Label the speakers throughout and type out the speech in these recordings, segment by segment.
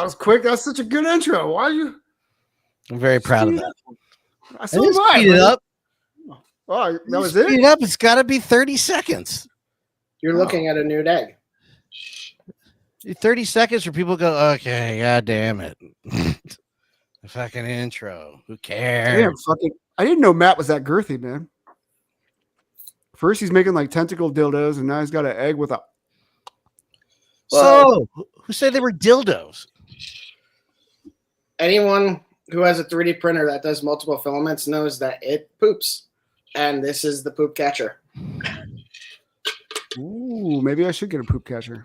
Speaker 1: That was quick. That's such a good intro. Why you?
Speaker 2: I'm very proud of that.
Speaker 1: I saw mine.
Speaker 2: Speed it up.
Speaker 1: Oh, that was it?
Speaker 2: Speed it up. It's got to be 30 seconds.
Speaker 3: You're looking at a nude egg.
Speaker 2: 30 seconds where people go, okay, god damn it. The fucking intro. Who cares?
Speaker 1: Damn, I didn't know Matt was that girthy, man. First he's making like tentacle dildos, and now he's got an egg with a...
Speaker 2: Whoa! Who said they were dildos?
Speaker 3: Anyone who has a 3D printer that does multiple filaments knows that it poops. And this is the poop catcher.
Speaker 1: Ooh, maybe I should get a poop catcher.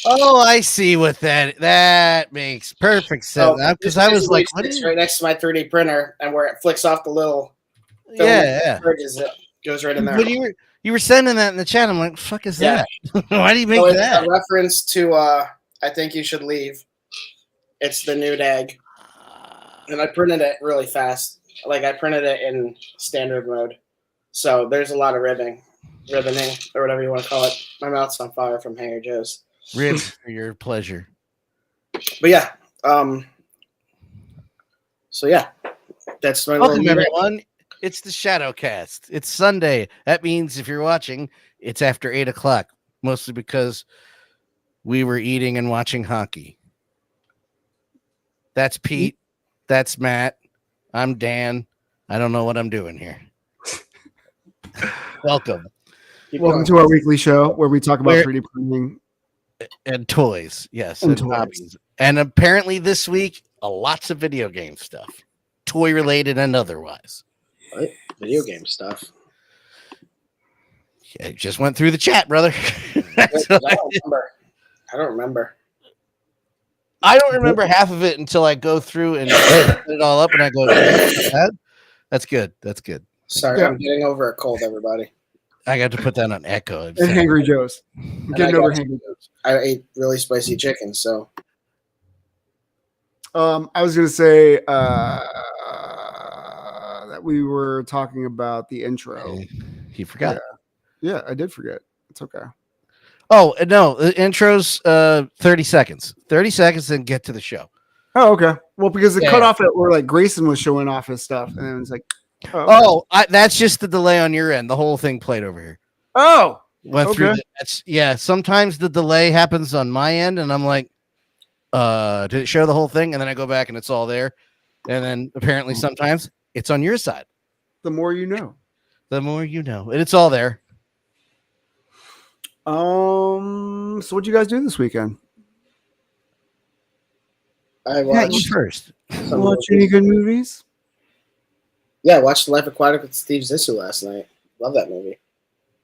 Speaker 2: Oh, I see what that makes perfect sense. Because I was like, what
Speaker 3: it's right next to my 3D printer, and where it flicks off the little it goes right in there.
Speaker 2: When you were sending that in the chat, I'm like, fuck is that? Why do you make that?
Speaker 3: A reference to I Think You Should Leave. It's the nude egg. And I printed it really fast. Like I printed it in standard mode. So there's a lot of ribboning, or whatever you want to call it. My mouth's on fire from Hanger Joe's.
Speaker 2: Ribs for your pleasure.
Speaker 3: But yeah. So yeah. That's my
Speaker 2: welcome everyone. It's the Shadowcast. It's Sunday. That means if you're watching, it's after 8 o'clock. Mostly because we were eating and watching hockey. That's Pete. That's Matt. I'm Dan. I don't know what I'm doing here. Welcome.
Speaker 1: Welcome to our weekly show where we talk about 3D printing
Speaker 2: and toys. Yes, and hobbies. And apparently this week, lots of video game stuff, toy related and otherwise.
Speaker 3: What? Video game stuff.
Speaker 2: Yeah, it just went through the chat, brother.
Speaker 3: I don't remember.
Speaker 2: I don't remember half of it until I go through and put it all up, and I go, "That's good. That's good."
Speaker 3: Sorry, I'm getting over a cold, everybody.
Speaker 2: I got to put that on echo.
Speaker 1: And Hangry Joe's. I'm getting over Hangry Joe's.
Speaker 3: I ate really spicy chicken, so.
Speaker 1: I was going to say that we were talking about the intro.
Speaker 2: He forgot.
Speaker 1: Yeah, I did forget. It's okay.
Speaker 2: Oh, no, the intro's 30 seconds. 30 seconds and get to the show.
Speaker 1: Oh, okay. Well, because the cutoff at where like Grayson was showing off his stuff, and then it's like,
Speaker 2: that's just the delay on your end. The whole thing played over here.
Speaker 1: Oh,
Speaker 2: went through. Sometimes the delay happens on my end, and I'm like, did it show the whole thing? And then I go back and it's all there. And then apparently sometimes it's on your side.
Speaker 1: The more you know.
Speaker 2: The more you know. And it's all there.
Speaker 1: So what'd you guys do this weekend?
Speaker 3: I watched
Speaker 2: you first.
Speaker 1: Watch any good movies?
Speaker 3: Yeah, I watched Life Aquatic with Steve Zissou last night. Love that movie.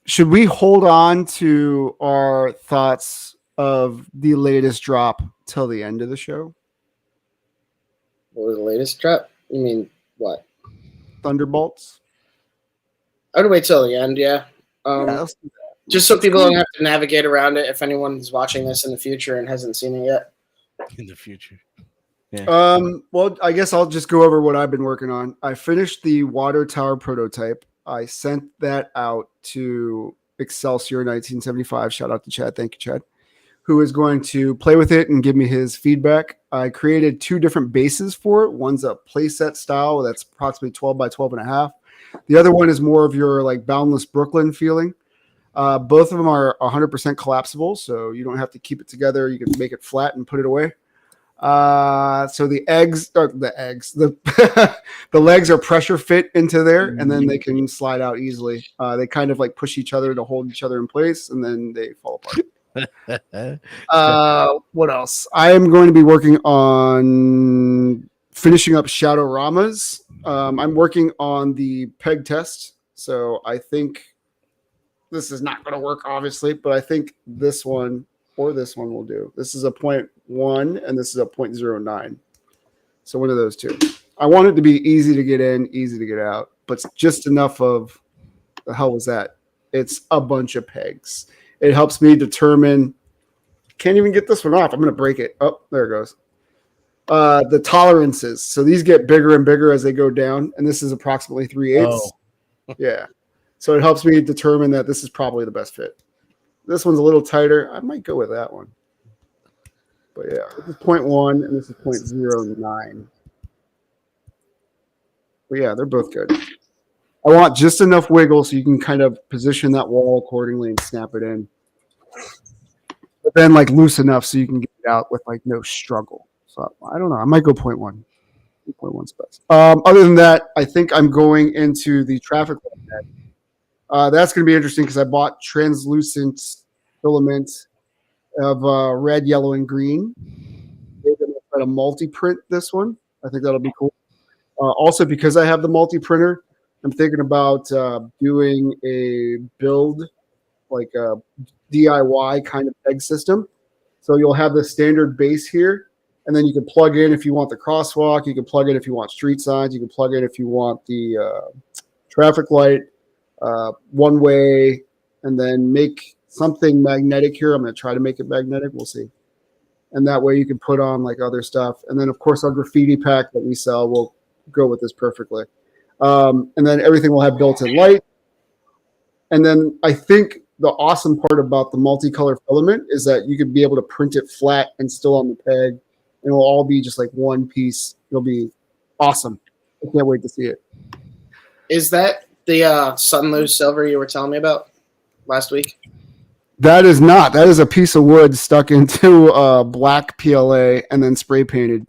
Speaker 1: Should we hold on to our thoughts of the latest drop till the end of the show?
Speaker 3: What was the latest drop? You mean what?
Speaker 1: Thunderbolts?
Speaker 3: I would wait till the end, yeah. Just so people don't have to navigate around it if anyone's watching this in the future and hasn't seen it yet.
Speaker 2: In the future. Yeah.
Speaker 1: Well, I guess I'll just go over what I've been working on. I finished the water tower prototype. I sent that out to 𝗖ście_1975. Shout out to Chad. Thank you, Chad. Who is going to play with it and give me his feedback. I created 2 different bases for it. One's a playset style that's approximately 12 by 12.5. The other one is more of your like Boundless Brooklyn feeling. Both of them are 100% collapsible, so you don't have to keep it together. You can make it flat and put it away. So the the legs are pressure fit into there, and then they can slide out easily. They kind of like push each other to hold each other in place, and then they fall apart. What else? I am going to be working on finishing up Shadowramas. I'm working on the peg test, so I think this is not going to work, obviously, but I think this one or this one will do. This is a 0.1 and this is a 0.09. So one of those two. I want it to be easy to get in, easy to get out, but just enough of the hell was that? It's a bunch of pegs. It helps me determine. Can't even get this one off. I'm going to break it. Oh, there it goes. The tolerances. So these get bigger and bigger as they go down, and this is approximately 3/8. Oh. Yeah. So it helps me determine that this is probably the best fit. This one's a little tighter. I might go with that one. But yeah, this is 0.1 and this is 0.09. But yeah, they're both good. I want just enough wiggle so you can kind of position that wall accordingly and snap it in. But then like loose enough so you can get it out with like no struggle. So I don't know. I might go 0.1. 0.1's best. Other than that, I think I'm going into the traffic light. That's going to be interesting because I bought translucent filament of red, yellow, and green. They're going to try to multi-print this one. I think that'll be cool. Also, because I have the multi-printer, I'm thinking about doing a build, like a DIY kind of peg system. So you'll have the standard base here. And then you can plug in if you want the crosswalk. You can plug in if you want street signs. You can plug in if you want the traffic light, one way, and then make something magnetic here. I'm going to try to make it magnetic. We'll see. And that way you can put on like other stuff. And then, of course, our graffiti pack that we sell will go with this perfectly. And then everything will have built-in light. And then I think the awesome part about the multicolor filament is that you could be able to print it flat and still on the peg. And it'll all be just like one piece. It'll be awesome. I can't wait to see it.
Speaker 3: Is that the Sunlu silver you were telling me about last week?
Speaker 1: That is not. That is a piece of wood stuck into black PLA and then spray painted.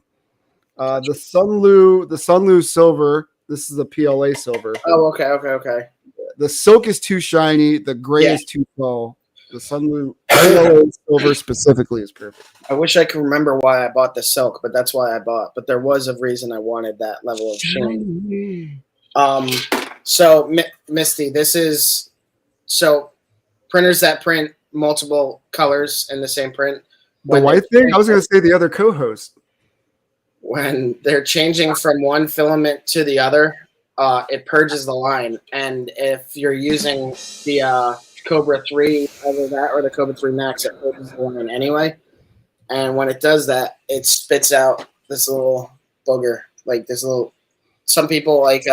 Speaker 1: The Sunlu silver. This is a PLA silver.
Speaker 3: Oh, okay.
Speaker 1: The silk is too shiny. The gray is too dull. The Sunlu PLA silver specifically is perfect.
Speaker 3: I wish I could remember why I bought the silk, but that's why I bought. But there was a reason I wanted that level of shine. So Misty, this is printers that print multiple colors in the same print.
Speaker 1: The white thing? I was going to say the other co-host.
Speaker 3: When they're changing from one filament to the other, it purges the line. And if you're using the Cobra 3, either that or the Cobra 3 Max, it purges the line anyway. And when it does that, it spits out this little booger, like this little. Some people like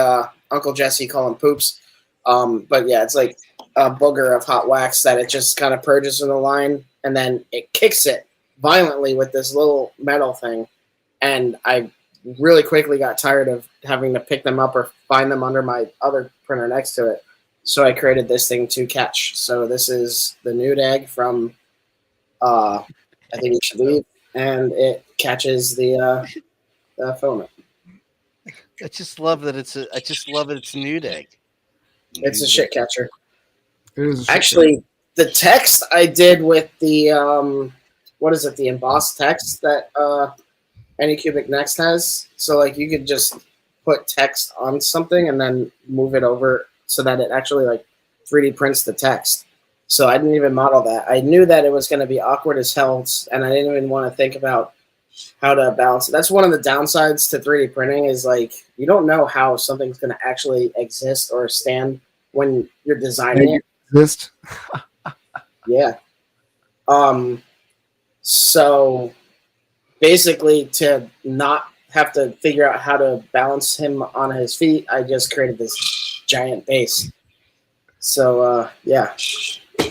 Speaker 3: Uncle Jesse call them poops, but yeah, it's like a booger of hot wax that it just kind of purges from the line, and then it kicks it violently with this little metal thing. And I really quickly got tired of having to pick them up or find them under my other printer next to it. So I created this thing to catch. So this is the nude egg from I think you should leave, and it catches the filament.
Speaker 2: I just love that it's a nude egg.
Speaker 3: It's a shit catcher.
Speaker 1: It is
Speaker 3: Actually, the text I did with the what is it? The embossed text that Anycubic Next has. So like you could just put text on something and then move it over so that it actually like 3D prints the text. So I didn't even model that. I knew that it was going to be awkward as hell, and I didn't even want to think about how to balance it. That's one of the downsides to 3D printing is like you don't know how something's going to actually exist or stand when you're designing it.
Speaker 1: Exist.
Speaker 3: Yeah. So basically, to not have to figure out how to balance him on his feet, I just created this giant base. So yeah.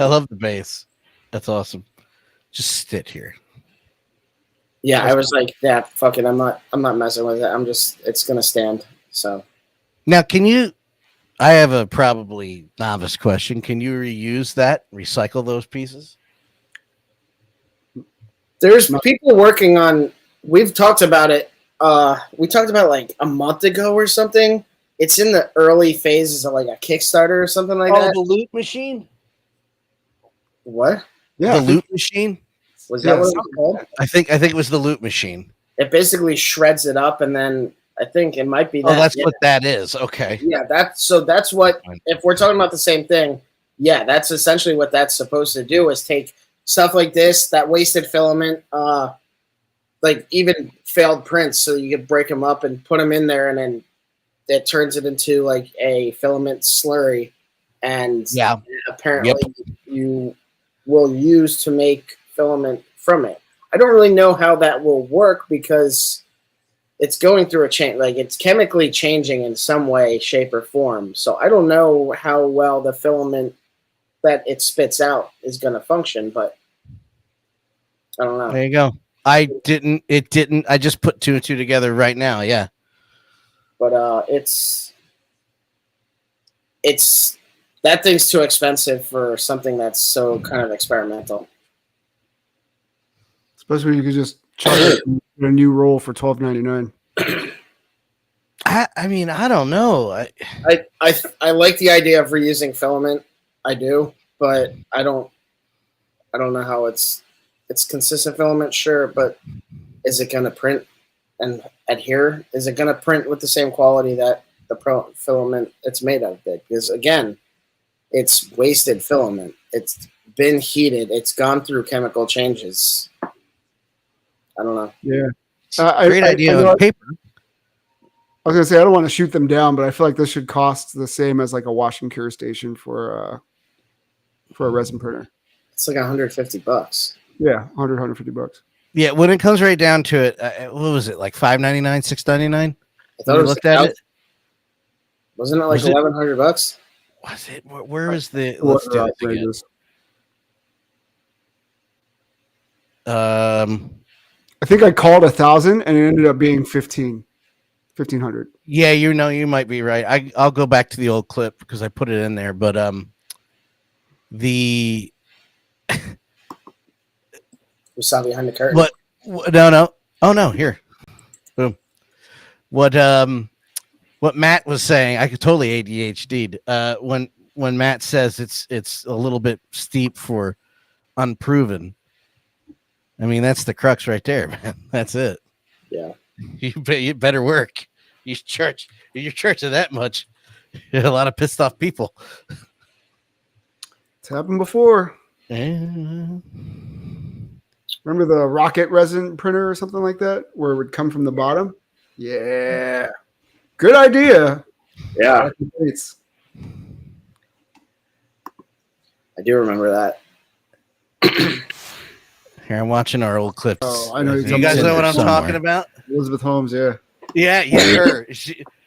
Speaker 2: I love the base. That's awesome. Just sit here.
Speaker 3: Yeah, I was like, yeah, fuck it. I'm not messing with it. It's gonna stand. So
Speaker 2: now, I have a probably novice question. Can you recycle those pieces?
Speaker 3: There's people working on. We've talked about it. We talked about it like a month ago or something. It's in the early phases of like a Kickstarter or something like that.
Speaker 2: The loot machine.
Speaker 3: What?
Speaker 1: Yeah,
Speaker 2: the loot machine.
Speaker 3: Was that what it was called?
Speaker 2: I think it was the loot machine.
Speaker 3: It basically shreds it up, and then I think it might be that.
Speaker 2: Oh, that's what that is. Okay.
Speaker 3: Yeah, that's what. If we're talking about the same thing, yeah, that's essentially what that's supposed to do is take stuff like this, that wasted filament, like even failed prints, so you could break them up and put them in there, and then it turns it into like a filament slurry, and apparently you will use to make filament from it. I don't really know how that will work because it's going through a change, like it's chemically changing in some way, shape, or form. So I don't know how well the filament that it spits out is going to function, but I don't know.
Speaker 2: There you go. I didn't. It didn't. I just put 2 and 2 together right now. Yeah.
Speaker 3: But it's that thing's too expensive for something that's so kind of experimental.
Speaker 1: Especially when you could just chuck it in a new roll for $12.99.
Speaker 2: I mean, I don't know.
Speaker 3: I like the idea of reusing filament. I do, but I don't know how it's consistent filament, sure, but is it going to print and adhere? Is it going to print with the same quality that the filament it's made of did? Because again, it's wasted filament. It's been heated. It's gone through chemical changes. I don't know.
Speaker 1: Yeah.
Speaker 2: Great idea on paper.
Speaker 1: I was gonna say I don't want to shoot them down, but I feel like this should cost the same as like a wash and cure station for a resin printer.
Speaker 3: It's like $150.
Speaker 1: Yeah, $150.
Speaker 2: Yeah, when it comes right down to it, what was it, like $5.99, $6.99?
Speaker 3: I thought it looked at it. Wasn't it like $1,100?
Speaker 2: Was it? Where is the? Let's do it again.
Speaker 1: I think I called 1,000 and it ended up being 1,500.
Speaker 2: Yeah, you might be right. I'll go back to the old clip because I put it in there. But the
Speaker 3: we saw behind the curtain.
Speaker 2: What? No. Oh no, here. Boom. What Matt was saying, I could totally ADHD'd. When Matt says it's a little bit steep for unproven. I mean, that's the crux right there, man. That's it.
Speaker 3: Yeah.
Speaker 2: You better work. You're charging that much. A lot of pissed off people.
Speaker 1: It's happened before.
Speaker 2: Yeah.
Speaker 1: Remember the rocket resin printer or something like that, where it would come from the bottom? Yeah. Good idea.
Speaker 3: Yeah. I do remember that.
Speaker 2: Here, I'm watching our old clips.
Speaker 1: Oh, I know.
Speaker 2: You guys know what I'm talking about?
Speaker 1: Elizabeth Holmes, yeah.
Speaker 2: Yeah, her.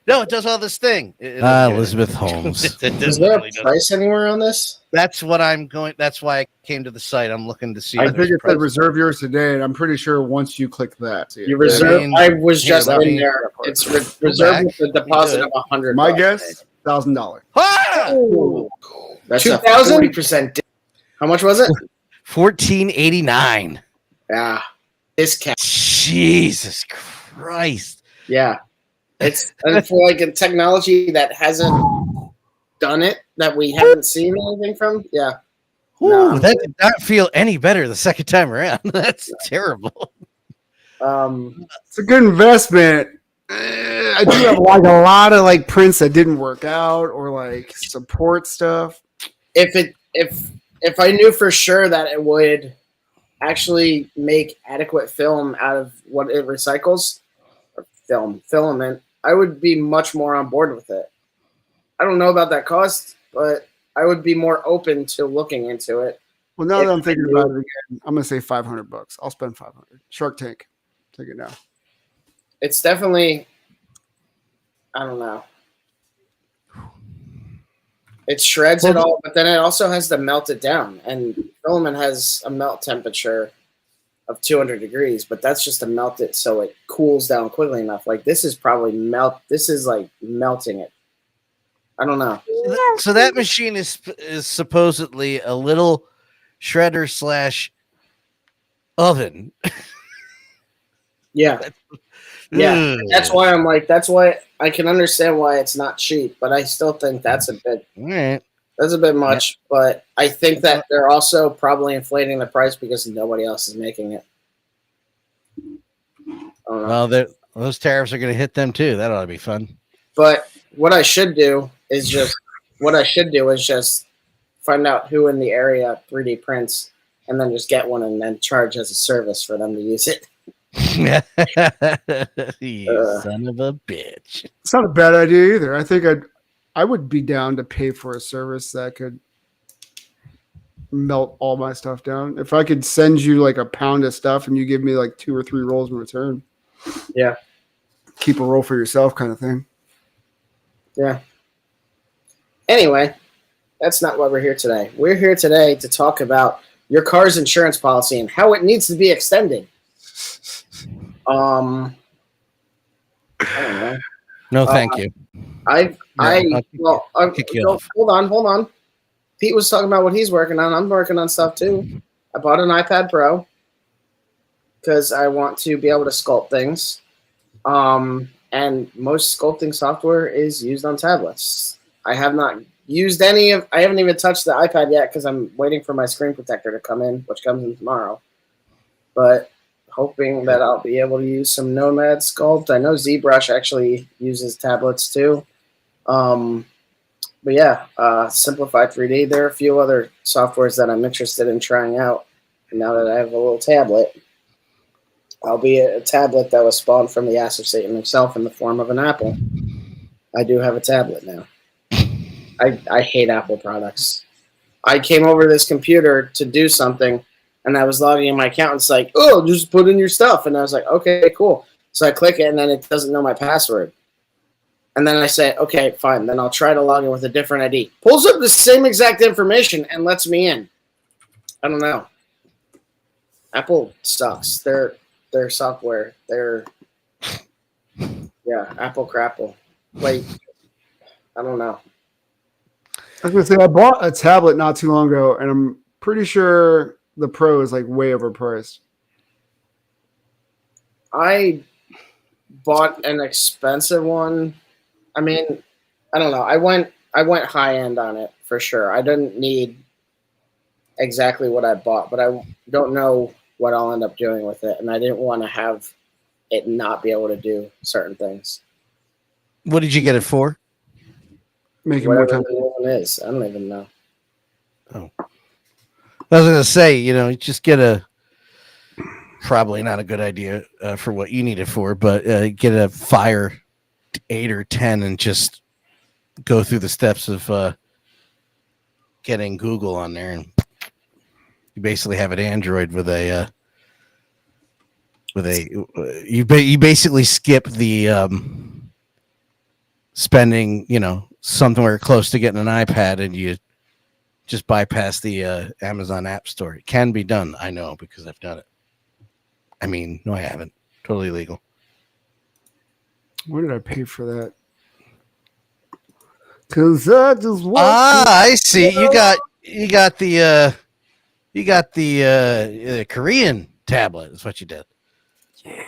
Speaker 2: No, it does all this thing. Elizabeth Holmes.
Speaker 3: Is there a price anywhere on this?
Speaker 2: That's what I'm going. That's why I came to the site. I'm looking to see.
Speaker 1: I think it said reserve yours today, and I'm pretty sure once you click that,
Speaker 3: you reserve. I was just in there. It's reserved with a deposit of $100.
Speaker 1: My guess, $1,000.
Speaker 2: Oh!
Speaker 3: That's 40%. How much was it?
Speaker 2: $14.89.
Speaker 3: Yeah, discount.
Speaker 2: Jesus Christ.
Speaker 3: Yeah, it's and for like a technology that hasn't done it, that we haven't seen anything from. Yeah.
Speaker 2: Ooh, that did not feel any better the second time around. That's terrible.
Speaker 1: It's a good investment. I do have like a lot of like prints that didn't work out or like support stuff.
Speaker 3: If I knew for sure that it would actually make adequate film out of what it recycles, or filament, I would be much more on board with it. I don't know about that cost, but I would be more open to looking into it.
Speaker 1: Well, now that I'm thinking about it again, I'm gonna say $500. I'll spend $500. Shark Tank, take it now.
Speaker 3: It's definitely, I don't know. It shreds it all, but then it also has to melt it down. And filament has a melt temperature of 200 degrees, but that's just to melt it so it cools down quickly enough. Like this is probably this is like melting it. I don't know.
Speaker 2: So that machine is supposedly a little shredder / oven.
Speaker 3: Yeah. Yeah, that's why I'm like, that's why I can understand why it's not cheap, but I still think that's a bit, that's a bit much. But I think that they're also probably inflating the price because nobody else is making it.
Speaker 2: Well, those tariffs are going to hit them too. That ought to be fun.
Speaker 3: But what I should do is just find out who in the area 3D prints, and then just get one and then charge as a service for them to use it.
Speaker 2: You son of a bitch.
Speaker 1: It's not a bad idea either. I think I would be down to pay for a service that could melt all my stuff down. If I could send you like a pound of stuff and you give me like 2 or 3 rolls in return.
Speaker 3: Yeah.
Speaker 1: Keep a roll for yourself kind of thing.
Speaker 3: Yeah. Anyway, that's not why we're here today. We're here today to talk about your car's insurance policy and how it needs to be extended. I don't know.
Speaker 2: No, thank you.
Speaker 3: I'll
Speaker 2: kick you off.
Speaker 3: hold on. Pete was talking about what he's working on. I'm working on stuff too. I bought an iPad Pro because I want to be able to sculpt things. And most sculpting software is used on tablets. I have not used I haven't even touched the iPad yet because I'm waiting for my screen protector to come in, which comes in tomorrow. But hoping that I'll be able to use some Nomad Sculpt. I know ZBrush actually uses tablets too. But yeah, Simplified 3D. There are a few other softwares that I'm interested in trying out. And now that I have a little tablet, albeit a tablet that was spawned from the ass of Satan himself in the form of an apple, I do have a tablet now. I hate Apple products. I came over this computer to do something, and I was logging in my account. And it's like, oh, just put in your stuff. And I was like, okay, cool. So I click it, and then it doesn't know my password. And then I say, okay, fine. Then I'll try to log in with a different ID. Pulls up the same exact information and lets me in. I don't know. Apple sucks. Their software. Apple crapple. Like, I don't know.
Speaker 1: I was gonna say I bought a tablet not too long ago, and I'm pretty sure the Pro is like way overpriced.
Speaker 3: I bought an expensive one. I mean, I don't know. I went high end on it for sure. I didn't need exactly what I bought, but I don't know what I'll end up doing with it, and I didn't want to have it not be able to do certain things.
Speaker 2: What did you get it for?
Speaker 1: Making
Speaker 3: Whatever
Speaker 1: more time.
Speaker 3: the one is, I don't even know.
Speaker 2: Oh, I was gonna say, just get probably not a good idea for what you need it for, but get a Fire 8 or 10 and just go through the steps of getting Google on there, and you basically have an Android with you basically skip the spending somewhere close to getting an iPad, and you just bypass the Amazon App Store. It can be done, I know, because I've done it. I mean, no, I haven't. Totally legal.
Speaker 1: What did I pay for that? Because I just want.
Speaker 2: I see. You got the Korean tablet. Is what you did.
Speaker 1: Yeah.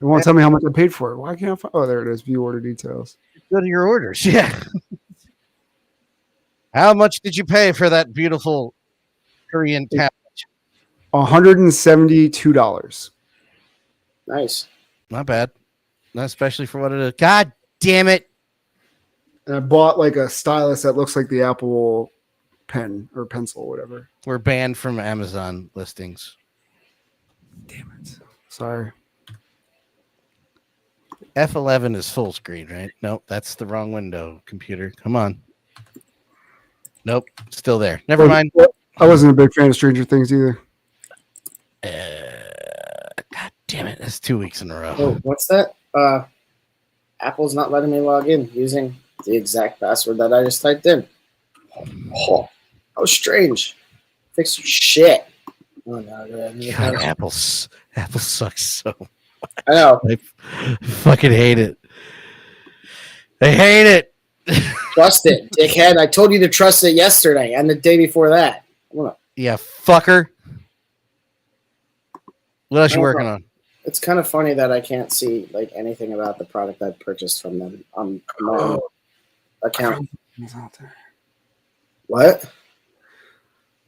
Speaker 1: You won't tell me how much I paid for it. Why can't I find? Oh, there it is. View order details.
Speaker 2: Go to your orders. Yeah. How much did you pay for that beautiful Korean tablet?
Speaker 1: $172.
Speaker 3: Nice.
Speaker 2: Not bad. Not especially for what it is. God damn it.
Speaker 1: And I bought like a stylus that looks like the Apple pen or pencil or whatever.
Speaker 2: We're banned from Amazon listings.
Speaker 1: Damn it. Sorry.
Speaker 2: F11 is full screen, right? Nope, that's the wrong window, computer. Come on. Nope, still there. Never mind.
Speaker 1: I wasn't a big fan of Stranger Things either.
Speaker 2: God damn it. That's 2 weeks in a row.
Speaker 3: Oh, what's that? Apple's not letting me log in using the exact password that I just typed in. Oh, how strange. Fix your shit. Oh, no,
Speaker 2: God, Apple sucks so much.
Speaker 3: I know.
Speaker 2: I fucking hate it. I hate it.
Speaker 3: Trust it, dickhead. I told you to trust it yesterday and the day before that.
Speaker 2: Yeah, fucker. What else you working on?
Speaker 3: It's kind of funny that I can't see like anything about the product I purchased from them on my own account. What?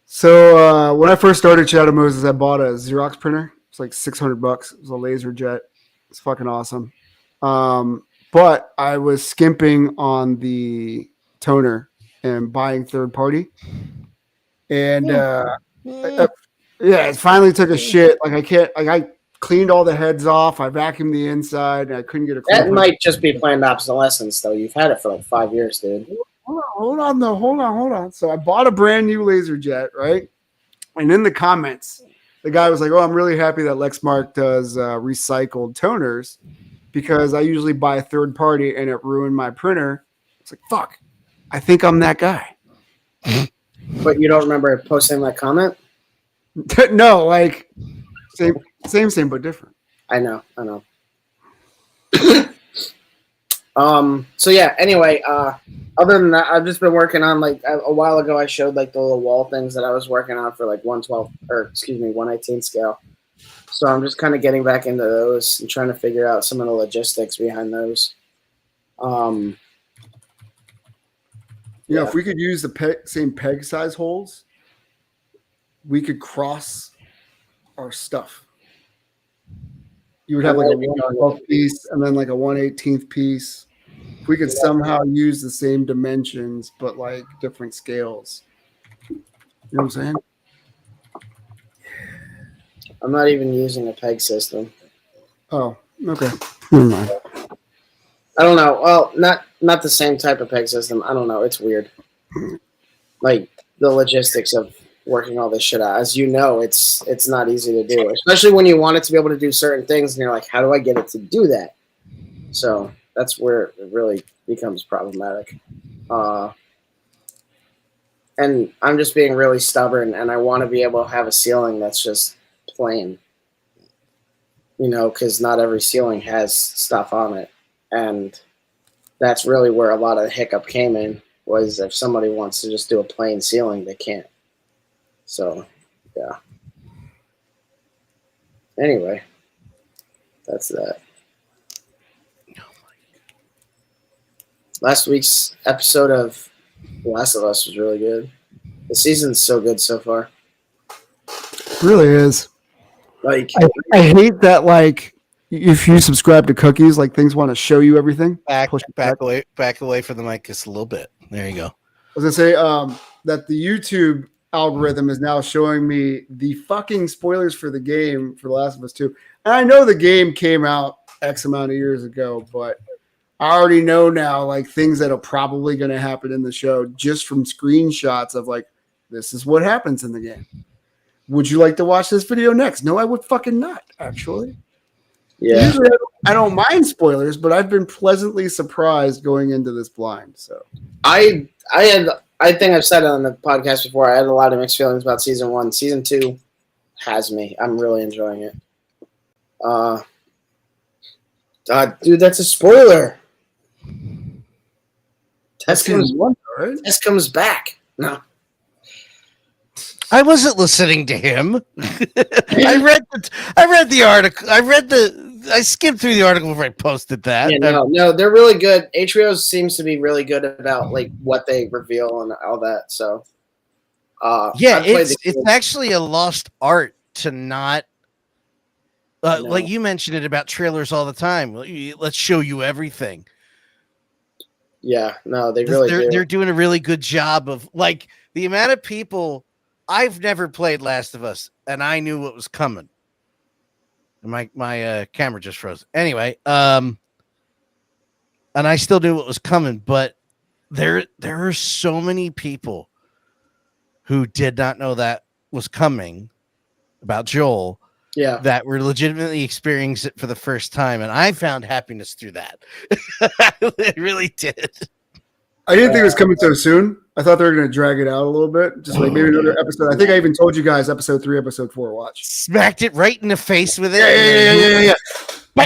Speaker 1: So when I first started Shadow Moses, I bought a Xerox printer. It's like $600. It was a laser jet. It's fucking awesome. But I was skimping on the toner and buying third party. And it finally took a shit. Like I cleaned all the heads off. I vacuumed the inside, and I couldn't get a.
Speaker 3: That might just be planned obsolescence, though. You've had it for like 5 years, dude.
Speaker 1: Hold on. So I bought a brand new laser jet, right? And in the comments, the guy was like, "Oh, I'm really happy that Lexmark does recycled toners because I usually buy a third party and it ruined my printer." It's like, fuck. I think I'm that guy.
Speaker 3: But you don't remember posting that comment?
Speaker 1: No, like same, but different.
Speaker 3: I know. So yeah, anyway, other than that, I've just been working on, like, a while ago I showed like the little wall things that I was working on for like 118 scale. So I'm just kind of getting back into those and trying to figure out some of the logistics behind those.
Speaker 1: Yeah, if we could use the same peg size holes, we could cross our stuff. You would have like a 1/12 piece and then like a 1/18 piece. If we could somehow use the same dimensions but like different scales. You know what I'm saying?
Speaker 3: I'm not even using a peg system.
Speaker 1: Oh, okay. Never mind.
Speaker 3: I don't know. Well, not the same type of peg system. I don't know. It's weird. Like the logistics of working all this shit out. As you know, it's not easy to do, especially when you want it to be able to do certain things, and you're like, how do I get it to do that? So that's where it really becomes problematic. And I'm just being really stubborn, and I want to be able to have a ceiling that's just plain, because not every ceiling has stuff on it. And that's really where a lot of the hiccup came in, was if somebody wants to just do a plain ceiling, they can't. So, yeah. Anyway, that's that. Last week's episode of The Last of Us was really good. The season's so good so far.
Speaker 1: It really is.
Speaker 3: Like,
Speaker 1: I hate that, like, if you subscribe to cookies, like, things want to show you everything.
Speaker 2: Back away from the mic just a little bit. There you go.
Speaker 1: I was gonna say that the YouTube algorithm is now showing me the fucking spoilers for the game for The Last of Us 2. And I know the game came out X amount of years ago, but I already know now, like, things that are probably going to happen in the show just from screenshots of, like, this is what happens in the game. Would you like to watch this video next? No, I would fucking not, actually.
Speaker 3: yeah.
Speaker 1: Usually I don't mind spoilers, but I've been pleasantly surprised going into this blind. So
Speaker 3: I think I've said it on the podcast before, I had a lot of mixed feelings about season 1. Season 2 has me. I'm really enjoying it. Dude, that's a spoiler. Tess comes back. No.
Speaker 2: I wasn't listening to him. I read the article. I skimmed through the article before I posted that.
Speaker 3: Yeah, no, they're really good. HBO seems to be really good about, like, what they reveal and all that. So,
Speaker 2: yeah, it's actually a lost art to not. Like you mentioned it about trailers all the time. Let's show you everything.
Speaker 3: Yeah, no, they're
Speaker 2: doing a really good job of, like, the amount of people. I've never played Last of Us, and I knew what was coming. My camera just froze. Anyway, and I still knew what was coming, but there are so many people who did not know that was coming about Joel.
Speaker 3: Yeah,
Speaker 2: that were legitimately experiencing it for the first time, and I found happiness through that. I really did.
Speaker 1: I didn't think it was coming so soon. I thought they were going to drag it out a little bit, just like maybe another episode. I think I even told you guys episode 3, episode 4 watch.
Speaker 2: Smacked it right in the face with it.
Speaker 1: Yeah.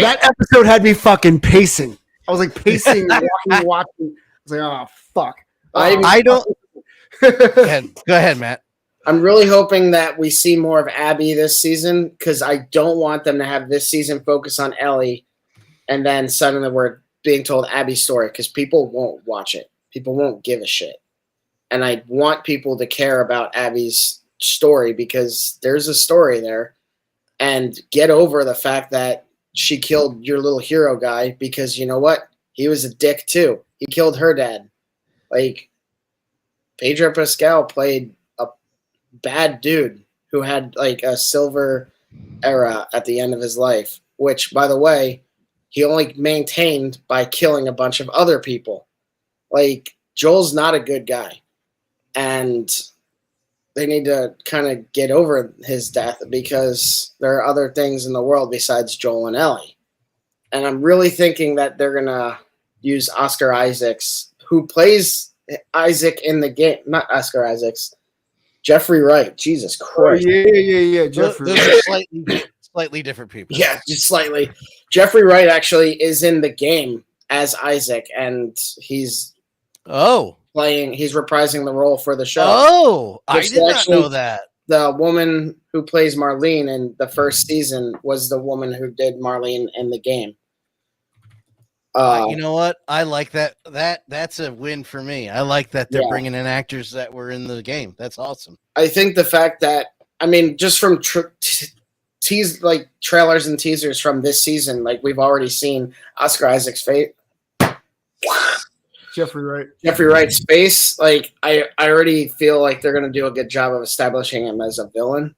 Speaker 1: That episode had me fucking pacing. I was like pacing, watching. I was like, oh fuck.
Speaker 2: I don't. Go ahead, Matt.
Speaker 3: I'm really hoping that we see more of Abby this season, because I don't want them to have this season focus on Ellie, and then suddenly we're being told Abby's story, because people won't watch it. People won't give a shit. And I want people to care about Abby's story, because there's a story there. And get over the fact that she killed your little hero guy, because you know what? He was a dick too. He killed her dad. Like, Pedro Pascal played a bad dude who had, like, a silver era at the end of his life, which, by the way, he only maintained by killing a bunch of other people. Like, Joel's not a good guy. And they need to kind of get over his death, because there are other things in the world besides Joel and Ellie. And I'm really thinking that they're going to use Oscar Isaacs, who plays Isaac in the game. Not Oscar Isaacs. Jeffrey Wright. Jesus Christ.
Speaker 1: Yeah. Jeffrey.
Speaker 2: Those are slightly slightly different people.
Speaker 3: Yeah, just slightly. Jeffrey Wright actually is in the game as Isaac, and he's playing. He's reprising the role for the show.
Speaker 2: Oh, I did not know that.
Speaker 3: The woman who plays Marlene in the first season was the woman who did Marlene in the game.
Speaker 2: You know what? I like that. That's a win for me. I like that they're bringing in actors that were in the game. That's awesome.
Speaker 3: I think the fact that, I mean, just from trailers and teasers from this season, like we've already seen Oscar Isaac's fate.
Speaker 1: Jeffrey
Speaker 3: Wright's face. Like I already feel like they're gonna do a good job of establishing him as a villain.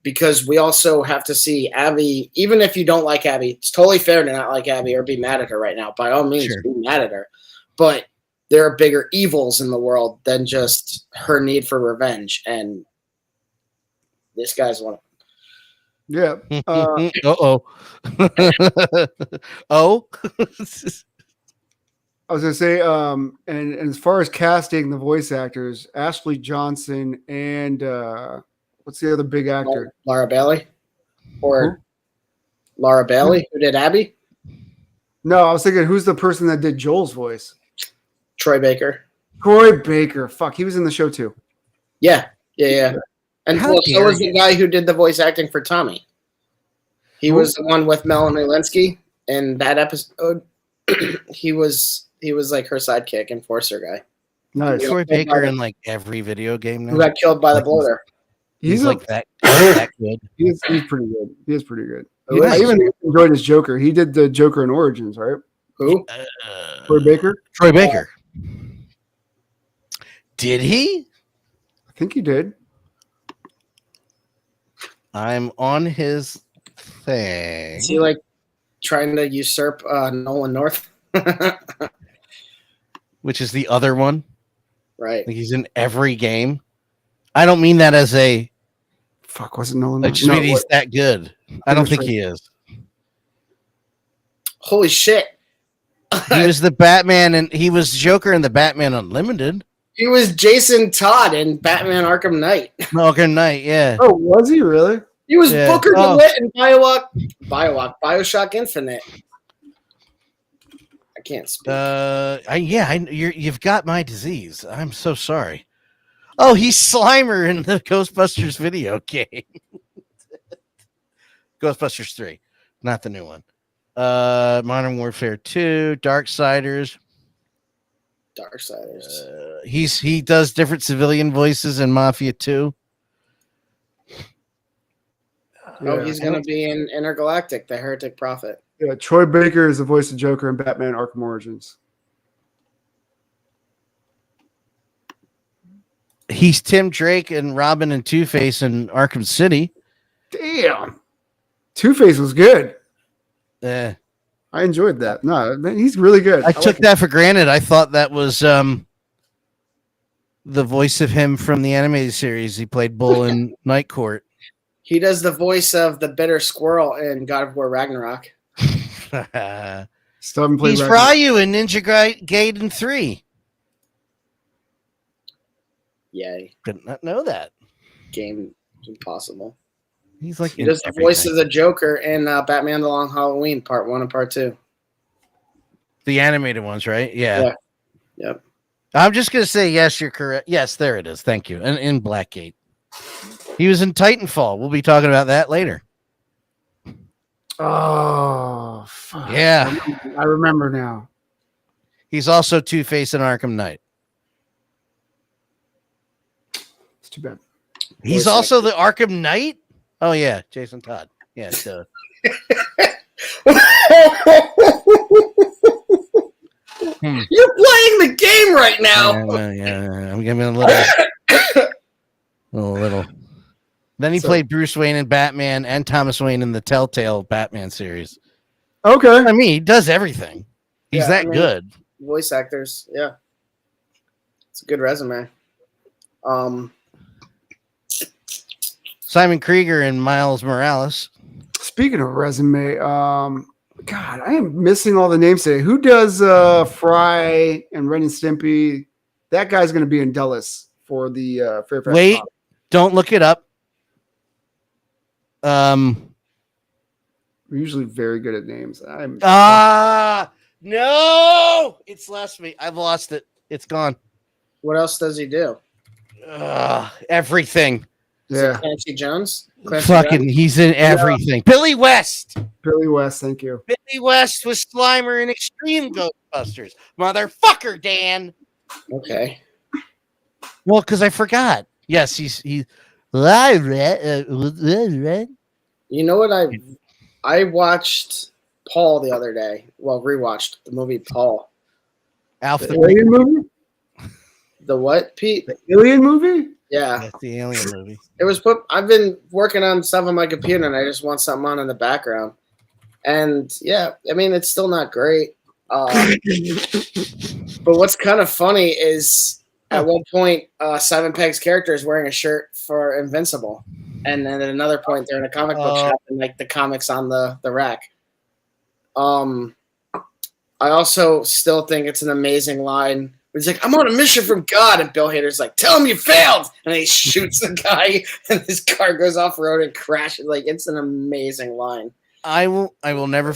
Speaker 3: Because we also have to see Abby, even if you don't like Abby, it's totally fair to not like Abby or be mad at her right now. By all means, be mad at her. But there are bigger evils in the world than just her need for revenge. And this guy's one of them.
Speaker 1: Yeah.
Speaker 3: Oh.
Speaker 1: I was gonna say, and as far as casting the voice actors, Ashley Johnson and what's the other big actor?
Speaker 3: Laura Bailey, or Laura Bailey, who did Abby?
Speaker 1: No, I was thinking, who's the person that did Joel's voice?
Speaker 3: Troy Baker.
Speaker 1: Fuck, he was in the show too.
Speaker 3: Yeah. And so was the guy who did the voice acting for Tommy. He was the one with Melanie Linsky in that episode. he was like her sidekick, enforcer guy.
Speaker 1: Nice.
Speaker 2: Troy Baker in like every video game now.
Speaker 3: Who got killed by the bloater.
Speaker 2: He's like that good.
Speaker 1: He's pretty good. He is pretty good. I even enjoyed his Joker. He did the Joker in Origins, right?
Speaker 3: Who?
Speaker 1: Troy Baker.
Speaker 2: Troy Baker. Did he?
Speaker 1: I think he did.
Speaker 2: I'm on his thing.
Speaker 3: Is he like trying to usurp Nolan North?
Speaker 2: Which is the other one?
Speaker 3: Right.
Speaker 2: Like he's in every game. I don't mean that as a
Speaker 1: fuck. Was it Nolan?
Speaker 2: I just mean he's that good. I don't think he is.
Speaker 3: Holy shit!
Speaker 2: He was the Batman, and he was Joker in the Batman Unlimited.
Speaker 3: He was Jason Todd in Batman Arkham Knight.
Speaker 2: Arkham Knight, yeah.
Speaker 1: Oh, was he really?
Speaker 3: He was Booker DeWitt in Bioshock Infinite. I can't speak.
Speaker 2: You've got my disease. I'm so sorry. Oh, he's Slimer in the Ghostbusters video game. Ghostbusters 3, not the new one. Modern Warfare 2, Darksiders. He does different civilian voices in Mafia 2.
Speaker 3: He's going to be in Intergalactic, the Heretic Prophet.
Speaker 1: Yeah, Troy Baker is the voice of Joker in Batman Arkham Origins.
Speaker 2: He's Tim Drake and Robin and Two-Face in Arkham City.
Speaker 1: Damn. Two-Face was good.
Speaker 2: Yeah.
Speaker 1: I enjoyed that. No, man, he's really good.
Speaker 2: I took that for granted. I thought that was the voice of him from the animated series. He played Bull in Night Court.
Speaker 3: He does the voice of the bitter squirrel in God of War Ragnarok.
Speaker 1: Still haven't played
Speaker 2: He's
Speaker 1: Ragnarok.
Speaker 2: Ryu in Ninja Gaiden 3.
Speaker 3: Yay.
Speaker 2: Did not know that.
Speaker 3: Game is impossible.
Speaker 2: He's like
Speaker 3: he does the voice of the Joker in Batman: The Long Halloween Part 1 and Part 2.
Speaker 2: The animated ones, right? Yeah.
Speaker 3: Yep.
Speaker 2: I'm just gonna say yes, you're correct. Yes, there it is. Thank you. And in Blackgate. He was in Titanfall. We'll be talking about that later.
Speaker 1: Oh, fuck.
Speaker 2: Yeah.
Speaker 1: I remember now.
Speaker 2: He's also Two-Face in Arkham Knight.
Speaker 1: It's too bad.
Speaker 2: He's also the Arkham Knight? Oh, yeah. Jason Todd. Yeah. So.
Speaker 3: You're playing the game right now.
Speaker 2: Yeah. I'm giving a little. Then he played Bruce Wayne in Batman and Thomas Wayne in the Telltale Batman series.
Speaker 1: Okay.
Speaker 2: I mean, he does everything. He's good.
Speaker 3: Voice actors. Yeah. It's a good resume.
Speaker 2: Simon Krieger and Miles Morales.
Speaker 1: Speaking of resume, God, I am missing all the names today. Who does Fry and Ren and Stimpy? That guy's going to be in Dulles for the Fairfax.
Speaker 2: Wait, don't look it up.
Speaker 1: We're usually very good at names.
Speaker 2: No, it's left me. I've lost it. It's gone.
Speaker 3: What else does he do?
Speaker 2: Everything.
Speaker 3: Is
Speaker 1: Yeah.
Speaker 3: it Clancy Jones? Clancy
Speaker 2: Fucking,
Speaker 3: Jones?
Speaker 2: he's in everything. Billy West.
Speaker 1: Billy West, thank you.
Speaker 2: Billy West was Slimer in Extreme Ghostbusters. Motherfucker, Dan.
Speaker 3: Okay.
Speaker 2: Well, because I forgot. Yes, he's.
Speaker 3: You know what? I watched Paul the other day. Well, rewatched the movie Paul.
Speaker 2: Alf
Speaker 1: The Alien movie?
Speaker 3: The what, Pete?
Speaker 1: The Alien movie?
Speaker 3: Yeah.
Speaker 2: That's the Alien movie.
Speaker 3: It was put. I've been working on stuff on my computer, and I just want something on in the background. And yeah, I mean, it's still not great. But what's kind of funny is at one point, Simon Pegg's character is wearing a shirt for Invincible, and then at another point, they're in a comic book shop and like the comics on the rack. I also still think it's an amazing line. He's like, "I'm on a mission from God," and Bill Hader's like, "Tell him you failed," and he shoots the guy, and his car goes off road and crashes. Like, it's an amazing line.
Speaker 2: I will never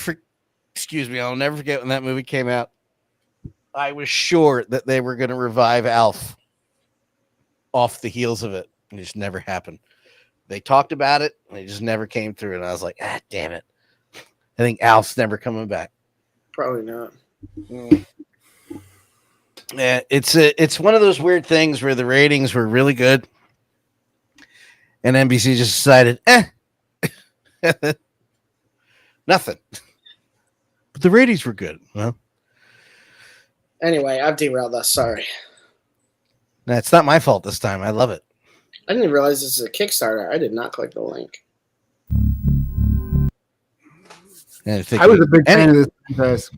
Speaker 2: excuse me, I'll never forget when that movie came out. I was sure that they were going to revive Alf off the heels of it, and it just never happened. They talked about it, and it just never came through, and I was like, damn it. I think Alf's never coming back.
Speaker 3: Probably not.
Speaker 2: Yeah, it's one of those weird things where the ratings were really good, and NBC just decided, nothing. But the ratings were good. Well,
Speaker 3: anyway, I've derailed us. Sorry.
Speaker 2: it's not my fault this time. I love it.
Speaker 3: I didn't realize this is a Kickstarter. I did not click the link.
Speaker 1: I was a big fan of this franchise.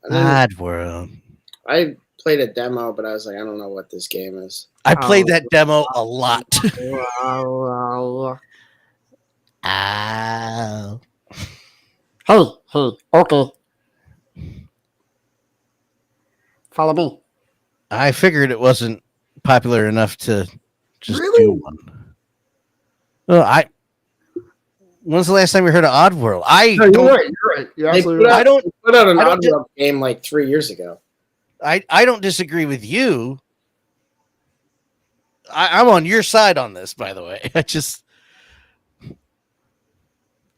Speaker 2: Oddworld.
Speaker 3: I played a demo, but I was like, I don't know what this game is.
Speaker 2: I played that demo a lot.
Speaker 1: Hey, okay. Follow me.
Speaker 2: I figured it wasn't popular enough to just
Speaker 1: Really?
Speaker 2: do one. Well, when's the last time you heard of Oddworld?
Speaker 1: No, you're right. You're absolutely right.
Speaker 3: Put out an
Speaker 2: I don't
Speaker 3: Oddworld game like 3 years ago.
Speaker 2: I don't disagree with you. I'm on your side on this, by the way.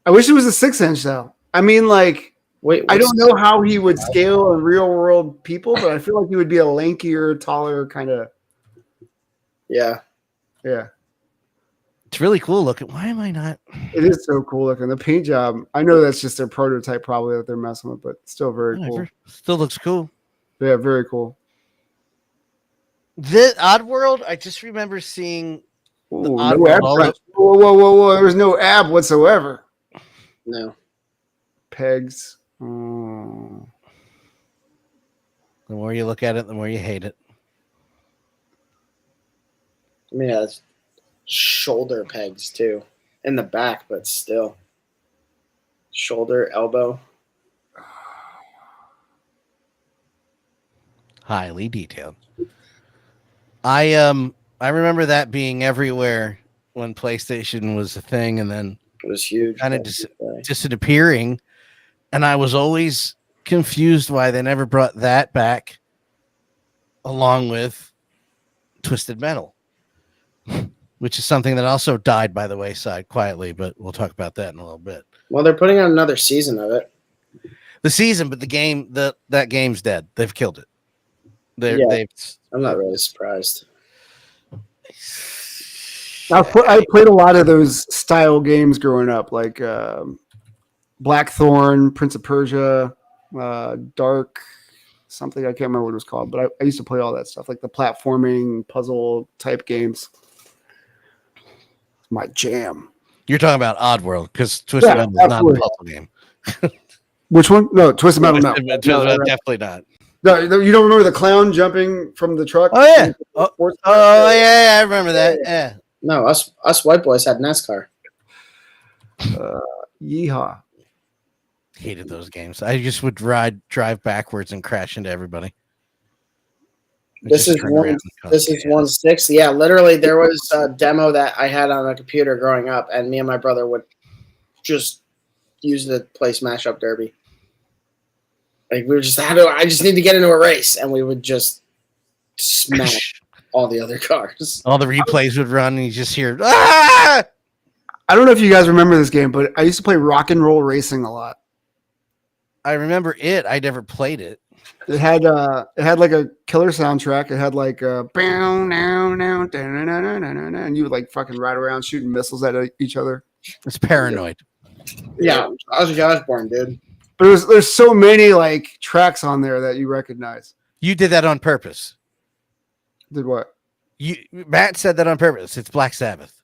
Speaker 1: I wish it was a 6-inch though. I mean, like,
Speaker 3: Wait,
Speaker 1: I don't know how he would scale in real world people, but I feel like he would be a lankier, taller kind of.
Speaker 3: Yeah.
Speaker 1: Yeah.
Speaker 2: It's really cool looking. Why am I not?
Speaker 1: It is so cool looking. The paint job. I know that's just their prototype, probably that they're messing with, but still very cool.
Speaker 2: Still looks cool.
Speaker 1: Yeah, very cool.
Speaker 2: The Oddworld, I just remember seeing.
Speaker 1: Ooh, no ab crunch. Whoa. There was no ab whatsoever.
Speaker 3: No.
Speaker 1: Pegs.
Speaker 2: The more you look at it, the more you hate it.
Speaker 3: I mean, yeah, it's shoulder pegs too. In the back, but still. Shoulder, elbow.
Speaker 2: Highly detailed. I remember that being everywhere when PlayStation was a thing, and then
Speaker 3: It was huge.
Speaker 2: kind of disappearing. And I was always confused why they never brought that back along with Twisted Metal, which is something that also died by the wayside quietly, but we'll talk about that in a little bit.
Speaker 3: Well, they're putting out another season of it.
Speaker 2: The season, but the game, that game's dead. They've killed it.
Speaker 3: I'm not really surprised.
Speaker 1: I played a lot of those style games growing up, like Blackthorn, Prince of Persia, Dark, something I can't remember what it was called, but I used to play all that stuff, like the platforming puzzle type games. It's my jam.
Speaker 2: You're talking about Oddworld, because Twisted Metal is not a puzzle game.
Speaker 1: Which one? No, Twisted Metal. No,
Speaker 2: definitely not.
Speaker 1: No, you don't remember the clown jumping from the truck?
Speaker 2: Oh yeah. Yeah, I remember that. Yeah.
Speaker 3: No, us white boys had NASCAR.
Speaker 1: Yeehaw.
Speaker 2: Hated those games. I just would drive backwards and crash into everybody.
Speaker 3: This is one. This is 1/6. Yeah, literally, there was a demo that I had on a computer growing up, and me and my brother would just use it to play Smash Up Derby. Like we were just, I just need to get into a race, and we would just smash all the other cars.
Speaker 2: All the replays would run, and you just hear, ah!
Speaker 1: I don't know if you guys remember this game, but I used to play Rock and Roll Racing a lot.
Speaker 2: I remember it. I never played it.
Speaker 1: It had like a killer soundtrack. It had like and you would like fucking ride around shooting missiles at each other.
Speaker 2: It's Paranoid.
Speaker 3: Yeah, Ozzy Osbourne, dude.
Speaker 1: But there's so many like tracks on there that you recognize.
Speaker 2: You did that on purpose.
Speaker 1: Did what?
Speaker 2: Matt said that on purpose. It's Black Sabbath.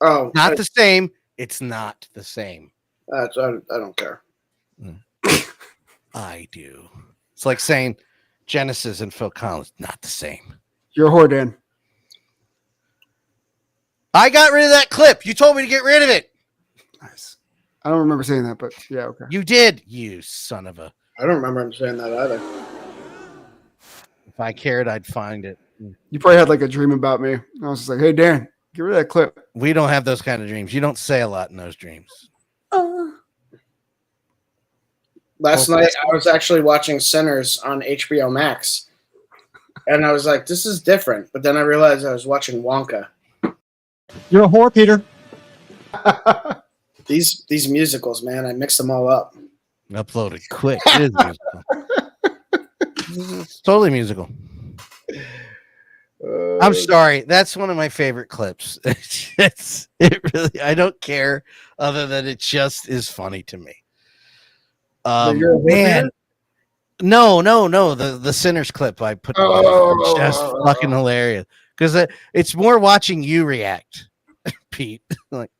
Speaker 3: Oh,
Speaker 2: not the same. It's not the same.
Speaker 3: I don't care.
Speaker 2: I do. It's like saying Genesis and Phil Collins. Not the same.
Speaker 1: You're a whore, Dan.
Speaker 2: I got rid of that clip. You told me to get rid of it.
Speaker 1: Nice. I don't remember saying that, but yeah, okay.
Speaker 2: You did, you son of a.
Speaker 3: I don't remember him saying that either.
Speaker 2: If I cared, I'd find it.
Speaker 1: You probably had like a dream about me. I was just like, hey, Dan, get rid of that clip.
Speaker 2: We don't have those kind of dreams. You don't say a lot in those dreams.
Speaker 3: Last night, I was actually watching Sinners on HBO Max. And I was like, this is different. But then I realized I was watching Wonka.
Speaker 4: You're a whore, Peter.
Speaker 3: These musicals, man, I mix them all up.
Speaker 2: Uploaded quick. It is musical. It's totally musical. I'm sorry. That's one of my favorite clips. It really, I don't care other than it just is funny to me. Man. No. The Sinners clip I put just fucking hilarious. Because it's more watching you react, Pete. Like,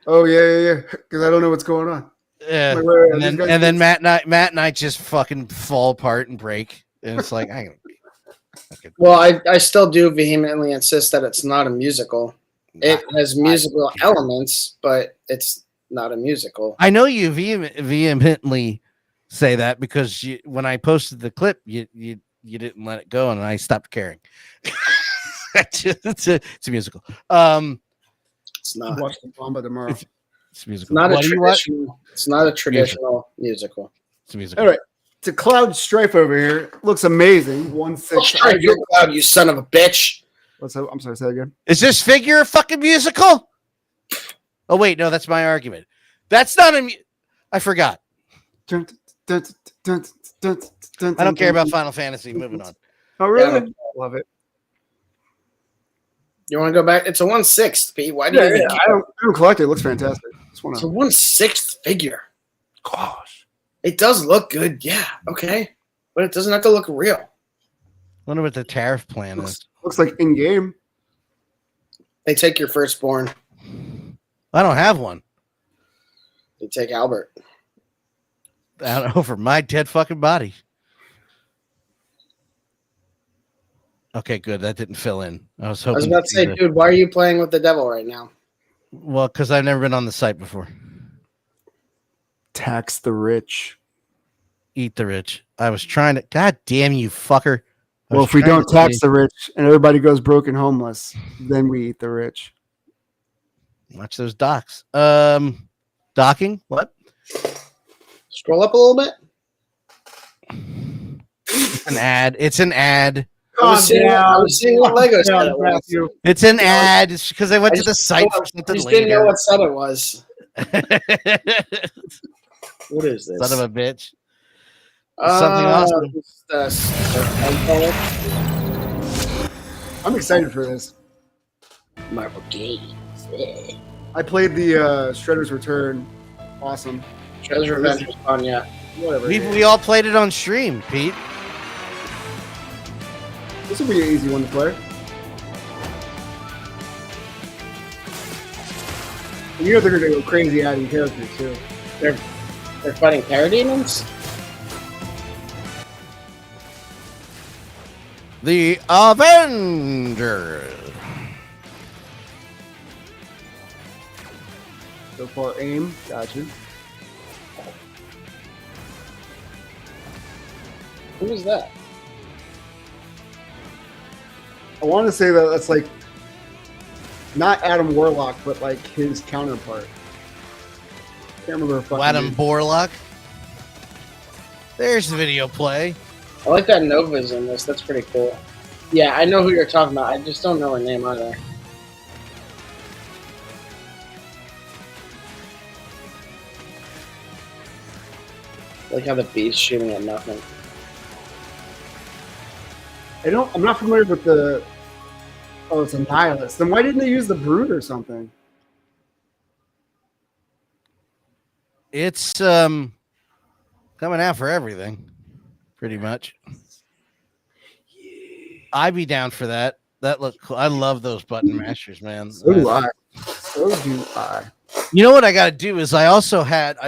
Speaker 1: oh yeah. Because I don't know what's going on.
Speaker 2: Yeah,
Speaker 1: like,
Speaker 2: and then Matt and I just fucking fall apart and break, and it's like,
Speaker 3: well, I still do vehemently insist that it's not a musical. It has musical elements, but it's not a musical.
Speaker 2: I know you vehemently say that because when I posted the clip, you didn't let it go, and I stopped caring. It's a musical.
Speaker 3: It's not.
Speaker 1: Watch the Bomba tomorrow.
Speaker 2: It's musical.
Speaker 3: It's not a traditional musical.
Speaker 2: It's a musical.
Speaker 1: All right. It's a Cloud Strife over here. Looks amazing. 1/6.
Speaker 3: You're Cloud, you son of a bitch.
Speaker 1: I'm sorry, say that again.
Speaker 2: Is this figure a fucking musical? Oh, wait. No, that's my argument. That's not a... I forgot. I don't care about Final Fantasy. Moving on.
Speaker 1: Oh, really?
Speaker 3: Yeah.
Speaker 1: Love it.
Speaker 3: You want to go back? It's a 1/6, Pete. Why do you think
Speaker 1: I don't collect it. It looks fantastic.
Speaker 3: It's a 1/6 figure.
Speaker 1: Gosh.
Speaker 3: It does look good, yeah, okay. But it doesn't have to look real.
Speaker 2: Wonder what the tariff plan is.
Speaker 1: Looks like in-game.
Speaker 3: They take your firstborn.
Speaker 2: I don't have one.
Speaker 3: They take Albert.
Speaker 2: Out over my dead fucking body. Okay, good. That didn't fill in. I was hoping.
Speaker 3: I was about to say, dude, why are you playing with the devil right now?
Speaker 2: Well, because I've never been on the site before.
Speaker 1: Tax the rich.
Speaker 2: Eat the rich. I was trying to. God damn you, fucker.
Speaker 1: Well, if we don't tax the rich and everybody goes broke and homeless, then we eat the rich.
Speaker 2: Watch those docs. Docking? What?
Speaker 3: Scroll up a little bit.
Speaker 2: It's an ad. It's an ad.
Speaker 3: I was seeing what Lego said it was.
Speaker 2: It's an ad. It's because I went to the site for something
Speaker 3: just
Speaker 2: later.
Speaker 3: didn't know what set it was. What is this?
Speaker 2: Son of a bitch. Something awesome.
Speaker 1: I'm excited for this.
Speaker 3: Marvel Games.
Speaker 1: I played the Shredder's Return. Awesome.
Speaker 3: Shredder's Revenge was fun, yeah.
Speaker 1: Whatever.
Speaker 2: We all played it on stream, Pete.
Speaker 1: This will be an easy one to play. You know they're going to go crazy adding characters, too.
Speaker 3: They're fighting parademons?
Speaker 2: The Avengers.
Speaker 1: So far, aim. Gotcha.
Speaker 3: Who is that?
Speaker 1: I want to say that that's like not Adam Warlock, but like his counterpart. Can't remember. If
Speaker 2: 𝗲𝗵𝗁𝗵. There's the video play.
Speaker 3: I like that Nova's in this. That's pretty cool. Yeah, I know who you're talking about. I just don't know her name either. I like how the bee's shooting at nothing.
Speaker 1: I'm not familiar with the. Oh, it's a nihilist. Then why didn't they use the brood or something?
Speaker 2: It's coming out for everything, pretty much. I'd be down for that. That look cool. I love those button mashers, man.
Speaker 1: So do I. So do I.
Speaker 2: You know what I got to do is I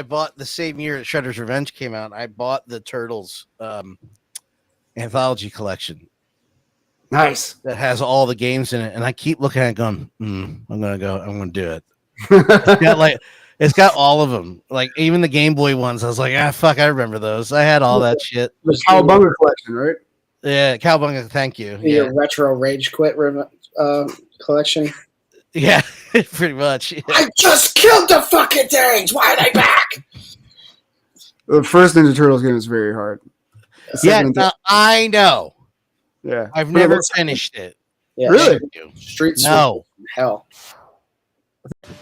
Speaker 2: bought the same year that Shredder's Revenge came out. I bought the Turtles anthology collection.
Speaker 1: Nice.
Speaker 2: That has all the games in it, and I keep looking at it going, I'm gonna do it. It's got all of them, like even the Game Boy ones. I was like, fuck, I remember those. I had all that shit.
Speaker 1: The Cowabunga collection, right?
Speaker 2: Yeah, Cowabunga. Thank you.
Speaker 3: The retro Rage Quit collection.
Speaker 2: Yeah, pretty much. Yeah.
Speaker 3: I just killed the fucking things. Why are they back?
Speaker 1: The first Ninja Turtles game is very hard.
Speaker 2: I know.
Speaker 1: Yeah,
Speaker 2: I've never finished it.
Speaker 3: Yeah,
Speaker 1: really?
Speaker 3: Street
Speaker 2: No.
Speaker 3: Hell.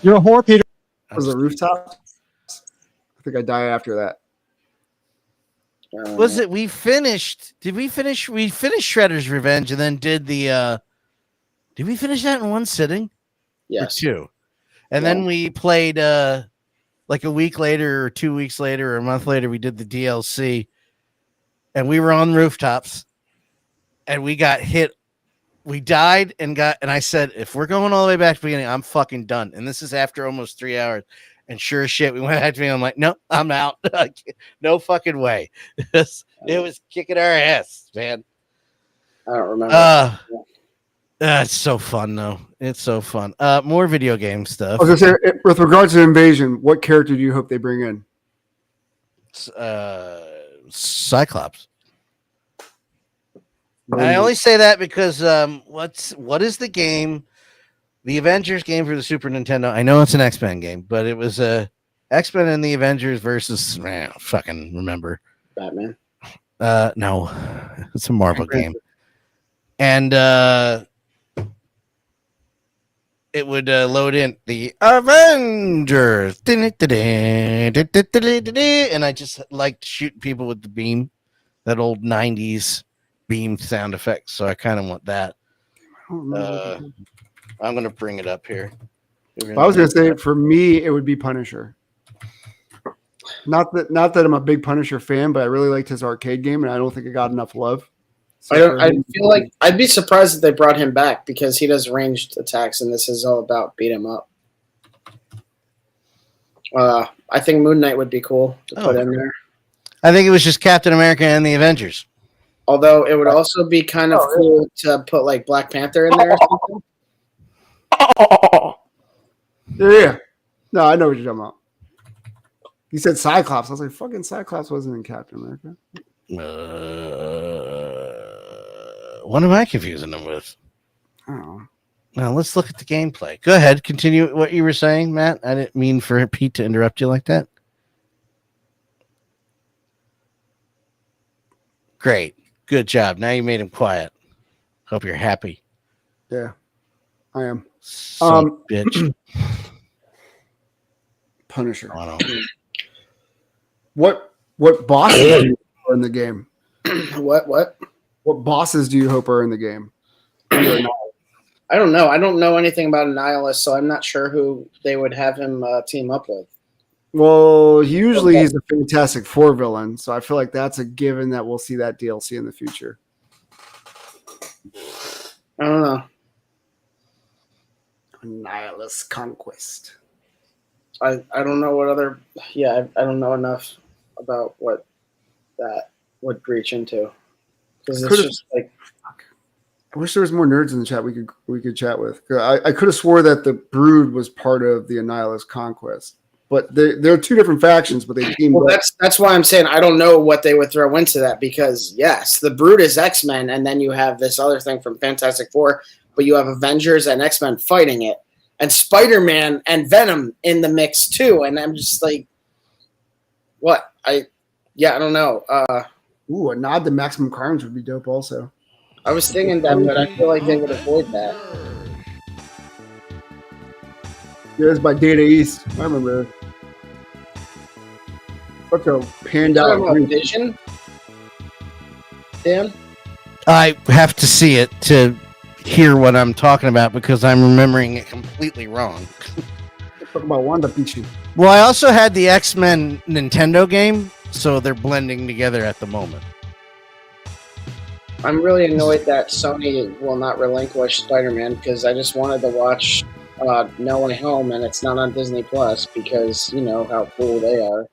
Speaker 4: You're a whore, Peter.
Speaker 1: Was the rooftop? I think I die after that.
Speaker 2: Was it? We finished. Did we finish? We finished Shredder's Revenge and then did the. Did we finish that in one sitting?
Speaker 3: Yes.
Speaker 2: Or two. And then we played like a week later or 2 weeks later or a month later, we did the DLC and we were on rooftops and we got hit. We died and I said, if we're going all the way back to the beginning, I'm fucking done. And this is after almost 3 hours. And sure as shit, we went back to me. I'm like, no, I'm out. No fucking way. It was kicking our ass, man.
Speaker 3: I don't remember.
Speaker 2: It's so fun, though. It's so fun. More video game stuff.
Speaker 1: I was gonna say, with regards to Invasion, what character do you hope they bring in?
Speaker 2: Cyclops. I only say that because what is the game? The Avengers game for the Super Nintendo. I know it's an X-Men game, but it was X-Men and the Avengers versus I don't fucking remember.
Speaker 3: Batman.
Speaker 2: No, it's a Marvel game, and it would load in the Avengers, and I just liked shooting people with the beam, that old '90s beam sound effect. So I kind of want that. I'm gonna bring it up here.
Speaker 1: I was gonna say for me, it would be Punisher. Not that I'm a big Punisher fan, but I really liked his arcade game, and I don't think it got enough love. So
Speaker 3: I feel like I'd be surprised if they brought him back because he does ranged attacks, and this is all about beat him up. I think Moon Knight would be cool to put in there.
Speaker 2: I think it was just Captain America and the Avengers.
Speaker 3: Although it would also be kind of cool to put like Black Panther in there or something.
Speaker 1: Yeah. No, I know what you're talking about. You said Cyclops. I was like, fucking Cyclops wasn't in Captain America.
Speaker 2: What am I confusing them with?
Speaker 1: I don't know.
Speaker 2: Now let's look at the gameplay. Go ahead, continue what you were saying, Matt. I didn't mean for Pete to interrupt you like that. Great, good job. Now you made him quiet. Hope you're happy.
Speaker 1: Yeah, I am.
Speaker 2: Bitch.
Speaker 1: Punisher.
Speaker 2: Oh, no.
Speaker 1: What bosses do you hope are in the game?
Speaker 3: What?
Speaker 1: What bosses do you hope are in the game?
Speaker 3: I don't know. I don't know anything about Nihilist, so I'm not sure who they would have him team up with.
Speaker 1: Well, usually he's a Fantastic Four villain, so I feel like that's a given that we'll see that DLC in the future.
Speaker 3: I don't know.
Speaker 1: Nihilist Conquest.
Speaker 3: I don't know what other. Yeah, I don't know enough about what that would reach into because it's just like.
Speaker 1: I wish there was more nerds in the chat we could chat with. I could have swore that the Brood was part of the Nihilist Conquest, but they're two different factions, but they team.
Speaker 3: Well, that's why I'm saying I don't know what they would throw into that, because yes, the Brood is X-Men, and then you have this other thing from Fantastic Four, but you have Avengers and X-Men fighting it, and Spider-Man and Venom in the mix too, and I'm just like, what? I don't know.
Speaker 1: Ooh, a nod to Maximum Carnage would be dope also.
Speaker 3: I was thinking that, but I feel like they would avoid that.
Speaker 1: Yeah, it's by Data East. I remember. Such a panned out group.
Speaker 3: Vision? Dan?
Speaker 2: I have to see it to hear what I'm talking about because I'm remembering it completely wrong.
Speaker 1: Talking about 𝗺𝗵𝗁𝗵𝘁.
Speaker 2: Well, I also had the X-Men Nintendo game, so they're blending together at the moment.
Speaker 3: I'm really annoyed that Sony will not relinquish Spider-Man because I just wanted to watch No Way Home, and it's not on Disney Plus because you know how cool they are.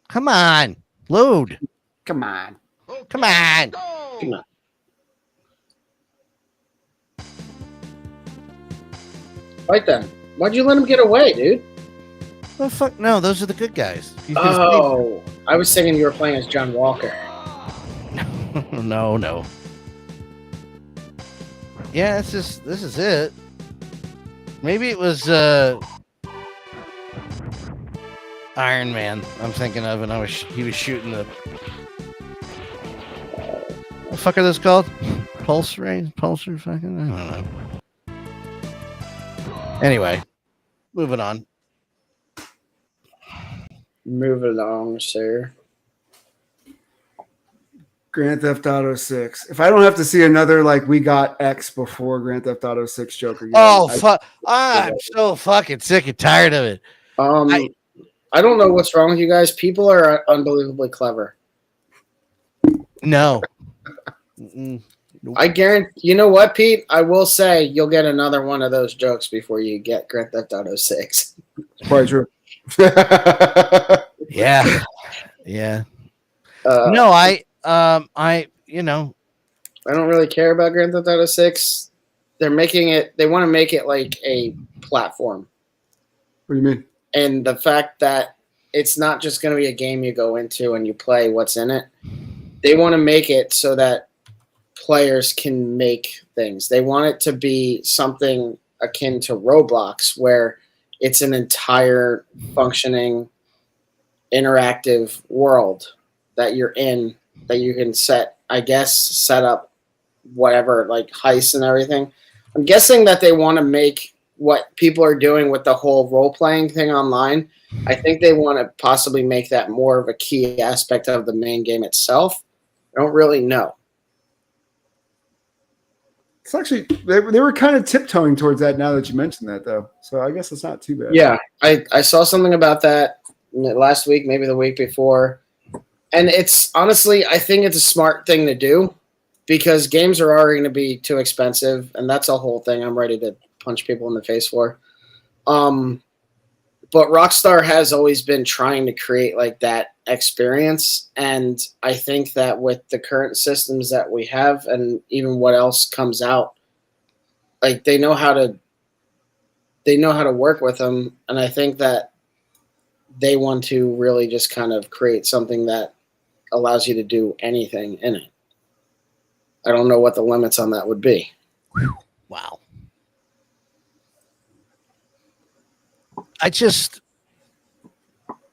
Speaker 2: Come on, load.
Speaker 1: Come on.
Speaker 2: Come on.
Speaker 3: Come on. Fight them. Why'd you let him get away, dude?
Speaker 2: Oh, fuck no, those are the good guys.
Speaker 3: Oh, I was thinking you were playing as John Walker.
Speaker 2: No. Yeah, this is it. Maybe it was Iron Man I'm thinking of, and he was shooting the what the fuck are those called? Pulsar fucking? I don't know. Anyway, moving on.
Speaker 3: Move along, sir.
Speaker 1: Grand Theft Auto 6. If I don't have to see another like we got X before Grand Theft Auto 6 joke again.
Speaker 2: Oh fuck! I'm so fucking sick and tired of it.
Speaker 3: I don't know what's wrong with you guys. People are unbelievably clever.
Speaker 2: No.
Speaker 3: I guarantee. You know what, Pete? I will say you'll get another one of those jokes before you get Grand Theft Auto 6.
Speaker 1: Probably true.
Speaker 2: Yeah. No, I
Speaker 3: don't really care about Grand Theft Auto 6. They want to make it like a platform.
Speaker 1: What do you mean?
Speaker 3: And the fact that it's not just going to be a game you go into and you play what's in it. They want to make it so that players can make things. They want it to be something akin to Roblox, where it's an entire functioning interactive world that you're in, that you can set up whatever, like heists and everything. I'm guessing that they want to make what people are doing with the whole role-playing thing online. I think they want to possibly make that more of a key aspect of the main game itself. I don't really know.
Speaker 1: It's actually they were kind of tiptoeing towards that now that you mentioned that, though. So I guess it's not too bad.
Speaker 3: Yeah, I saw something about that last week, maybe the week before. And it's honestly, I think it's a smart thing to do because games are already going to be too expensive, and that's a whole thing I'm ready to punch people in the face for. But Rockstar has always been trying to create like that experience, and I think that with the current systems that we have, and even what else comes out, like they know how to work with them, and I think that they want to really just kind of create something that allows you to do anything in it. I don't know what the limits on that would be.
Speaker 2: Wow.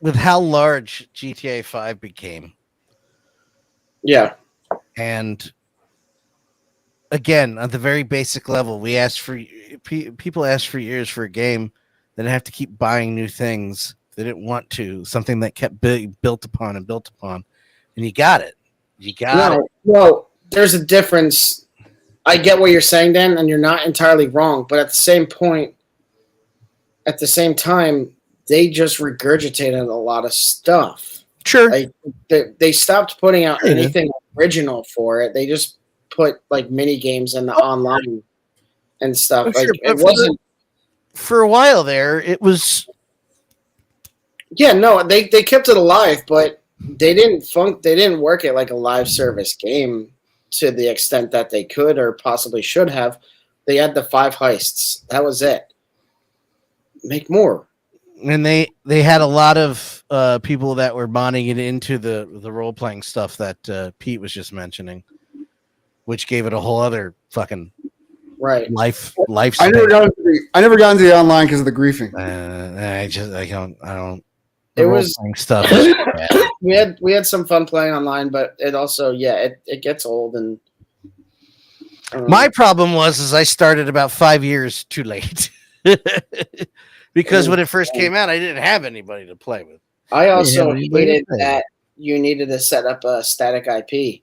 Speaker 2: With how large GTA 5 became.
Speaker 3: Yeah.
Speaker 2: And again, at the very basic level, people asked for years for a game that have to keep buying new things. They didn't want to, something that kept being built upon, and you got it.
Speaker 3: Well, there's a difference. I get what you're saying, Dan, and you're not entirely wrong. But at the same time, they just regurgitated a lot of stuff.
Speaker 2: Sure.
Speaker 3: Like they stopped putting out anything original for it. They just put like mini games in the online and stuff. Like
Speaker 2: sure,
Speaker 3: it wasn't
Speaker 2: for a while there. It was.
Speaker 3: Yeah, no, they kept it alive, but they didn't work it like a live service game to the extent that they could or possibly should have. They had the 5 heists. That was it. Make more.
Speaker 2: And they had a lot of people that were bonding it into the role playing stuff that Pete was just mentioning, which gave it a whole other fucking life.
Speaker 1: I never got into the online because of the griefing.
Speaker 2: I don't.
Speaker 3: It was
Speaker 2: stuff.
Speaker 3: we had some fun playing online, but it also it gets old and.
Speaker 2: My problem was I started about 5 years too late. Because when it first came out, I didn't have anybody to play with.
Speaker 3: I also hated that you needed to set up a static IP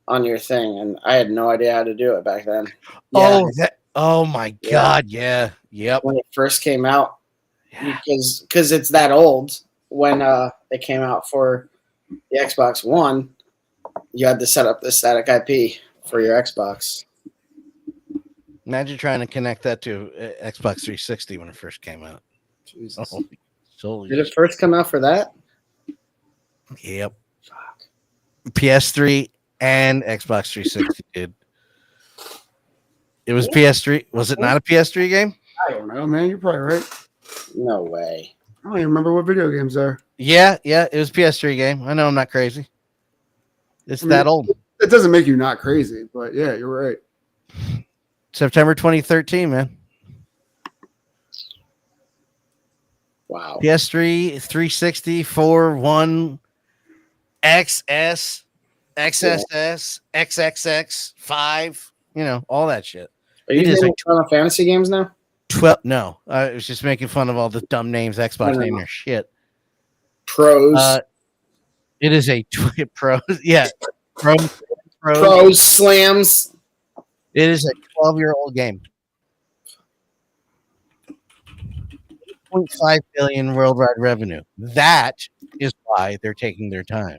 Speaker 3: on your thing, and I had no idea how to do it back then.
Speaker 2: Oh my God, yeah. Yep.
Speaker 3: When it first came out, because it's that old. When it came out for the Xbox One, you had to set up the static IP for your Xbox.
Speaker 2: Imagine trying to connect that to Xbox 360 when it first came out.
Speaker 1: Jesus.
Speaker 3: Did it first come out for that?
Speaker 2: Yep. Fuck. PS3 and Xbox 360 did. It was PS3. Was it not a PS3 game?
Speaker 1: I don't know, man. You're probably right.
Speaker 3: No way.
Speaker 1: I don't even remember what video games are.
Speaker 2: Yeah. It was a PS3 game. I know I'm not crazy. It's that old.
Speaker 1: It doesn't make you not crazy, but yeah, you're right.
Speaker 2: September 2013, man.
Speaker 3: Wow.
Speaker 2: PS3, 360, 4, 1, XS, XSS, XXX, 5, all that shit.
Speaker 3: Are you using Final Fantasy games now?
Speaker 2: 12. No, I was just making fun of all the dumb names Xbox named their shit.
Speaker 3: Pros.
Speaker 2: It is a pros. Yeah.
Speaker 3: Pros slams.
Speaker 2: It is a 12-year-old game. 0.5 billion worldwide revenue. That is why they're taking their time.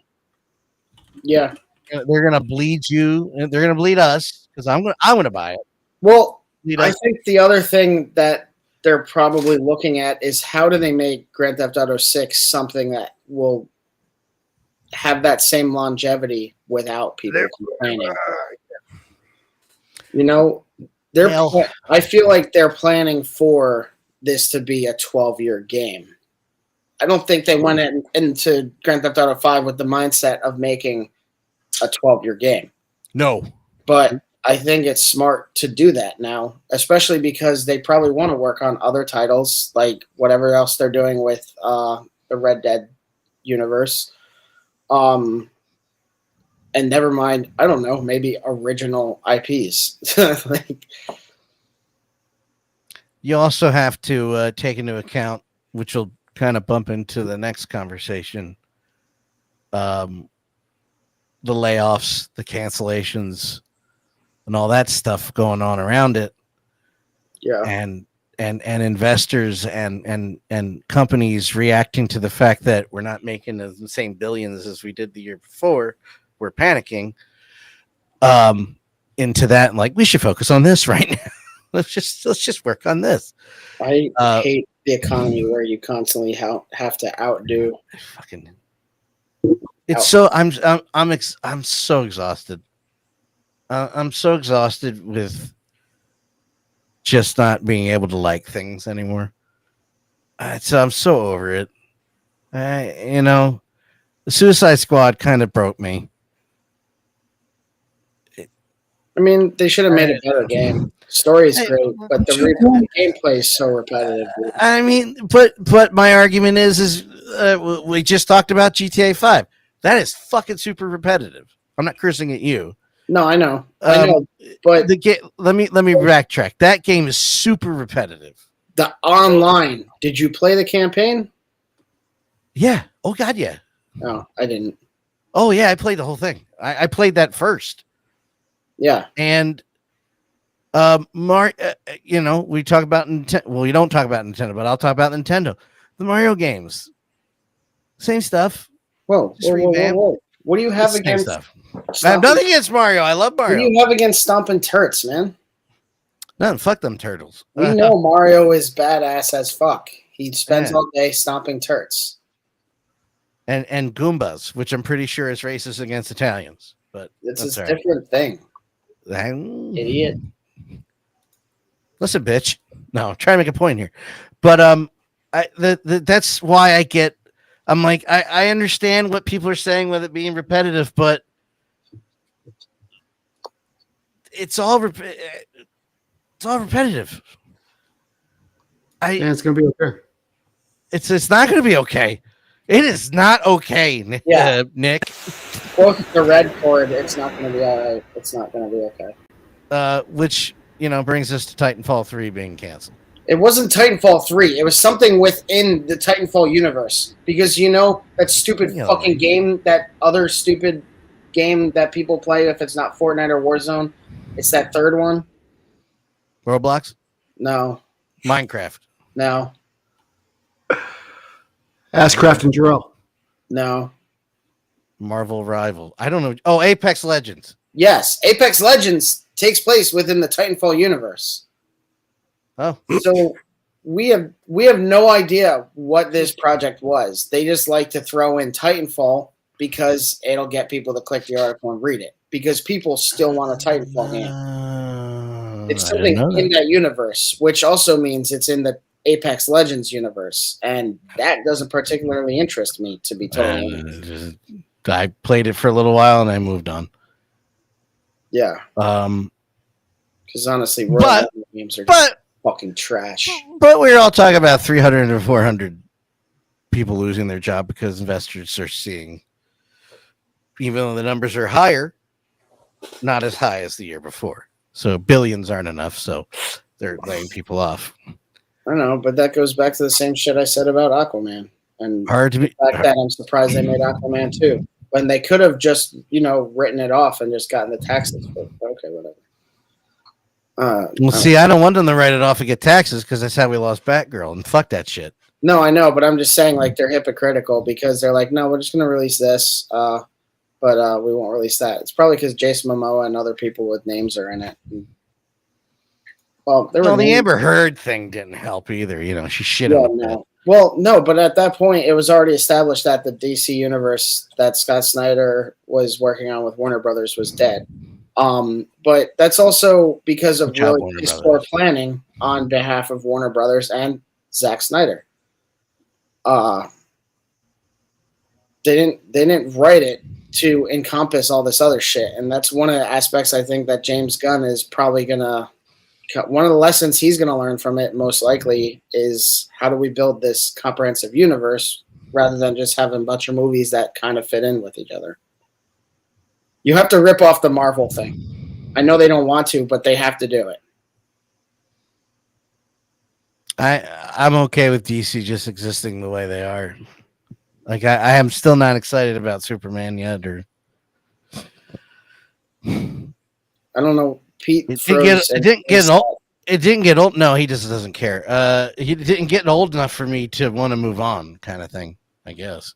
Speaker 3: Yeah.
Speaker 2: They're gonna bleed you. They're gonna bleed us because I'm gonna buy it.
Speaker 3: Well, I think the other thing that they're probably looking at is how do they make Grand Theft Auto 6 something that will have that same longevity without people complaining. I feel like they're planning for this to be a 12-year game. I don't think they went into Grand Theft Auto 5 with the mindset of making a 12-year game.
Speaker 2: No.
Speaker 3: But I think it's smart to do that now, especially because they probably want to work on other titles, like whatever else they're doing with the Red Dead universe. And never mind, I don't know, maybe original IPs.
Speaker 2: You also have to take into account, which will kind of bump into the next conversation, the layoffs, the cancellations, and all that stuff going on around it.
Speaker 3: Yeah.
Speaker 2: And investors and companies reacting to the fact that we're not making the same billions as we did the year before. We're panicking into that, and like, we should focus on this right now. let's just work on this.
Speaker 3: I hate the economy where you constantly have to outdo.
Speaker 2: Fucking. It's so I'm so exhausted. I'm so exhausted with just not being able to like things anymore. So I'm so over it. The Suicide Squad kind of broke me.
Speaker 3: I mean, they should have made a better game. Story is great, but the gameplay is so repetitive.
Speaker 2: I mean, but my argument is we just talked about GTA 5. That is fucking super repetitive. I'm not cursing at you.
Speaker 3: No, I know, but
Speaker 2: let me backtrack. That game is super repetitive.
Speaker 3: The online. Did you play the campaign?
Speaker 2: Yeah. Oh God, yeah.
Speaker 3: No, I didn't.
Speaker 2: Oh yeah, I played the whole thing. I played that first.
Speaker 3: Yeah.
Speaker 2: And we talk about Nintendo. Well, you don't talk about Nintendo, but I'll talk about Nintendo. The Mario games, same stuff.
Speaker 3: Whoa. What do you have against
Speaker 2: stuff? I have nothing against Mario. I love Mario.
Speaker 3: What do you have against stomping turrets, man?
Speaker 2: Nothing. Fuck them turtles.
Speaker 3: We know Mario is badass as fuck. He spends all day stomping turrets.
Speaker 2: And Goombas, which I'm pretty sure is racist against Italians. But
Speaker 3: it's a different thing.
Speaker 2: Idiot. Listen, bitch. No, I'm trying to make a point here. But that's why I get. I'm like, I understand what people are saying with it being repetitive, but it's all repetitive.
Speaker 1: Yeah, it's gonna be okay.
Speaker 2: It's not going to be okay. It is not okay, Nick.
Speaker 3: Quote the red cord. It's not going to be all right. It's not going to be okay.
Speaker 2: Which brings us to Titanfall 3 being canceled.
Speaker 3: It wasn't Titanfall 3. It was something within the Titanfall universe. Because that stupid fucking game, that other stupid game that people play if it's not Fortnite or Warzone. It's that third one.
Speaker 2: Roblox?
Speaker 3: No.
Speaker 2: Minecraft?
Speaker 3: No.
Speaker 1: Ashcraft and Jarrell.
Speaker 3: No.
Speaker 2: Marvel Rival. I don't know. Oh, Apex Legends.
Speaker 3: Yes. Apex Legends takes place within the Titanfall universe.
Speaker 2: Oh.
Speaker 3: So we have no idea what this project was. They just like to throw in Titanfall because it'll get people to click the article and read it. Because people still want a Titanfall game. It's something in that universe, which also means it's in the Apex Legends universe, and that doesn't particularly interest me, to be totally honest.
Speaker 2: I played it for a little while and I moved on.
Speaker 3: Yeah. Because honestly, World games are just fucking trash.
Speaker 2: But we're all talking about 300 or 400 people losing their job because investors are seeing, even though the numbers are higher, not as high as the year before. So billions aren't enough, so they're laying people off.
Speaker 3: I know, but that goes back to the same shit I said about Aquaman. And the fact that I'm surprised they made Aquaman too. When they could have just, written it off and just gotten the taxes. But okay, whatever.
Speaker 2: I don't want them to write it off and get taxes because that's how we lost Batgirl, and fuck that shit.
Speaker 3: No, I know, but I'm just saying, they're hypocritical because they're like, no, we're just going to release this, but we won't release that. It's probably because Jason Momoa and other people with names are in it. Well,
Speaker 2: the Amber Heard thing didn't help either. She shit on that.
Speaker 3: Well, no, but at that point, it was already established that the DC universe that Scott Snyder was working on with Warner Brothers was dead. But that's also because of really poor planning on behalf of Warner Brothers and Zack Snyder. They didn't write it to encompass all this other shit, and that's one of the aspects I think that James Gunn is probably gonna. One of the lessons he's going to learn from it, most likely, is how do we build this comprehensive universe rather than just having a bunch of movies that kind of fit in with each other. You have to rip off the Marvel thing. I know they don't want to, but they have to do it.
Speaker 2: I'm okay with DC just existing the way they are. I am still not excited about Superman yet, or
Speaker 3: I don't know. Pete
Speaker 2: it didn't get old. It didn't get old. No, he just doesn't care. He didn't get old enough for me to want to move on, kind of thing. I guess.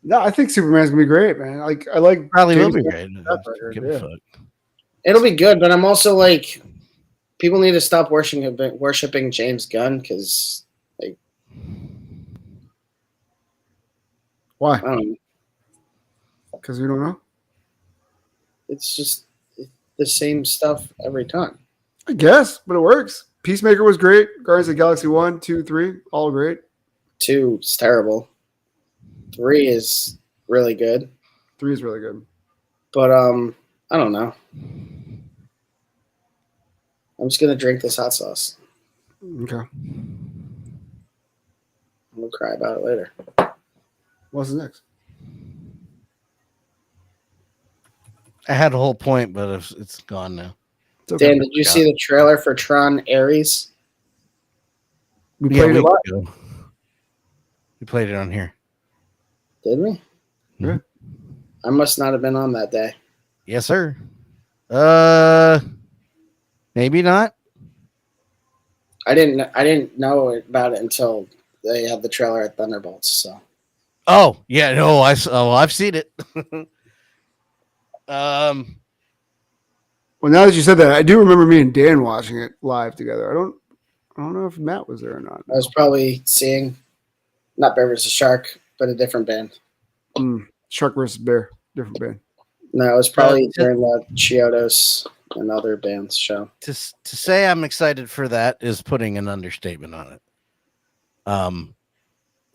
Speaker 1: No, I think Superman's gonna be great, man. I like
Speaker 2: probably will be great.
Speaker 3: It'll be good, but I'm also like, people need to stop worshiping James Gunn because,
Speaker 1: why?
Speaker 3: I don't know.
Speaker 1: Because we don't know.
Speaker 3: It's just the same stuff every time.
Speaker 1: I guess, but it works. Peacemaker was great. Guardians of the Galaxy 1, 2, 3, all great. 2 is terrible. 3 is really good. 3 is really good. But I don't know. I'm just gonna drink this hot sauce. Okay. I'm gonna cry about it later. What's next?
Speaker 2: I had a whole point, but it's gone now.
Speaker 3: Okay. Dan, did you see the trailer for Tron Ares?
Speaker 1: We played it live.
Speaker 2: We played it on here.
Speaker 3: Did we?
Speaker 1: Yeah.
Speaker 3: I must not have been on that day.
Speaker 2: Yes, sir. Maybe not.
Speaker 3: I didn't know about it until they had the trailer at Thunderbolts. So.
Speaker 2: Oh yeah, no, I've seen it.
Speaker 1: Well, now that you said that, I do remember me and Dan watching it live together. I don't know if Matt was there or not.
Speaker 3: I was probably seeing not Bear vs. Shark, but a different band.
Speaker 1: Shark vs. Bear, different band.
Speaker 3: No, it was probably during the Chiodos another band's show.
Speaker 2: To say I'm excited for that is putting an understatement on it.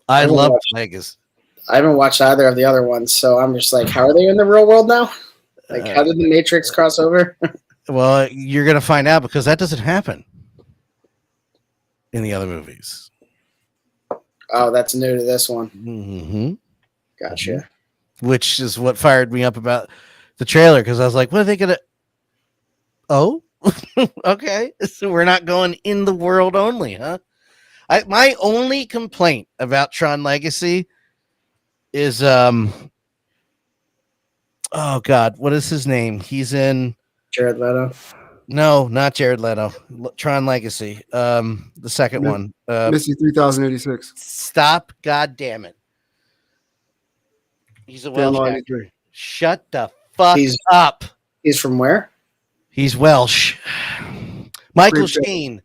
Speaker 2: I love Vegas.
Speaker 3: I haven't watched either of the other ones, so I'm just like, how are they in the real world now? Like, how did the Matrix cross over?
Speaker 2: Well, you're gonna find out because that doesn't happen in the other movies.
Speaker 3: Oh, that's new to this one.
Speaker 2: Mm-hmm.
Speaker 3: Gotcha.
Speaker 2: Which is what fired me up about the trailer because I was like, what are they gonna? Oh, okay. So we're not going in the world only, huh? My only complaint about Tron Legacy is oh God, what is his name? He's in
Speaker 3: Jared Leto.
Speaker 2: No, not Jared Leto. Tron Legacy. The second one.
Speaker 1: Missy 3086.
Speaker 2: Stop! God damn it! He's a Welsh actor. Shut the fuck up.
Speaker 3: He's from where?
Speaker 2: He's Welsh. Michael Sheen.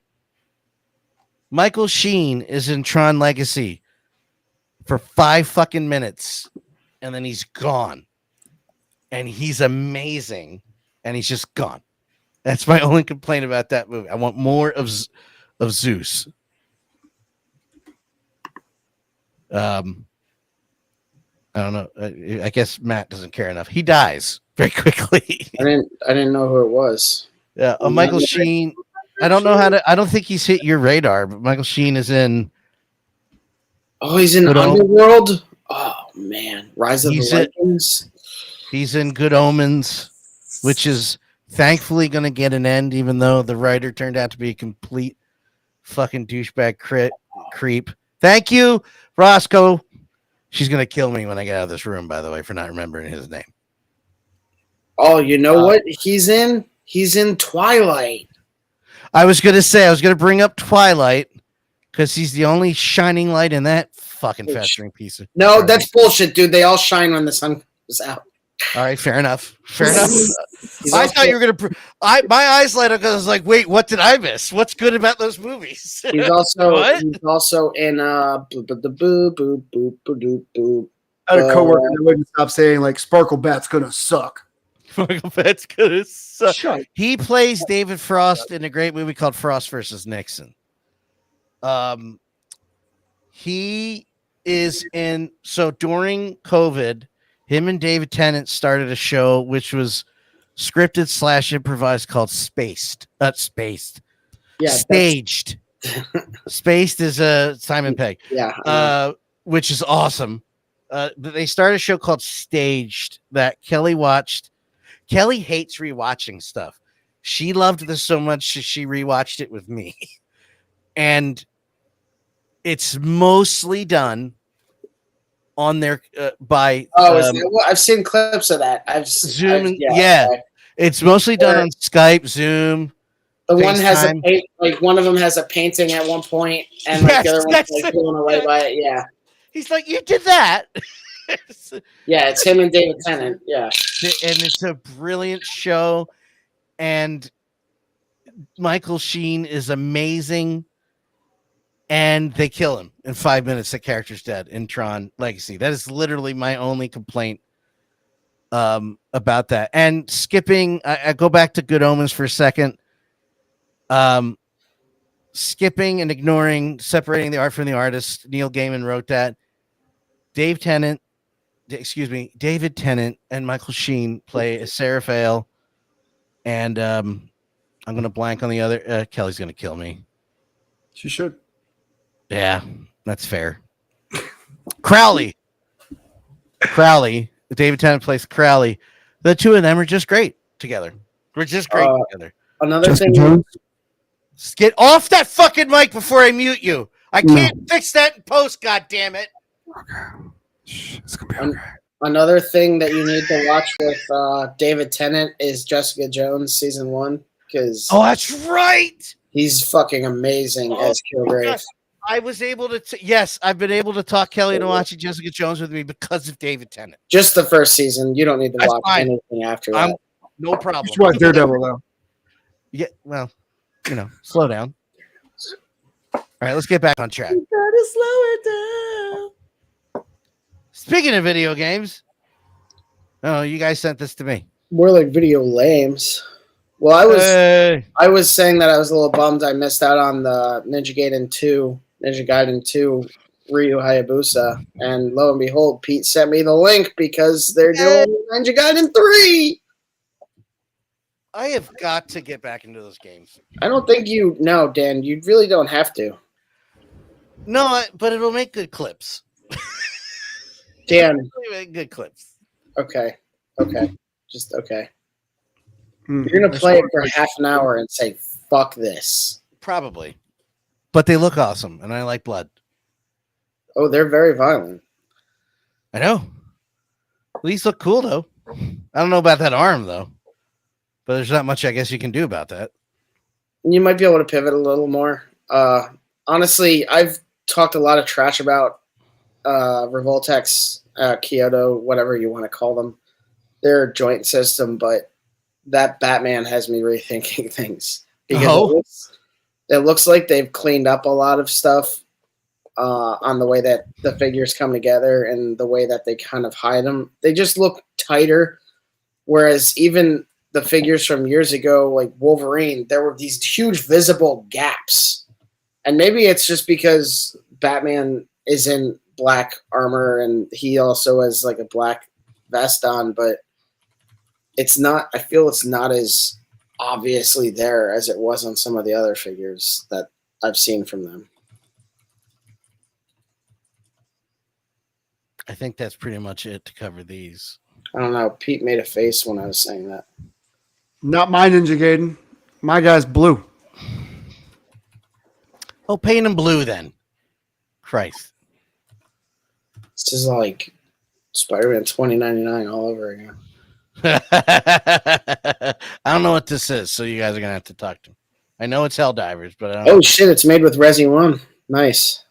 Speaker 2: Michael Sheen is in Tron Legacy for 5 fucking minutes, and then he's gone. And he's amazing, and he's just gone. That's my only complaint about that movie. I want more of Zeus. I don't know. I guess Matt doesn't care enough. He dies very quickly.
Speaker 3: I didn't know who it was.
Speaker 2: Yeah, Michael Sheen. I don't know how to. I don't think he's hit your radar, but Michael Sheen is in.
Speaker 3: Oh, he's in Underworld. Oh man, Rise of the Vikings.
Speaker 2: He's in Good Omens, which is thankfully going to get an end, even though the writer turned out to be a complete fucking douchebag creep. Thank you, Roscoe. She's going to kill me when I get out of this room, by the way, for not remembering his name.
Speaker 3: Oh, you know what? He's in Twilight.
Speaker 2: I was going to bring up Twilight because he's the only shining light in that fucking festering piece of.
Speaker 3: No, that's bullshit, dude. They all shine when the sun goes out.
Speaker 2: All right, fair enough. I thought you were gonna. My eyes light up because I was like, "Wait, what did I miss? What's good about those movies?"
Speaker 3: He's also in
Speaker 1: I had a coworker that wouldn't stop saying like Sparkle Bat's gonna suck.
Speaker 2: Sparkle Bat's gonna suck. Sure. He plays David Frost in a great movie called Frost versus Nixon. He is in during COVID. Him and David Tennant started a show which was scripted / improvised called Spaced. Spaced. Yeah. Staged. Spaced is Simon Pegg.
Speaker 3: Yeah.
Speaker 2: Which is awesome. They started a show called Staged that Kelly watched. Kelly hates rewatching stuff. She loved this so much she rewatched it with me. And it's mostly done on their by
Speaker 3: I've seen clips of that.
Speaker 2: Zoom. It's mostly done on Skype, Zoom.
Speaker 3: The one has one of them has a painting at one point, and like the other one's like blown away by it. Yeah,
Speaker 2: he's like, you did that.
Speaker 3: Yeah, it's him and David Tennant. Yeah,
Speaker 2: and it's a brilliant show, and Michael Sheen is amazing. And they kill him in 5 minutes. The character's dead in Tron Legacy. That is literally my only complaint about that. And skipping, I go back to Good Omens for a second. Skipping and ignoring, separating the art from the artist. Neil Gaiman wrote that. David Tennant and Michael Sheen play Aziraphale. And I'm going to blank on the other. Kelly's going to kill me.
Speaker 1: She should.
Speaker 2: Yeah, that's fair. Crowley. David Tennant plays Crowley. The two of them are just great together. We're just great together.
Speaker 3: Another thing.
Speaker 2: Get off that fucking mic before I mute you. I can't fix that in post, God damn it.
Speaker 1: Okay. It's gonna be okay.
Speaker 3: Another thing that you need to watch with David Tennant is Jessica Jones season 1 because
Speaker 2: that's right.
Speaker 3: He's fucking amazing as Kilgrave.
Speaker 2: I was able to, I've been able to talk Kelly into watching Jessica Jones with me because of David Tennant.
Speaker 3: Just the first season. You don't need to watch anything after that.
Speaker 2: No problem.
Speaker 1: You should watch Daredevil, though.
Speaker 2: Yeah, well, slow down. All right, let's get back on track.
Speaker 3: You gotta slow it down.
Speaker 2: Speaking of video games, you guys sent this to me.
Speaker 3: More like video lames. Well, I was saying that I was a little bummed I missed out on the Ninja Gaiden 2 Ryu Hayabusa, and lo and behold, Pete sent me the link because they're doing Ninja Gaiden 3.
Speaker 2: I have got to get back into those games.
Speaker 3: I don't think Dan. You really don't have to.
Speaker 2: No, but it'll make good clips.
Speaker 3: Dan,
Speaker 2: It'll make good clips.
Speaker 3: Okay. Just okay.
Speaker 1: Hmm.
Speaker 3: You're gonna play it for half an hour and say, "Fuck this."
Speaker 2: Probably, but they look awesome, and I like blood.
Speaker 3: Oh, they're very violent.
Speaker 2: I know. These look cool though. I don't know about that arm though, but there's not much I guess you can do about that.
Speaker 3: You might be able to pivot a little more. Honestly, I've talked a lot of trash about Revoltech's Kyoto, whatever you want to call them, their joint system, but that Batman has me rethinking things because it looks like they've cleaned up a lot of stuff on the way that the figures come together and the way that they kind of hide them. They just look tighter, whereas even the figures from years ago, like Wolverine, there were these huge visible gaps. And maybe it's just because Batman is in black armor and he also has like a black vest on, but I feel it's not as obviously there as it was on some of the other figures that I've seen from them.
Speaker 2: I think that's pretty much it to cover these.
Speaker 3: I don't know. Pete made a face when I was saying that.
Speaker 1: Not my Ninja Gaiden. My guy's blue.
Speaker 2: Oh, paint him blue then. Christ.
Speaker 3: This is like Spider-Man 2099 all over again.
Speaker 2: I don't know what this is, so you guys are gonna have to talk to him. I know it's Helldivers, but I don't know.
Speaker 3: Oh shit! It's made with Resi 1. Nice.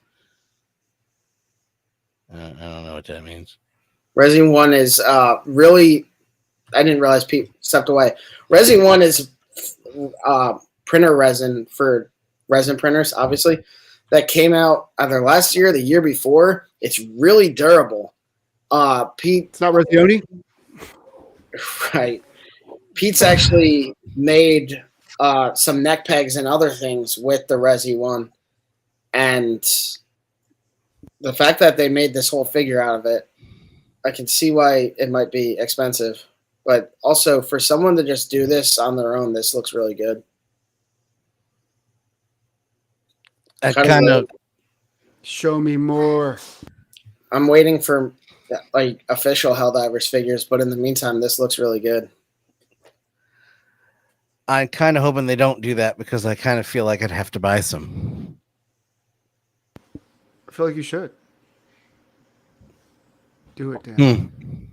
Speaker 2: I don't know what that means.
Speaker 3: Resi 1 is really. I didn't realize Pete stepped away. Resi 1 is printer resin for resin printers, obviously, that came out either last year or the year before. It's really durable. Pete,
Speaker 1: It's not Resioni?
Speaker 3: right? Pete's actually made some neck pegs and other things with the Resi 1, and the fact that they made this whole figure out of it, I can see why it might be expensive. But also, for someone to just do this on their own, this looks really good.
Speaker 2: I kind of
Speaker 1: Show me more.
Speaker 3: I'm waiting for like official Helldivers figures, but in the meantime, this looks really good.
Speaker 2: I'm kind of hoping they don't do that because I kind of feel like I'd have to buy some.
Speaker 1: I feel like you should. Do it, Dan.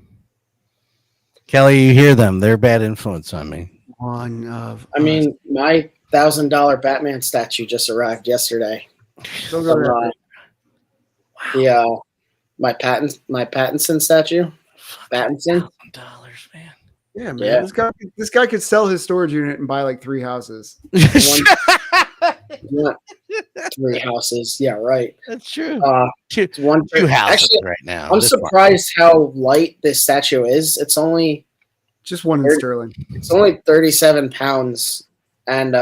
Speaker 2: Kelly, you hear them. They're a bad influence on me.
Speaker 1: One of
Speaker 3: I mean, my $1,000 Batman statue just arrived yesterday.
Speaker 1: Don't go there.
Speaker 3: My Pattinson statue. Pattinson.
Speaker 2: $1,000, man.
Speaker 1: Yeah, man.
Speaker 3: Yeah.
Speaker 1: This guy could sell his storage unit and buy like 3 houses.
Speaker 3: Not 3 houses. Yeah, right.
Speaker 2: That's true.
Speaker 3: Two
Speaker 2: houses
Speaker 3: actually,
Speaker 2: right now.
Speaker 3: I'm surprised how light this statue is. It's only
Speaker 1: Just one in sterling.
Speaker 3: It's only 37 pounds, and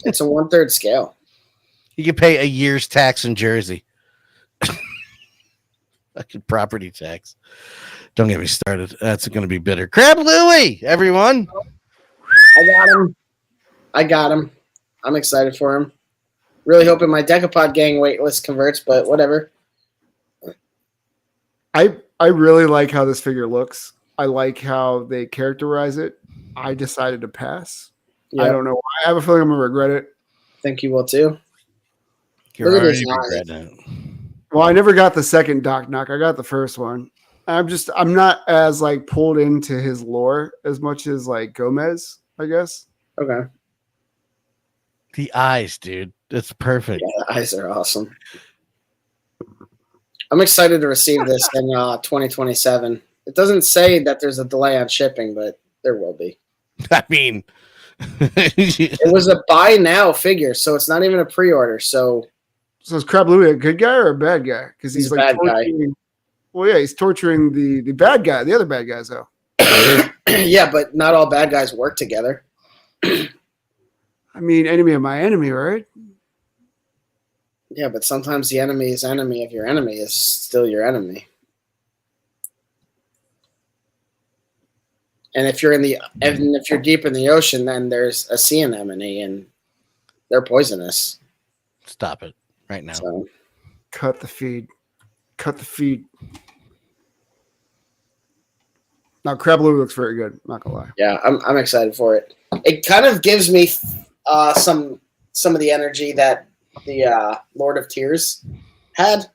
Speaker 3: it's a 1/3 scale.
Speaker 2: You can pay a year's tax in Jersey. Fucking property tax. Don't get me started. That's going to be bitter. Crab Louie, everyone.
Speaker 3: I got him. I'm excited for him. Really hoping my Decapod gang waitlist converts, but whatever.
Speaker 1: I really like how this figure looks. I like how they characterize it. I decided to pass.
Speaker 3: Yep.
Speaker 1: I don't know why. I have a feeling I'm going to regret it.
Speaker 3: I think you will too.
Speaker 2: You're
Speaker 3: Look at
Speaker 2: already
Speaker 3: his eyes.
Speaker 2: regretting it.
Speaker 1: Well, I never got the second Doc Knock. I got the first one. I'm not as like pulled into his lore as much as like Gomez, I guess.
Speaker 3: Okay.
Speaker 2: The eyes, dude. That's perfect.
Speaker 3: Yeah, the eyes are awesome. I'm excited to receive this in 2027. It doesn't say that there's a delay on shipping, but there will be.
Speaker 2: I mean,
Speaker 3: It was a buy now figure, so it's not even a pre-order. So
Speaker 1: is Crab Louie a good guy or a bad guy? Because
Speaker 3: He's
Speaker 1: he's
Speaker 3: a
Speaker 1: like
Speaker 3: bad guy.
Speaker 1: torturing. Well, yeah, he's torturing the bad guy, the other bad guys though.
Speaker 3: yeah, but not all bad guys work together.
Speaker 1: I mean, enemy of my enemy, right?
Speaker 3: Yeah, but sometimes the enemy's enemy of your enemy is still your enemy. And if you're deep in the ocean, then there's a sea anemone, and they're poisonous.
Speaker 2: Stop it right now.
Speaker 3: So,
Speaker 1: Cut the feed. Cut the feed. Now, 𝗀𝗏𝗆𝗆 looks very good. Not gonna lie.
Speaker 3: yeah, I'm excited for it. It kind of gives me some of the energy that the Lord of Tears had.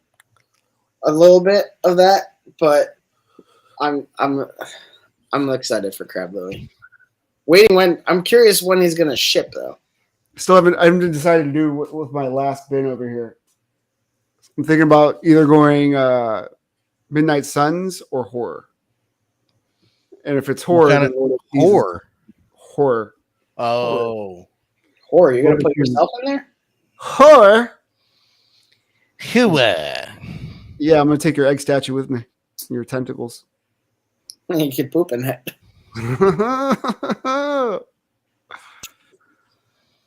Speaker 3: A little bit of that, but I'm excited for 𝗀𝗏𝗆𝗆𝗆. I'm curious when he's gonna ship though.
Speaker 1: I haven't decided to do with my last bin over here. I'm thinking about either going Midnight Suns or horror. And if it's horror,
Speaker 2: Kind of
Speaker 1: then
Speaker 2: horror.
Speaker 1: Horror.
Speaker 2: Oh,
Speaker 3: Horror, you're gonna put yourself in there?
Speaker 1: Horror.
Speaker 2: 𝗂𝗃.
Speaker 1: Yeah, I'm gonna take your egg statue with me. Your tentacles.
Speaker 3: You could poop in it.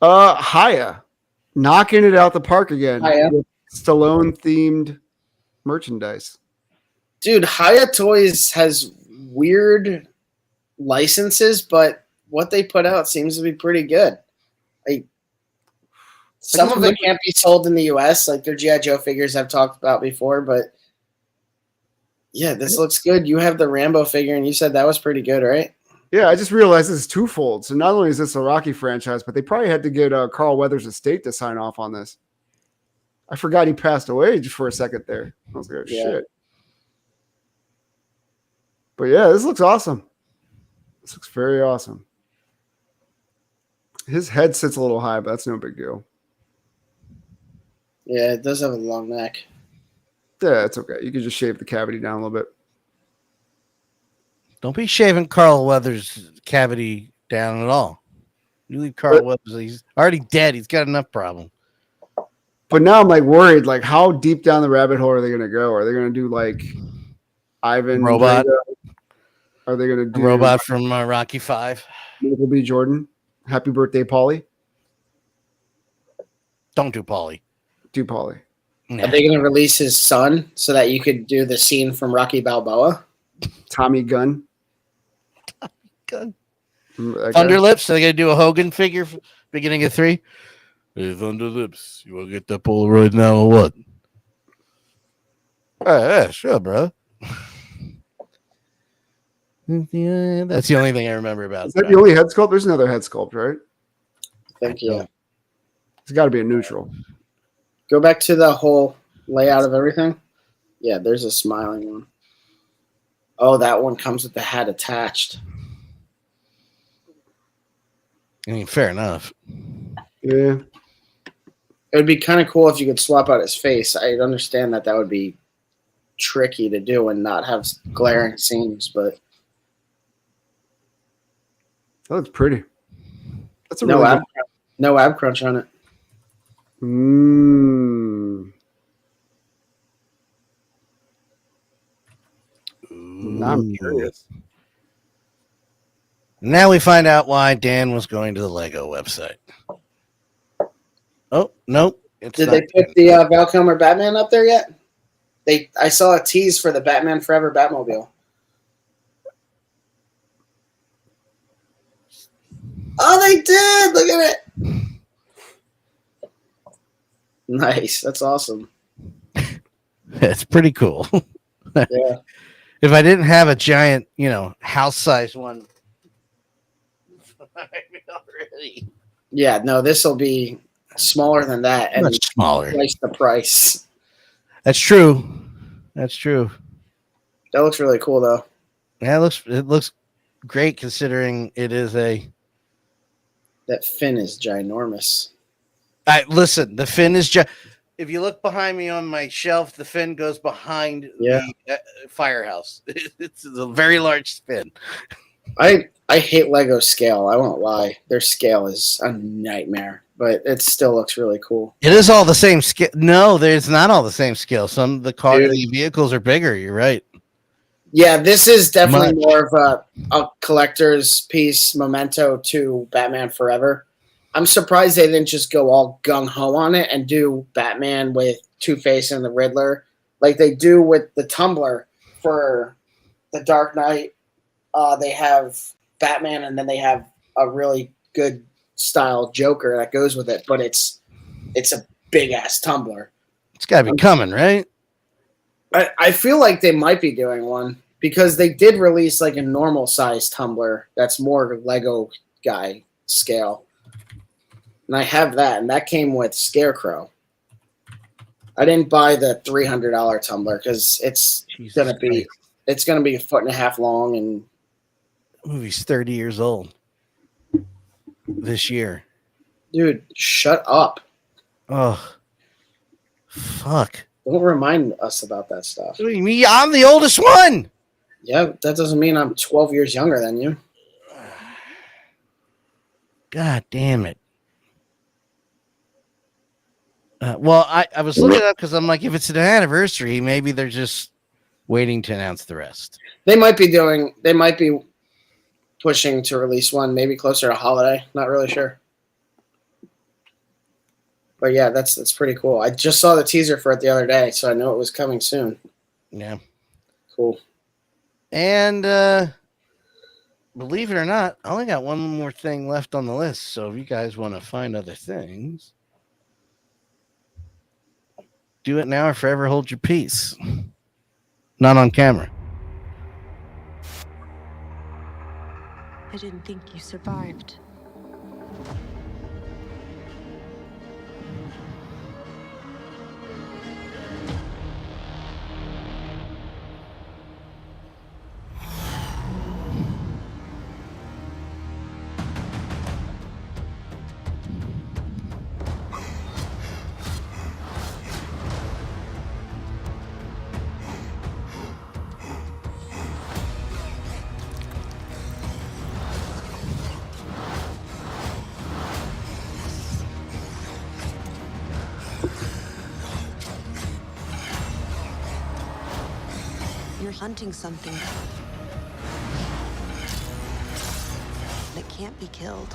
Speaker 1: 𝗖cie, knocking it out the park again.
Speaker 3: 𝗖cie.
Speaker 1: Stallone themed merchandise.
Speaker 3: Dude, 𝗖ście Toys has weird licenses, but what they put out seems to be pretty good. Like some of it can't be sold in the US, like their G.I. Joe figures I've talked about before, but yeah, this looks good. You have the Rambo figure, and you said that was pretty good, right?
Speaker 1: Yeah, I just realized this is twofold. So not only is this a Rocky franchise, but they probably had to get Carl Weathers' estate to sign off on this. I forgot he passed away just for a second there. I was like, oh, shit. But yeah, this looks awesome. This looks very awesome. His head sits a little high, but that's no big deal.
Speaker 3: Yeah, it does have a long neck.
Speaker 1: Yeah, it's okay. You can just shave the cavity down a little bit.
Speaker 2: Don't be shaving Carl Weathers' cavity down at all. You leave Carl Weathers; he's already dead. He's got enough problem.
Speaker 1: But now I'm like worried. Like, how deep down the rabbit hole are they going to go? Are they going to do like Ivan
Speaker 2: Robot?
Speaker 1: Drago? Are they going to do
Speaker 2: Robot from Rocky V?
Speaker 1: Michael B. Jordan? Happy birthday, Paulie.
Speaker 2: Don't do Paulie.
Speaker 1: Do Paulie.
Speaker 2: Nah.
Speaker 3: Are they going to release his son so that you could do the scene from Rocky Balboa?
Speaker 1: Tommy Gunn.
Speaker 2: Good.
Speaker 1: That guy?
Speaker 2: Thunderlips. Are they gonna do a Hogan figure for beginning of 3? Hey, Thunderlips, you wanna get that Polaroid now or what? Yeah, sure, bro. Yeah, that's the only thing I remember about.
Speaker 1: Is that the only head sculpt? There's another head sculpt, right?
Speaker 3: Thank you.
Speaker 1: It's got to be a neutral.
Speaker 3: Go back to the whole layout of everything. Yeah, there's a smiling one. Oh, that one comes with the hat attached.
Speaker 2: I mean, fair enough.
Speaker 1: Yeah.
Speaker 3: It would be kind of cool if you could swap out his face. I understand that would be tricky to do and not have glaring seams, but
Speaker 1: That looks pretty. That's a
Speaker 3: no
Speaker 1: really
Speaker 3: ab crunch on it.
Speaker 1: Now I'm curious.
Speaker 2: Now we find out why Dan was going to the Lego website. Oh, nope.
Speaker 3: Did they put the Val Kilmer Batman up there yet? I saw a tease for the Batman Forever Batmobile. Oh, they did! Look at it! Nice. That's awesome.
Speaker 2: It's pretty cool.
Speaker 3: Yeah.
Speaker 2: If I didn't have a giant, house-sized one already.
Speaker 3: Yeah, no, this will be smaller than that and
Speaker 2: Much smaller.
Speaker 3: twice the price.
Speaker 2: That's true. That's true.
Speaker 3: That looks really cool, though.
Speaker 2: Yeah, it looks great considering it is a.
Speaker 3: That fin is ginormous.
Speaker 2: Listen, the fin is just. If you look behind me on my shelf, the fin goes behind the firehouse. It's a very large fin.
Speaker 3: I hate Lego scale. I won't lie. Their scale is a nightmare, but it still looks really cool.
Speaker 2: It is all the same scale. No, there's not all the same scale. Some of the vehicles are bigger. You're right.
Speaker 3: Yeah, this is definitely more of a collector's piece, memento to Batman Forever. I'm surprised they didn't just go all gung-ho on it and do Batman with Two-Face and the Riddler like they do with the Tumblr for the Dark Knight. They have Batman and then they have a really good style Joker that goes with it, but it's a big-ass Tumblr.
Speaker 2: It's got to be coming, right?
Speaker 3: I feel like they might be doing one because they did release like a normal size Tumblr that's more Lego guy scale. And I have that, and that came with Scarecrow. I didn't buy the $300 Tumblr because it's gonna be a 1.5 foot long, and
Speaker 2: the movie's 30 years old this year.
Speaker 3: Dude, shut up!
Speaker 2: Oh, fuck!
Speaker 3: Don't remind us about that stuff.
Speaker 2: What do you mean? I'm the oldest one.
Speaker 3: Yeah, that doesn't mean I'm 12 years younger than you.
Speaker 2: God damn it. Well, I was looking up because I'm like, if it's an anniversary, maybe they're just waiting to announce the rest.
Speaker 3: They might be pushing to release one, maybe closer to holiday. Not really sure. But yeah, that's pretty cool. I just saw the teaser for it the other day, so I know it was coming soon.
Speaker 2: Yeah.
Speaker 3: Cool.
Speaker 2: And believe it or not, I only got one more thing left on the list. So if you guys want to find other things, do it now or forever hold your peace. Not on camera.
Speaker 5: I didn't think you survived. You're hunting something that can't be killed.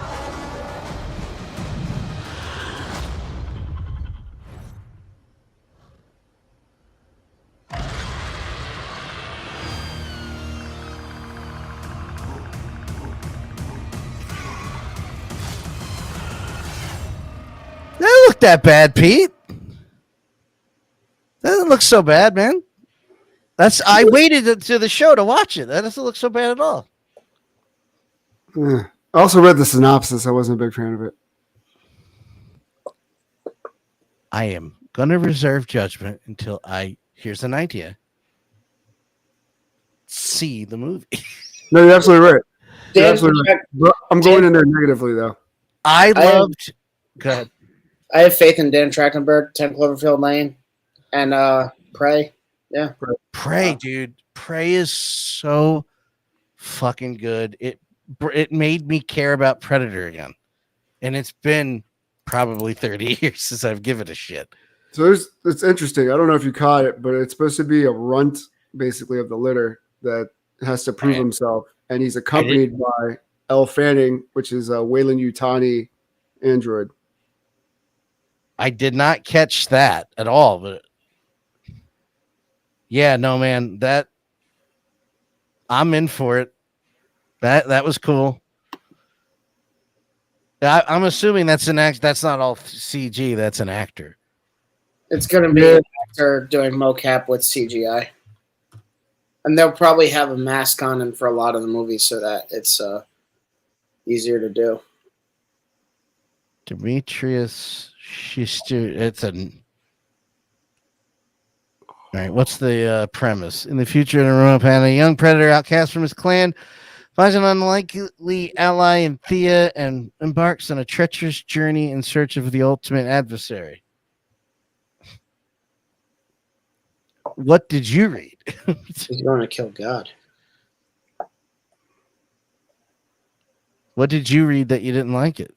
Speaker 2: That doesn't look that bad, Pete. That doesn't look so bad, man. I waited to the show to watch it. That doesn't look so bad at all.
Speaker 1: I also read the synopsis. I wasn't a big fan of it.
Speaker 2: I am gonna reserve judgment until here's an idea. See the movie.
Speaker 1: No, you're absolutely right. You're
Speaker 3: Dan,
Speaker 1: absolutely right. But I'm going in there negatively, though.
Speaker 2: I loved. Go ahead.
Speaker 3: I have faith in Dan Trachtenberg, 10 Cloverfield Lane, and Prey. Yeah.
Speaker 2: Prey, dude. Prey is so fucking good. It made me care about Predator again. And it's been probably 30 years since I've given a shit.
Speaker 1: So it's interesting. I don't know if you caught it, but it's supposed to be a runt, basically, of the litter that has to prove himself. And he's accompanied by Elle Fanning, which is a Weyland-Yutani android.
Speaker 2: I did not catch that at all, but yeah, no, man, that I'm in for it. That was cool. I'm assuming that's an act. That's not all CG. That's an actor.
Speaker 3: It's going to be an actor doing mocap with CGI. And they'll probably have a mask on him for a lot of the movies so that it's easier to do.
Speaker 2: Demetrius Shister. It's an. All right, what's the premise? In the future, in a remote planet, a young predator outcast from his clan finds an unlikely ally in 𝗂𝗃 and embarks on a treacherous journey in search of the ultimate adversary. What did you read?
Speaker 3: He's going to kill God.
Speaker 2: What did you read that you didn't like it?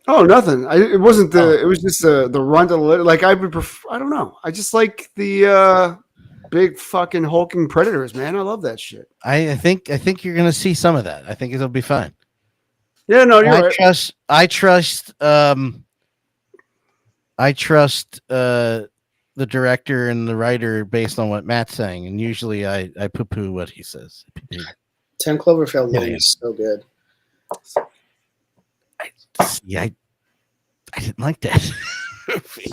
Speaker 1: Oh, nothing. It wasn't the. It was just the runt of the litter. Like I would prefer. I don't know. I just like the big fucking hulking predators, man. I love that shit.
Speaker 2: I think you're gonna see some of that. I think it'll be fine.
Speaker 1: Yeah, no, you're
Speaker 2: I
Speaker 1: right.
Speaker 2: trust the director and the writer based on what Matt's saying, and usually I poo-poo what he says.
Speaker 3: 10 Cloverfield Lane
Speaker 2: Yeah.
Speaker 3: is so good.
Speaker 2: I didn't like that.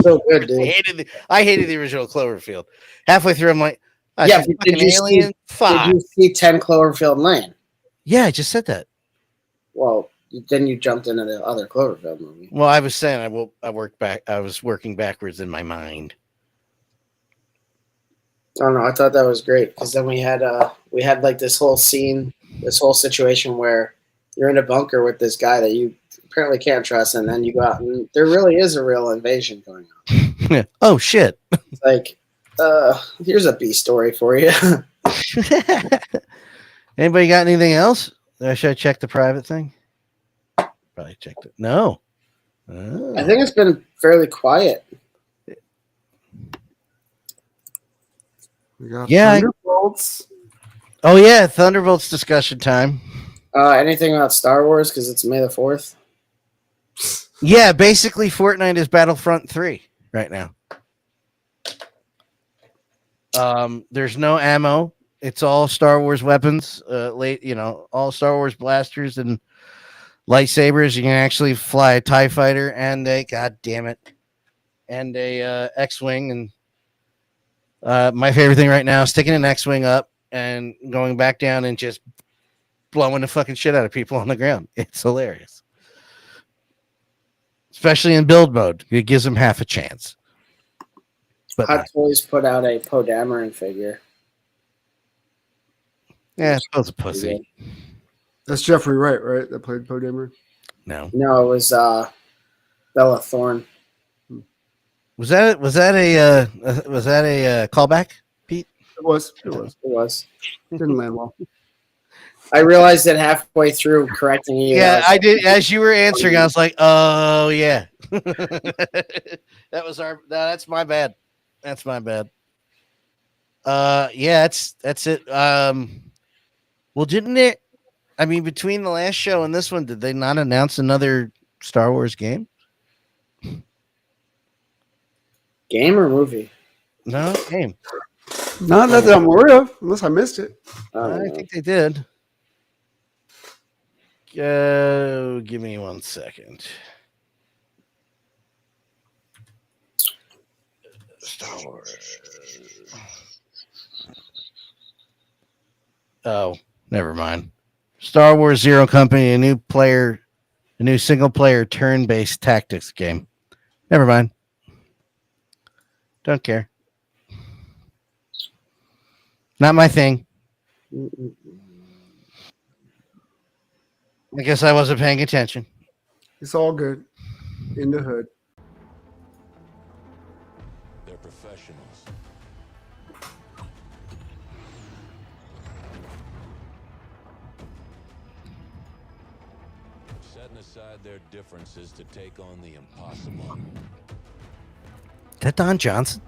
Speaker 3: So good, dude.
Speaker 2: I hated the original Cloverfield. Halfway through, I'm like,
Speaker 3: Yeah,
Speaker 2: it's a
Speaker 3: but did
Speaker 2: fucking
Speaker 3: you see-
Speaker 2: Alien 5.
Speaker 3: Did you see 10 Cloverfield Lane?
Speaker 2: Yeah, I just said that.
Speaker 3: Well, then you jumped into the other Cloverfield movie.
Speaker 2: Well, I was saying I was working backwards in my mind.
Speaker 3: I don't know. I thought that was great because then we had like this whole scene, this whole situation where you're in a bunker with this guy that you apparently can't trust, and then you go out and there really is a real invasion going on.
Speaker 2: Oh shit!
Speaker 3: It's like, here's a B story for you.
Speaker 2: Anybody got anything else? Should I check the private thing? Probably checked it. No. Oh.
Speaker 3: I think it's been fairly quiet.
Speaker 1: We got
Speaker 2: Yeah,
Speaker 1: Thunderbolts.
Speaker 2: Oh yeah, Thunderbolts discussion time.
Speaker 3: Anything about Star Wars because it's May the 4th?
Speaker 2: Yeah, basically Fortnite is Battlefront 3 right now. There's no ammo. It's all Star Wars weapons. All Star Wars blasters and lightsabers. You can actually fly a TIE fighter and a X-wing. And my favorite thing right now is sticking an X-wing up and going back down and just blowing the fucking shit out of people on the ground. It's hilarious. Especially in build mode. It gives them half a chance. But
Speaker 3: Hot Toys put out a 𝗨𝗵𝗵𝗵 figure.
Speaker 2: yeah, it's both a pussy.
Speaker 1: That's Jeffrey Wright, right? That played 𝗨𝗵𝗵𝗵.
Speaker 2: No.
Speaker 3: No, it was Bella Thorne.
Speaker 2: Was that a callback, Pete?
Speaker 1: It was.
Speaker 3: It was.
Speaker 1: Didn't land well.
Speaker 3: I realized it halfway through correcting you.
Speaker 2: Yeah, I did. As you were answering, I was like, "Oh yeah." That's my bad. That's my bad. Yeah, that's it. Well, didn't it? I mean, between the last show and this one, did they not announce another Star Wars game?
Speaker 3: Game or movie?
Speaker 2: No game.
Speaker 1: Not that I'm aware of, unless I missed it.
Speaker 2: I think they did. Give me 1 second. Star Wars. Oh, never mind. Star Wars Zero Company, a new single-player turn-based tactics game. Never mind. Don't care. Not my thing. I guess I wasn't paying attention.
Speaker 1: It's all good. In the hood.
Speaker 6: They're professionals. Setting aside their differences to take on the impossible.
Speaker 2: Is that Don Johnson?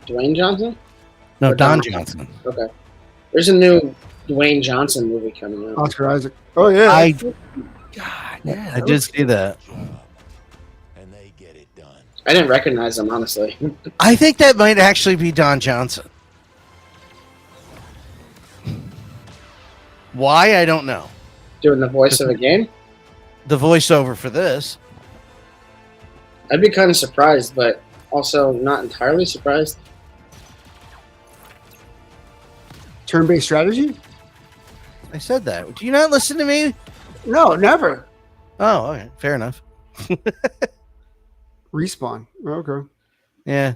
Speaker 3: Dwayne Johnson?
Speaker 2: No,
Speaker 3: Or
Speaker 2: Don
Speaker 3: Don?
Speaker 2: Johnson.
Speaker 3: Okay. There's a new Dwayne Johnson movie coming out.
Speaker 1: Oscar Isaac. Oh yeah.
Speaker 2: God, yeah, I did see that.
Speaker 6: And they get it done.
Speaker 3: I didn't recognize him, honestly.
Speaker 2: I think that might actually be Don Johnson. Why? I don't know.
Speaker 3: Doing the voice of a game?
Speaker 2: The voiceover for this.
Speaker 3: I'd be kind of surprised, but also not entirely surprised.
Speaker 1: Turn-based strategy?
Speaker 2: I said that. Do you not listen to me?
Speaker 1: No, never.
Speaker 2: Oh, okay. Fair enough.
Speaker 1: Respawn. Okay.
Speaker 2: Yeah.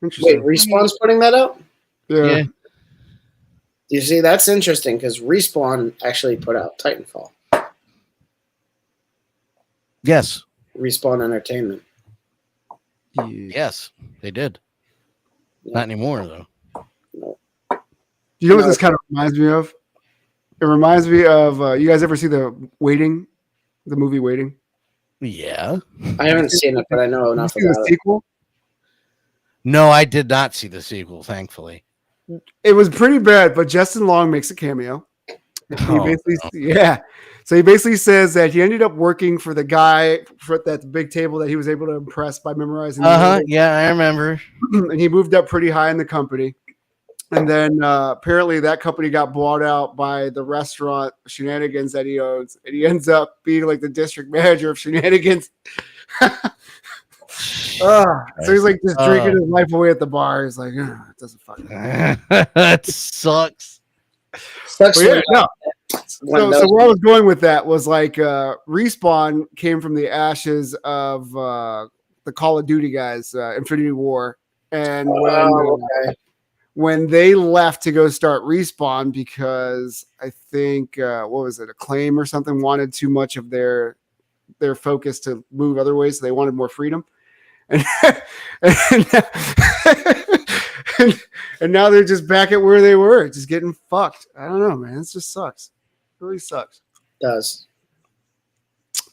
Speaker 1: Interesting.
Speaker 3: Wait, Respawn's putting that out?
Speaker 1: Yeah.
Speaker 3: You see, that's interesting because Respawn actually put out Titanfall.
Speaker 2: Yes.
Speaker 3: Respawn Entertainment.
Speaker 2: Yes, they did.
Speaker 3: Yeah.
Speaker 2: Not anymore, though.
Speaker 1: You know what this kind of reminds me of? It reminds me of you guys ever see the movie Waiting?
Speaker 2: Yeah.
Speaker 3: I haven't seen it, but I know
Speaker 1: Did you
Speaker 3: enough
Speaker 1: see the
Speaker 3: about it.
Speaker 1: sequel?
Speaker 2: No, I did not see the sequel, thankfully.
Speaker 1: It was pretty bad, but Justin Long makes a cameo. He
Speaker 2: Oh,
Speaker 1: basically,
Speaker 2: no.
Speaker 1: yeah. So he basically says that he ended up working for the guy at that big table that he was able to impress by memorizing.
Speaker 2: Yeah, I remember.
Speaker 1: And he moved up pretty high in the company. And then apparently that company got bought out by the restaurant Shenanigans that he owns. And he ends up being like the district manager of Shenanigans. So he's like just drinking his life away at the bar. He's like, it doesn't fucking matter.
Speaker 2: That sucks.
Speaker 3: Sucks
Speaker 1: But yeah,
Speaker 3: when-
Speaker 1: no.
Speaker 3: when
Speaker 1: So
Speaker 3: those-
Speaker 1: where I was going with that was like Respawn came from the ashes of the Call of Duty guys, Infinity War. And when they left to go start Respawn because I think, what was it, Acclaim or something wanted too much of their focus to move other ways. So they wanted more freedom. And, and now they're just back at where they were, just getting fucked. I don't know, man. It just sucks. It really sucks.
Speaker 3: It does.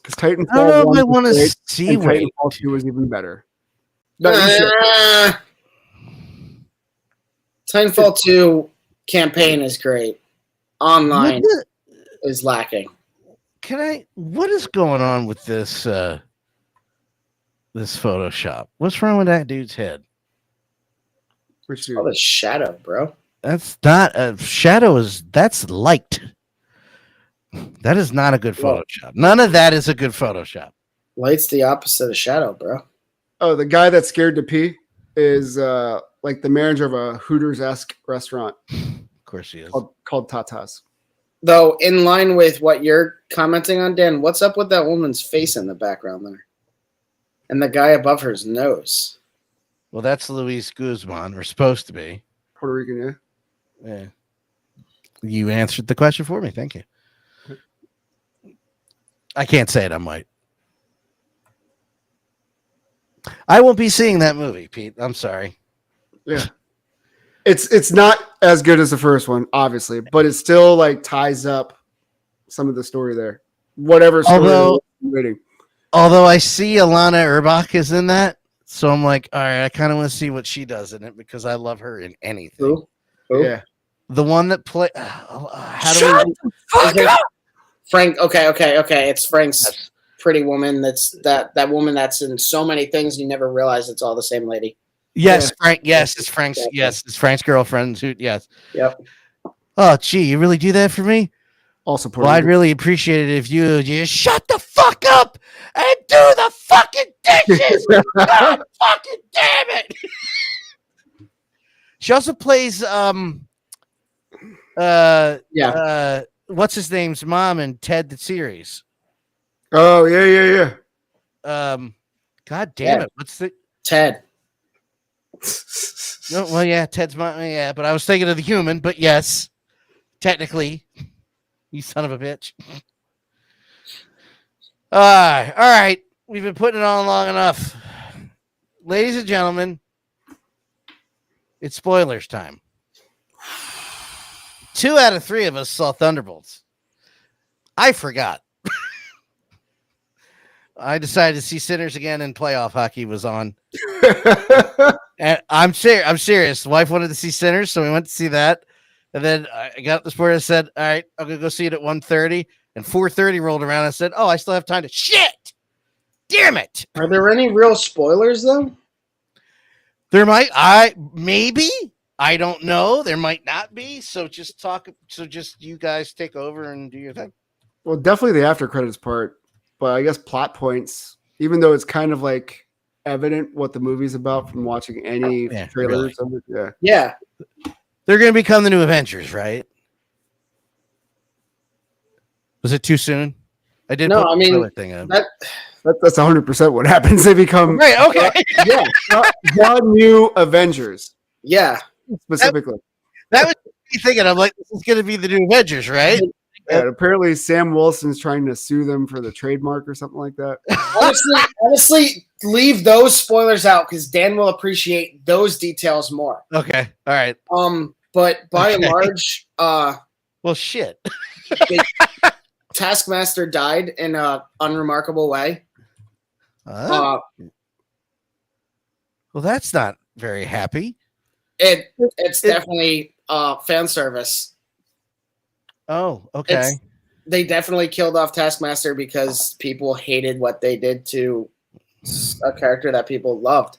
Speaker 1: Because Titanfall
Speaker 2: I don't know if
Speaker 1: 1
Speaker 2: I
Speaker 1: was
Speaker 2: want to
Speaker 1: great,
Speaker 2: see
Speaker 1: and
Speaker 2: Wade.
Speaker 1: Titanfall 2 was even better. No, you should.
Speaker 3: Titanfall 2 campaign is great. Online is lacking.
Speaker 2: What is going on with this this Photoshop? What's wrong with that dude's head?
Speaker 1: Which
Speaker 3: Oh, the shadow, bro.
Speaker 2: That's not a shadow. That's light. That is not a good Photoshop. None of that is a good Photoshop.
Speaker 3: Light's the opposite of shadow, bro.
Speaker 1: Oh, the guy that's scared to pee is like the manager of a Hooters-esque restaurant
Speaker 2: Of course he is.
Speaker 1: called Tata's.
Speaker 3: Though, in line with what you're commenting on, Dan, what's up with that woman's face in the background there? And the guy above her's nose.
Speaker 2: Well, that's 𝗀𝗲𝗄𝗏, or supposed to be.
Speaker 1: Puerto Rican, yeah.
Speaker 2: Yeah. You answered the question for me. Thank you. I can't say it. I'm white. I won't be seeing that movie, Pete. I'm sorry.
Speaker 1: Yeah. It's not as good as the first one, obviously, but it still like ties up some of the story there. Whatever story
Speaker 2: Although-
Speaker 1: they're reading.
Speaker 2: Although I see Alana Erbach is in that, so I'm like, all right, I kind of want to see what she does in it because I love her in anything.
Speaker 3: Who?
Speaker 1: Yeah.
Speaker 2: The one that play. How do
Speaker 3: Shut
Speaker 2: we?
Speaker 3: Is it Frank? Okay. It's Frank's Pretty Woman. That's that woman that's in so many things you never realize it's all the same lady.
Speaker 2: Yes,
Speaker 1: Yeah.
Speaker 2: Frank. Yes, it's Frank's. Yes, it's Frank's girlfriend. Who? Yes.
Speaker 3: Yep.
Speaker 2: Oh, gee, you really do that for me?
Speaker 1: Also Puerto
Speaker 2: Well, I'd
Speaker 1: Rican.
Speaker 2: really appreciate it if you just shut the fuck up and do the fucking dishes. God fucking damn it. She also plays what's his name's mom in Ted the series.
Speaker 1: Oh, yeah.
Speaker 2: God damn
Speaker 3: Ted.
Speaker 2: it. What's the
Speaker 3: Ted.
Speaker 2: No, well, yeah, Ted's mom, yeah, but I was thinking of the human, but yes, technically, you son of a bitch. All right. We've been putting it on long enough. Ladies and gentlemen, it's spoilers time. 2 out of 3 of us saw Thunderbolts. I forgot. I decided to see Sinners again, and playoff hockey was on. And I'm serious. The wife wanted to see Sinners, so we went to see that. And then I got the sport. I said, all right, I'm going to go see it at 1:30. And 4:30 rolled around. I said, oh, I still have time to shit. Damn it.
Speaker 3: Are there any real spoilers though?
Speaker 2: There might, maybe. I don't know. There might not be. So just you guys take over and do your thing.
Speaker 1: Well, definitely the after credits part, but I guess plot points, even though it's kind of like evident what the movie's about from watching any trailers.
Speaker 2: Really.
Speaker 1: Of it.
Speaker 3: Yeah.
Speaker 2: They're going to become the new Avengers, right? Was it too soon? I did.
Speaker 3: No,
Speaker 2: put
Speaker 3: I
Speaker 2: the
Speaker 3: mean,
Speaker 2: spoiler thing up.
Speaker 1: That's 100% what happens. They become
Speaker 2: Right. Okay.
Speaker 1: the new Avengers
Speaker 3: Yeah.
Speaker 1: specifically.
Speaker 2: That was me thinking. I'm like, this is going to be the new Avengers, right?
Speaker 1: Yeah, apparently Sam Wilson's trying to sue them for the trademark or something like that.
Speaker 3: Honestly, leave those spoilers out because Dan will appreciate those details more.
Speaker 2: Okay. All right.
Speaker 3: But by and large,
Speaker 2: Well, shit.
Speaker 3: Taskmaster died in a unremarkable way. Uh,
Speaker 2: Well, that's not very happy.
Speaker 3: it's definitely fan service.
Speaker 2: Oh, okay.
Speaker 3: They definitely killed off Taskmaster because people hated what they did to a character that people loved.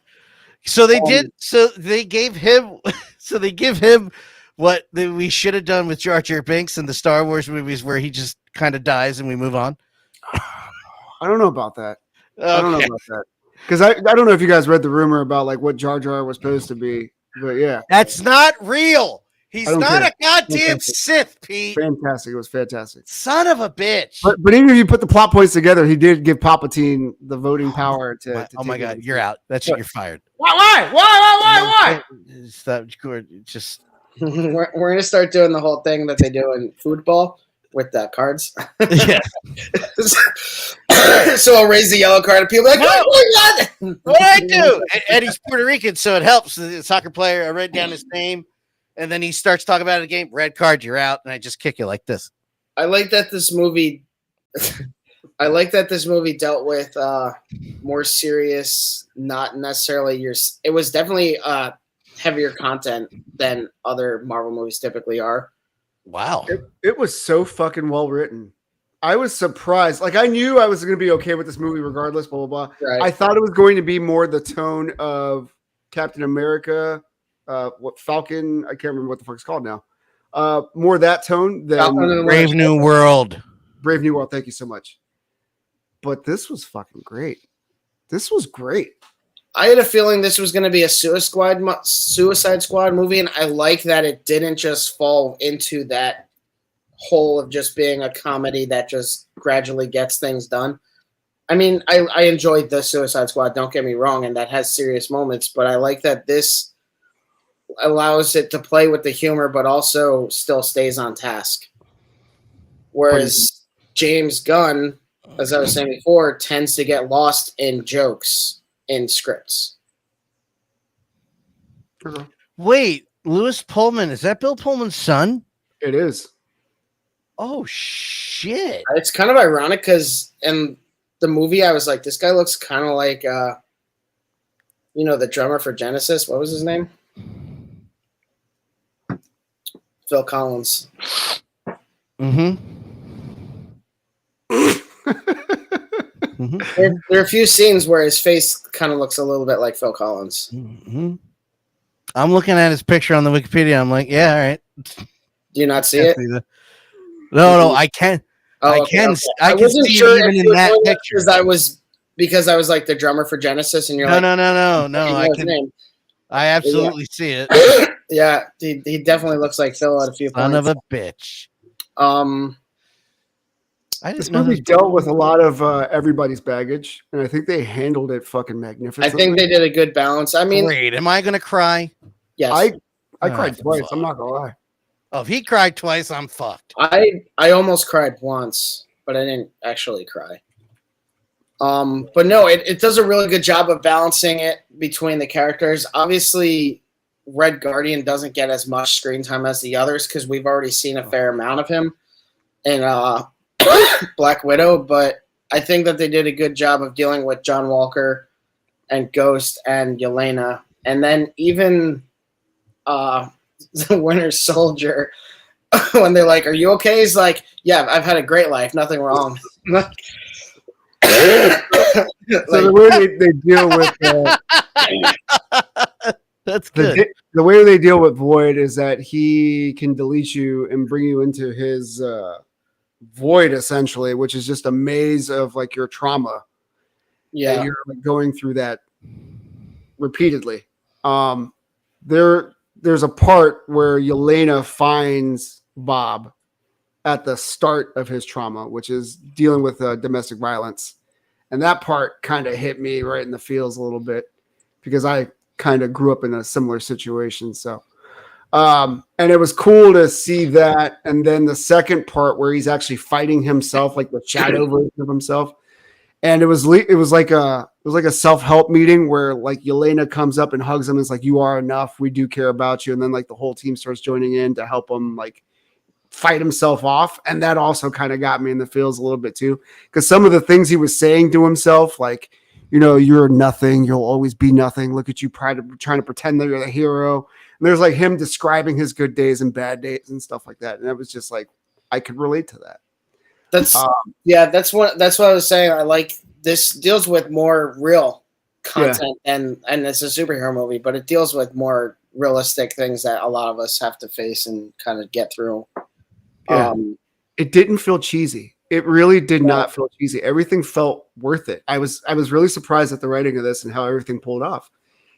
Speaker 2: So they did. So they gave him. So they give him what we should have done with Jar Jar Binks in the Star Wars movies, where he just kind of dies and we move on.
Speaker 1: I don't know about that.
Speaker 2: Okay.
Speaker 1: I don't know about that because I don't know if you guys read the rumor about like what Jar Jar was supposed to be, but yeah,
Speaker 2: That's not real. He's
Speaker 1: I don't
Speaker 2: not
Speaker 1: care.
Speaker 2: a goddamn
Speaker 1: Fantastic.
Speaker 2: Sith, Pete.
Speaker 1: fantastic. It was fantastic.
Speaker 2: Son of a bitch.
Speaker 1: But even if you put the plot points together, he did give Palpatine the voting power to.
Speaker 2: Oh my
Speaker 1: take
Speaker 2: god,
Speaker 1: it.
Speaker 2: you're out. That's
Speaker 1: What?
Speaker 2: You're fired.
Speaker 3: Why?
Speaker 2: Stop. Just
Speaker 3: We're gonna start doing the whole thing that they do in football with the cards.
Speaker 2: yeah.
Speaker 3: So I'll raise the yellow card and people are like, oh my god!
Speaker 2: What I do? And he's Puerto Rican, so it helps. The soccer player, I write down his name, and then he starts talking about the game. Red card, you're out, and I just kick you like this.
Speaker 3: I like that this movie. I like that this movie dealt with more serious, not necessarily your. It was definitely heavier content than other Marvel movies typically are.
Speaker 2: Wow.
Speaker 1: It was so fucking well written. I was surprised. Like I knew I was going to be okay with this movie regardless. Blah blah blah.
Speaker 3: Right.
Speaker 1: I thought it was going to be more the tone of Captain America, what Falcon. I can't remember what the fuck it's called now. More that tone than
Speaker 3: Falcon and the
Speaker 2: Brave New World.
Speaker 1: Brave New World. Thank you so much. But this was fucking great. This was great.
Speaker 3: I had a feeling this was going to be a Suicide Squad movie, and I like that it didn't just fall into that hole of just being a comedy that just gradually gets things done. I mean, I enjoyed the Suicide Squad, don't get me wrong, and that has serious moments, but I like that this allows it to play with the humor, but also still stays on task. Whereas James Gunn, as I was saying before, tends to get lost in jokes in scripts.
Speaker 2: Wait, Lewis Pullman, is that Bill Pullman's son?
Speaker 1: It is.
Speaker 2: Oh shit.
Speaker 3: It's kind of ironic because in the movie, I was like, this guy looks kind of like, the drummer for Genesis. What was his name? Phil Collins.
Speaker 2: Mm-hmm.
Speaker 3: There are a few scenes where his face kind of looks a little bit like Phil Collins.
Speaker 2: Mm-hmm. I'm looking at his picture on the Wikipedia. I'm like, yeah, all right.
Speaker 3: Do you not see it?
Speaker 2: No, I can.
Speaker 3: Oh,
Speaker 2: I can.
Speaker 3: okay.
Speaker 2: I can
Speaker 3: wasn't
Speaker 2: see
Speaker 3: sure
Speaker 2: it even
Speaker 3: if
Speaker 2: in
Speaker 3: you
Speaker 2: that
Speaker 3: were
Speaker 2: picture.
Speaker 3: because I was like the drummer for Genesis, and you're
Speaker 2: No.
Speaker 3: you
Speaker 2: I
Speaker 3: know his
Speaker 2: can.
Speaker 3: name.
Speaker 2: I absolutely see it.
Speaker 3: Yeah, he definitely looks like Phil at a few
Speaker 2: Son
Speaker 3: points.
Speaker 2: of a bitch. I
Speaker 1: This
Speaker 2: didn't know
Speaker 1: movie
Speaker 2: this.
Speaker 1: dealt with a lot of everybody's baggage, and I think they handled it fucking
Speaker 3: I
Speaker 1: magnificently.
Speaker 3: think they did a good balance. I mean,
Speaker 2: Great. Am I gonna cry?
Speaker 3: yes,
Speaker 1: I cried twice. I'm not gonna lie.
Speaker 2: Oh, if he cried twice, I'm fucked.
Speaker 3: I almost cried once, but I didn't actually cry. But no, it does a really good job of balancing it between the characters. Obviously, Red Guardian doesn't get as much screen time as the others because we've already seen a fair amount of him in Black Widow, but I think that they did a good job of dealing with John Walker and Ghost and Yelena. And then even the Winter Soldier, when they're like, are you okay? He's like, yeah, I've had a great life. Nothing wrong.
Speaker 1: So the way they deal with
Speaker 2: That's good.
Speaker 1: the way they deal with Void is that he can delete you and bring you into his void, essentially, which is just a maze of like your trauma.
Speaker 3: Yeah,
Speaker 1: and you're like, going through that repeatedly. There's a part where Yelena finds Bob at the start of his trauma, which is dealing with domestic violence. And that part kind of hit me right in the feels a little bit because I kind of grew up in a similar situation. So, and it was cool to see that. And then the second part where he's actually fighting himself, like the shadow version of himself. And it was like a self-help meeting where like Yelena comes up and hugs him and is like, you are enough. We do care about you. And then like the whole team starts joining in to help him like fight himself off. And that also kind of got me in the feels a little bit too. Because some of the things he was saying to himself, like you're nothing. You'll always be nothing. Look at you trying to pretend that you're the hero. And there's like him describing his good days and bad days and stuff like that. And it was just like, I could relate to that.
Speaker 3: That's what I was saying. I like this deals with more real content and it's a superhero movie, but it deals with more realistic things that a lot of us have to face and kind of get through.
Speaker 1: Yeah. It didn't feel cheesy. It really did not feel cheesy. Everything felt worth it. I was really surprised at the writing of this and how everything pulled off.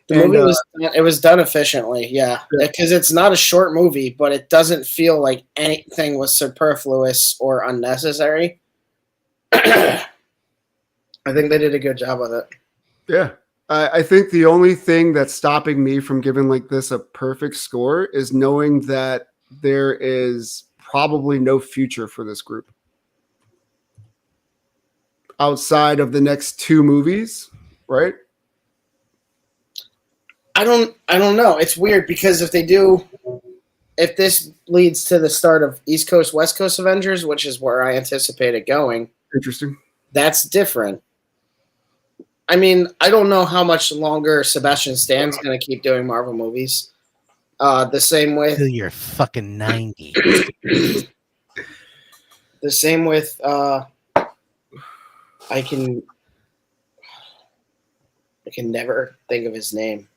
Speaker 3: The movie was done efficiently, because it's not a short movie, but it doesn't feel like anything was superfluous or unnecessary. I think they did a good job with it.
Speaker 1: Yeah. I think the only thing that's stopping me from giving like this a perfect score is knowing that there is probably no future for this group outside of the next 2 movies, right?
Speaker 3: I don't know. It's weird because if this leads to the start of East Coast, West Coast Avengers, which is where I anticipate it going.
Speaker 1: Interesting.
Speaker 3: That's different. I mean, I don't know how much longer Sebastian Stan's going to keep doing Marvel movies. The same with
Speaker 2: till you're fucking 90.
Speaker 3: The same with I can never think of his name.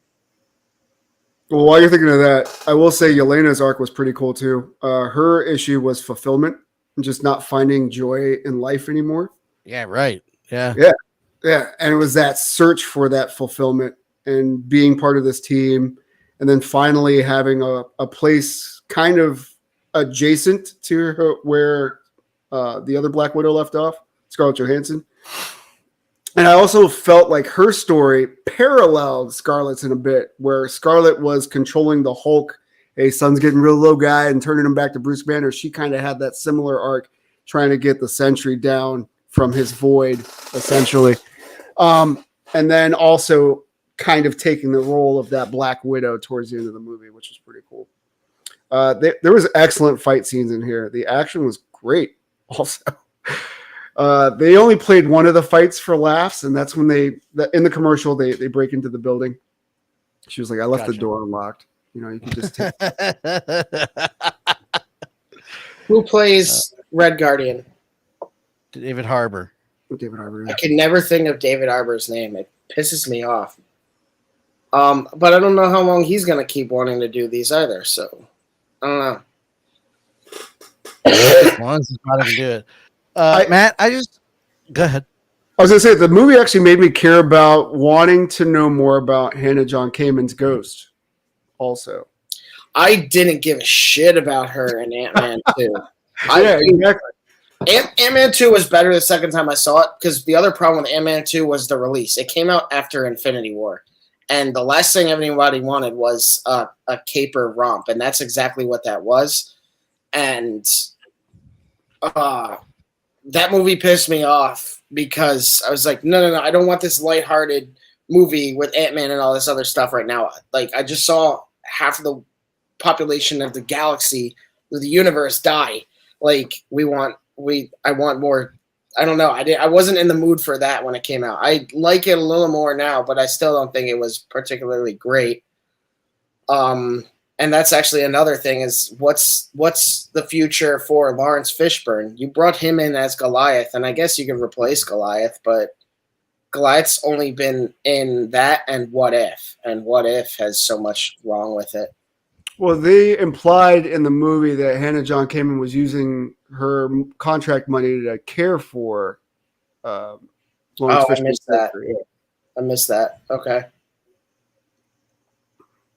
Speaker 1: Well, while you're thinking of that, I will say Yelena's arc was pretty cool too. Her issue was fulfillment and just not finding joy in life anymore.
Speaker 2: Yeah, right. Yeah.
Speaker 1: And it was that search for that fulfillment and being part of this team, and then finally having a place kind of adjacent to her where the other Black Widow left off, Scarlett Johansson. And I also felt like her story paralleled Scarlett's in a bit, where Scarlett was controlling the Hulk, hey, sun's getting real low guy, and turning him back to Bruce Banner. She kind of had that similar arc, trying to get the Sentry down from his void, essentially. And then also kind of taking the role of that Black Widow towards the end of the movie, which was pretty cool. There was excellent fight scenes in here. The action was great also. They only played one of the fights for laughs, and that's when in the commercial, they break into the building. She was like, I left the door unlocked. You could just take
Speaker 3: Who plays Red Guardian?
Speaker 2: David Harbour.
Speaker 1: David Harbour.
Speaker 3: I can never think of David Harbour's name. It pisses me off. But I don't know how long he's going to keep wanting to do these either, so I don't know.
Speaker 2: As long as he's not going to do it. Matt, go ahead.
Speaker 1: I was going to say, the movie actually made me care about wanting to know more about Hannah John Kamen's ghost also.
Speaker 3: I didn't give a shit about her in Ant-Man 2.
Speaker 1: Exactly.
Speaker 3: Ant-Man 2 was better the second time I saw it, because the other problem with Ant-Man 2 was the release. It came out after Infinity War. And the last thing anybody wanted was a caper romp. And that's exactly what that was. And that movie pissed me off because I was like, no, I don't want this lighthearted movie with Ant-Man and all this other stuff right now. Like, I just saw half of the population of the galaxy, of the universe die. Like, I want more. I don't know. I wasn't in the mood for that when it came out. I like it a little more now, but I still don't think it was particularly great. And that's actually another thing is what's the future for Lawrence Fishburne? You brought him in as Goliath, and I guess you can replace Goliath, but Goliath's only been in that and What If, and What If has so much wrong with it.
Speaker 1: Well, they implied in the movie that Hannah John Kamen was using her contract money to care for Lawrence Fishburne's
Speaker 3: I missed that.
Speaker 1: character.
Speaker 3: I missed that. Okay.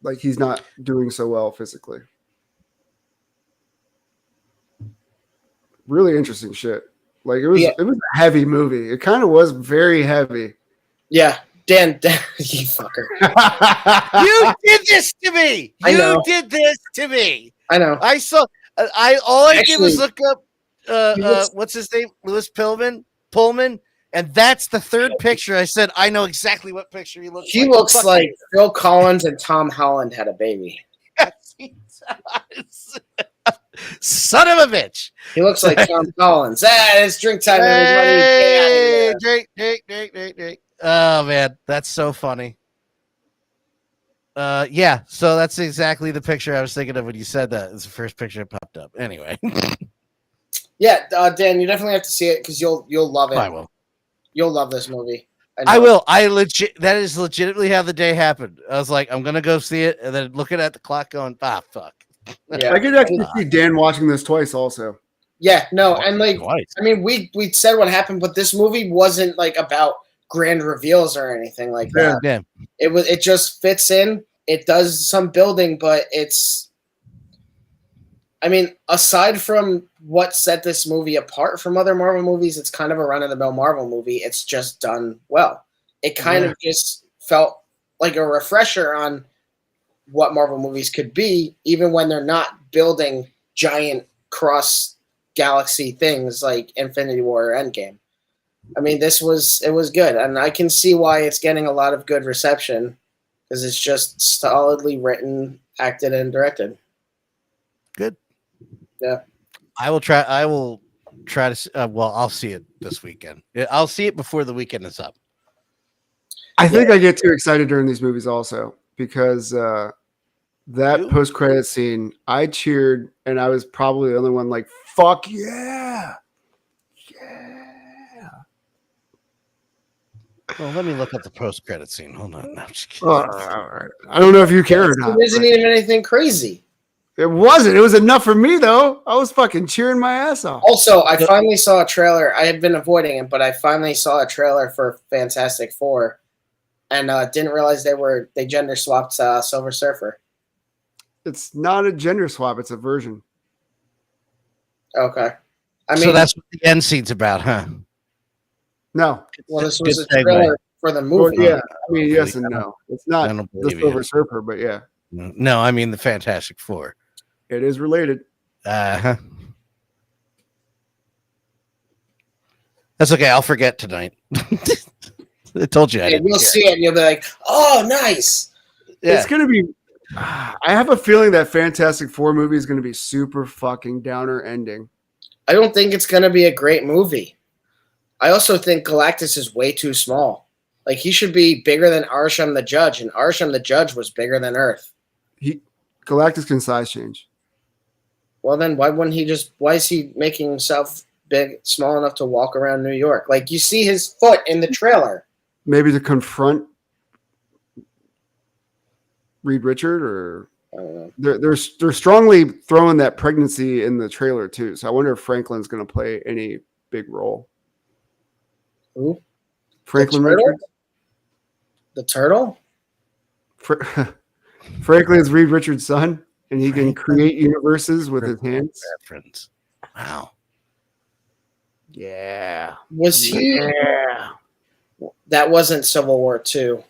Speaker 1: Like, he's not doing so well physically. Really interesting shit. Like, it was a heavy movie. It kind of was very heavy.
Speaker 3: Yeah. Dan, you fucker.
Speaker 2: You did this to me. You did this to me.
Speaker 3: I know.
Speaker 2: I saw. All I did was look up. What's his name? Louis Pullman, and that's the third picture. I said, I know exactly what picture he looks like.
Speaker 3: He looks like Phil Collins and Tom Holland had a baby.
Speaker 2: Yes, he does. Son of a bitch.
Speaker 3: He looks like Tom Collins. It's drink time, everybody.
Speaker 2: Hey, Drake. Oh man, that's so funny. Yeah, so that's exactly the picture I was thinking of when you said that. It's the first picture that popped up. Anyway,
Speaker 3: Yeah, Dan, you definitely have to see it because you'll love it.
Speaker 2: I will.
Speaker 3: You'll love this movie.
Speaker 2: I will. That is legitimately how the day happened. I was like, I'm gonna go see it, and then looking at the clock, going, fuck.
Speaker 3: Yeah,
Speaker 1: I could actually see Dan watching this twice also.
Speaker 3: Yeah, no, and like,
Speaker 2: Twice.
Speaker 3: I mean, we said what happened, but this movie wasn't like about grand reveals or anything like that.
Speaker 2: Yeah.
Speaker 3: It just fits in. It does some building, but it's, I mean, aside from what set this movie apart from other Marvel movies, it's kind of a run-of-the-mill Marvel movie. It's just done well. It kind of just felt like a refresher on what Marvel movies could be, even when they're not building giant cross-galaxy things like Infinity War or Endgame. I mean, it was good, and I can see why it's getting a lot of good reception, because it's just solidly written, acted, and directed.
Speaker 2: Good.
Speaker 3: Yeah.
Speaker 2: I will try to. Well, I'll see it this weekend. I'll see it before the weekend is up.
Speaker 1: I think I get too excited during these movies also because that post-credit scene, I cheered, and I was probably the only one like, "Fuck yeah, yeah."
Speaker 2: Well, let me look up the post-credit scene. Hold on. No, I'm just kidding.
Speaker 1: All right. I don't know if you care or not.
Speaker 3: It isn't even anything crazy.
Speaker 1: It wasn't. It was enough for me though. I was fucking cheering my ass off.
Speaker 3: Also, I finally saw a trailer. I had been avoiding it, but I finally saw a trailer for Fantastic Four, and didn't realize they gender swapped Silver Surfer.
Speaker 1: It's not a gender swap. It's a version.
Speaker 3: Okay. I mean,
Speaker 2: So that's what the end scene's about, huh?
Speaker 1: No.
Speaker 3: well, this
Speaker 2: Good
Speaker 3: was a
Speaker 2: segue.
Speaker 3: trailer for the movie.
Speaker 1: Well, yeah. I mean, yes and no. It's
Speaker 2: I
Speaker 1: not
Speaker 2: don't
Speaker 1: the
Speaker 2: believe
Speaker 1: Silver
Speaker 2: you.
Speaker 1: Surfer, but yeah,
Speaker 2: No, I mean the Fantastic Four.
Speaker 1: it is related.
Speaker 2: That's okay. I'll forget tonight. I told you I
Speaker 3: And
Speaker 2: didn't
Speaker 3: you'll
Speaker 2: care.
Speaker 3: see it, and you'll be like, "Oh, nice."
Speaker 2: Yeah.
Speaker 1: It's gonna be. I have a feeling that Fantastic Four movie is gonna be super fucking downer ending.
Speaker 3: I don't think it's going to be a great movie. I also think Galactus is way too small. Like, he should be bigger than Arsham the Judge, and Arsham the Judge was bigger than Earth.
Speaker 1: Galactus can size change.
Speaker 3: Well, then why is he making himself small enough to walk around New York? Like, you see his foot in the trailer.
Speaker 1: Maybe to confront Reed Richard, or
Speaker 3: I don't know.
Speaker 1: they're strongly throwing that pregnancy in the trailer too. So I wonder if Franklin's going to play any big role.
Speaker 3: Who?
Speaker 1: Franklin
Speaker 3: The turtle?
Speaker 1: Richards.
Speaker 3: The turtle?
Speaker 1: Franklin's Reed Richards' son, and he can create universes with his hands.
Speaker 2: Reference. Wow.
Speaker 1: Yeah.
Speaker 3: Was he?
Speaker 1: Yeah.
Speaker 3: That wasn't Civil War II.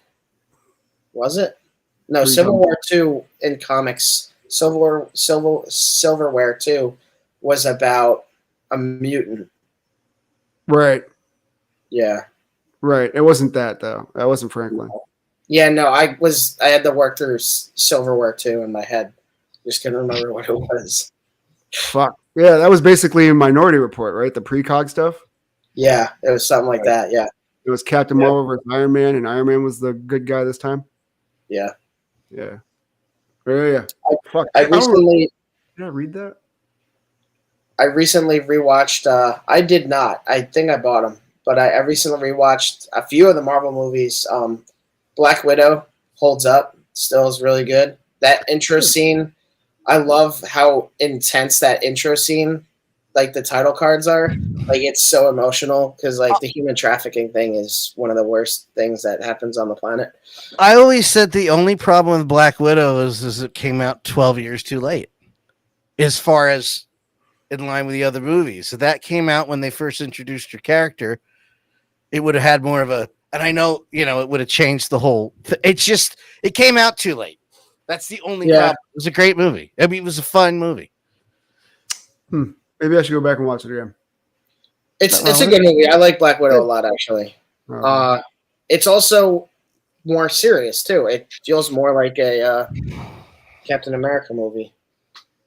Speaker 3: Was it? No,
Speaker 1: What are you
Speaker 3: Civil
Speaker 1: talking
Speaker 3: War II in comics. Silverware 2 was about a mutant.
Speaker 1: Right.
Speaker 3: Yeah.
Speaker 1: Right. It wasn't that though. That wasn't Franklin.
Speaker 3: Yeah, no, I had to work through Silverware 2 in my head. Just couldn't remember what it was.
Speaker 1: Fuck. Yeah, that was basically a Minority Report, right? The precog stuff.
Speaker 3: Yeah, it was something like that. Yeah.
Speaker 1: It was Captain Marvel versus Iron Man, and Iron Man was the good guy this time.
Speaker 3: Yeah.
Speaker 1: Yeah. Yeah. Fuck.
Speaker 3: I recently
Speaker 1: Did I read that?
Speaker 3: rewatched I did not. I think I bought them, but I recently rewatched a few of the Marvel movies. Black Widow holds up, still is really good. That intro scene, I love how intense that intro scene, like the title cards are. Like, it's so emotional because like the human trafficking thing is one of the worst things that happens on the planet.
Speaker 2: I always said the only problem with Black Widow is it came out 12 years too late, as far as in line with the other movies. So that came out when they first introduced your character. It would have had more of a, and I know, it would have changed the whole. It's just, it came out too late. That's the only problem. It was a great movie. I mean, it was a fun movie.
Speaker 1: Maybe I should go back and watch it again.
Speaker 3: It's a good movie. I like Black Widow a lot, actually. It's also more serious too. It feels more like a Captain America movie.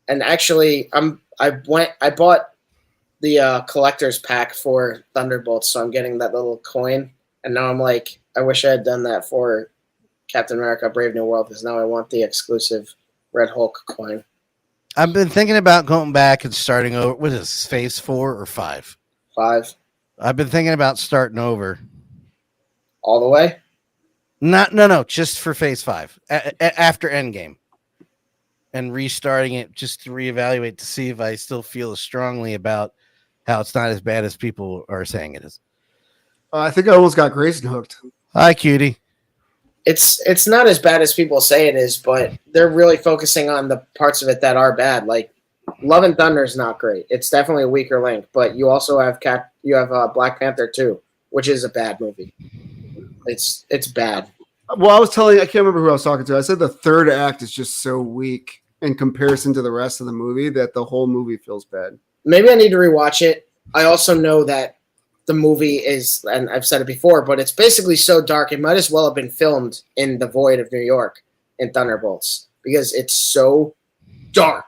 Speaker 3: And actually, I bought the collector's pack for Thunderbolts, so I'm getting that little coin. And now I'm like I wish I had done that for Captain America: Brave New World, because now I want the exclusive Red Hulk coin.
Speaker 2: I've been thinking about going back and starting over. What is this, phase 4 or 5?
Speaker 3: 5
Speaker 2: I've been thinking about starting over.
Speaker 3: all the way.
Speaker 2: No, just for phase 5 after Endgame, and restarting it just to reevaluate to see if I still feel as strongly about how it's not as bad as people are saying it is.
Speaker 1: I think I almost got Grayson hooked.
Speaker 2: Hi, cutie.
Speaker 3: It's not as bad as people say it is, but they're really focusing on the parts of it that are bad. Like Love and Thunder is not great. It's definitely a weaker link, but you also have Black Panther 2, which is a bad movie. It's bad.
Speaker 1: Well, I was telling you, I can't remember who I was talking to. I said the third act is just so weak in comparison to the rest of the movie that the whole movie feels bad.
Speaker 3: Maybe I need to rewatch it. I also know that the movie is, and I've said it before, but it's basically so dark, it might as well have been filmed in the void of New York in Thunderbolts, because it's so dark.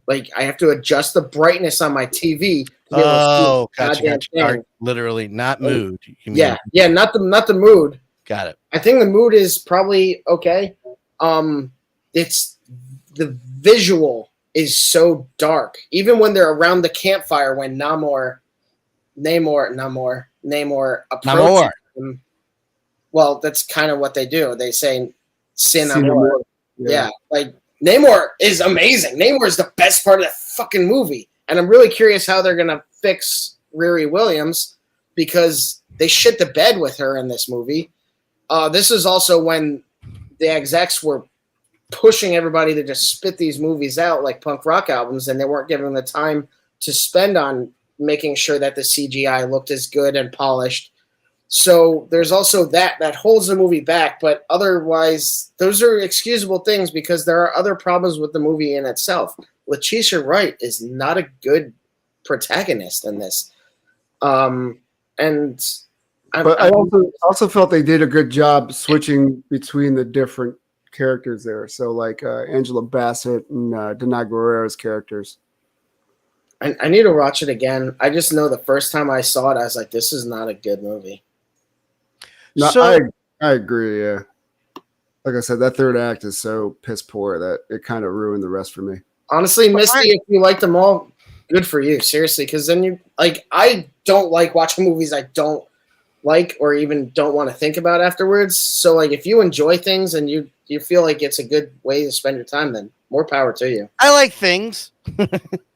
Speaker 3: Like, I have to adjust the brightness on my TV.
Speaker 2: Oh, gotcha. Literally, not mood.
Speaker 3: Yeah, not the mood.
Speaker 2: Got it.
Speaker 3: I think the mood is probably okay. It's the visual is so dark. Even when they're around the campfire, when Namor approaches him, well, that's kind of what they do. They say Sin Namor. Yeah, like Namor is amazing. Namor is the best part of the fucking movie. And I'm really curious how they're going to fix Riri Williams, because they shit the bed with her in this movie. This is also when the execs were pushing everybody to just spit these movies out like punk rock albums, and they weren't given the time to spend on making sure that the CGI looked as good and polished. So there's also that holds the movie back, but otherwise those are excusable things because there are other problems with the movie in itself. 𝗖cie 𝗽𝗆𝗆 is not a good protagonist in this. But
Speaker 1: I also felt they did a good job switching between the different characters there. So like Angela Bassett and Denai Guerrero's characters.
Speaker 3: I need to watch it again. I just know the first time I saw it, I was like, this is not a good movie.
Speaker 1: No,
Speaker 2: So,
Speaker 1: I agree, yeah. Like I said, that third act is so piss poor that it kind of ruined the rest for me.
Speaker 3: Honestly, Misty, if you like them all, good for you, seriously, because then you like. I don't like watching movies I don't like or even don't want to think about afterwards. So, like, if you enjoy things and you feel like it's a good way to spend your time, then more power to you.
Speaker 2: I like things.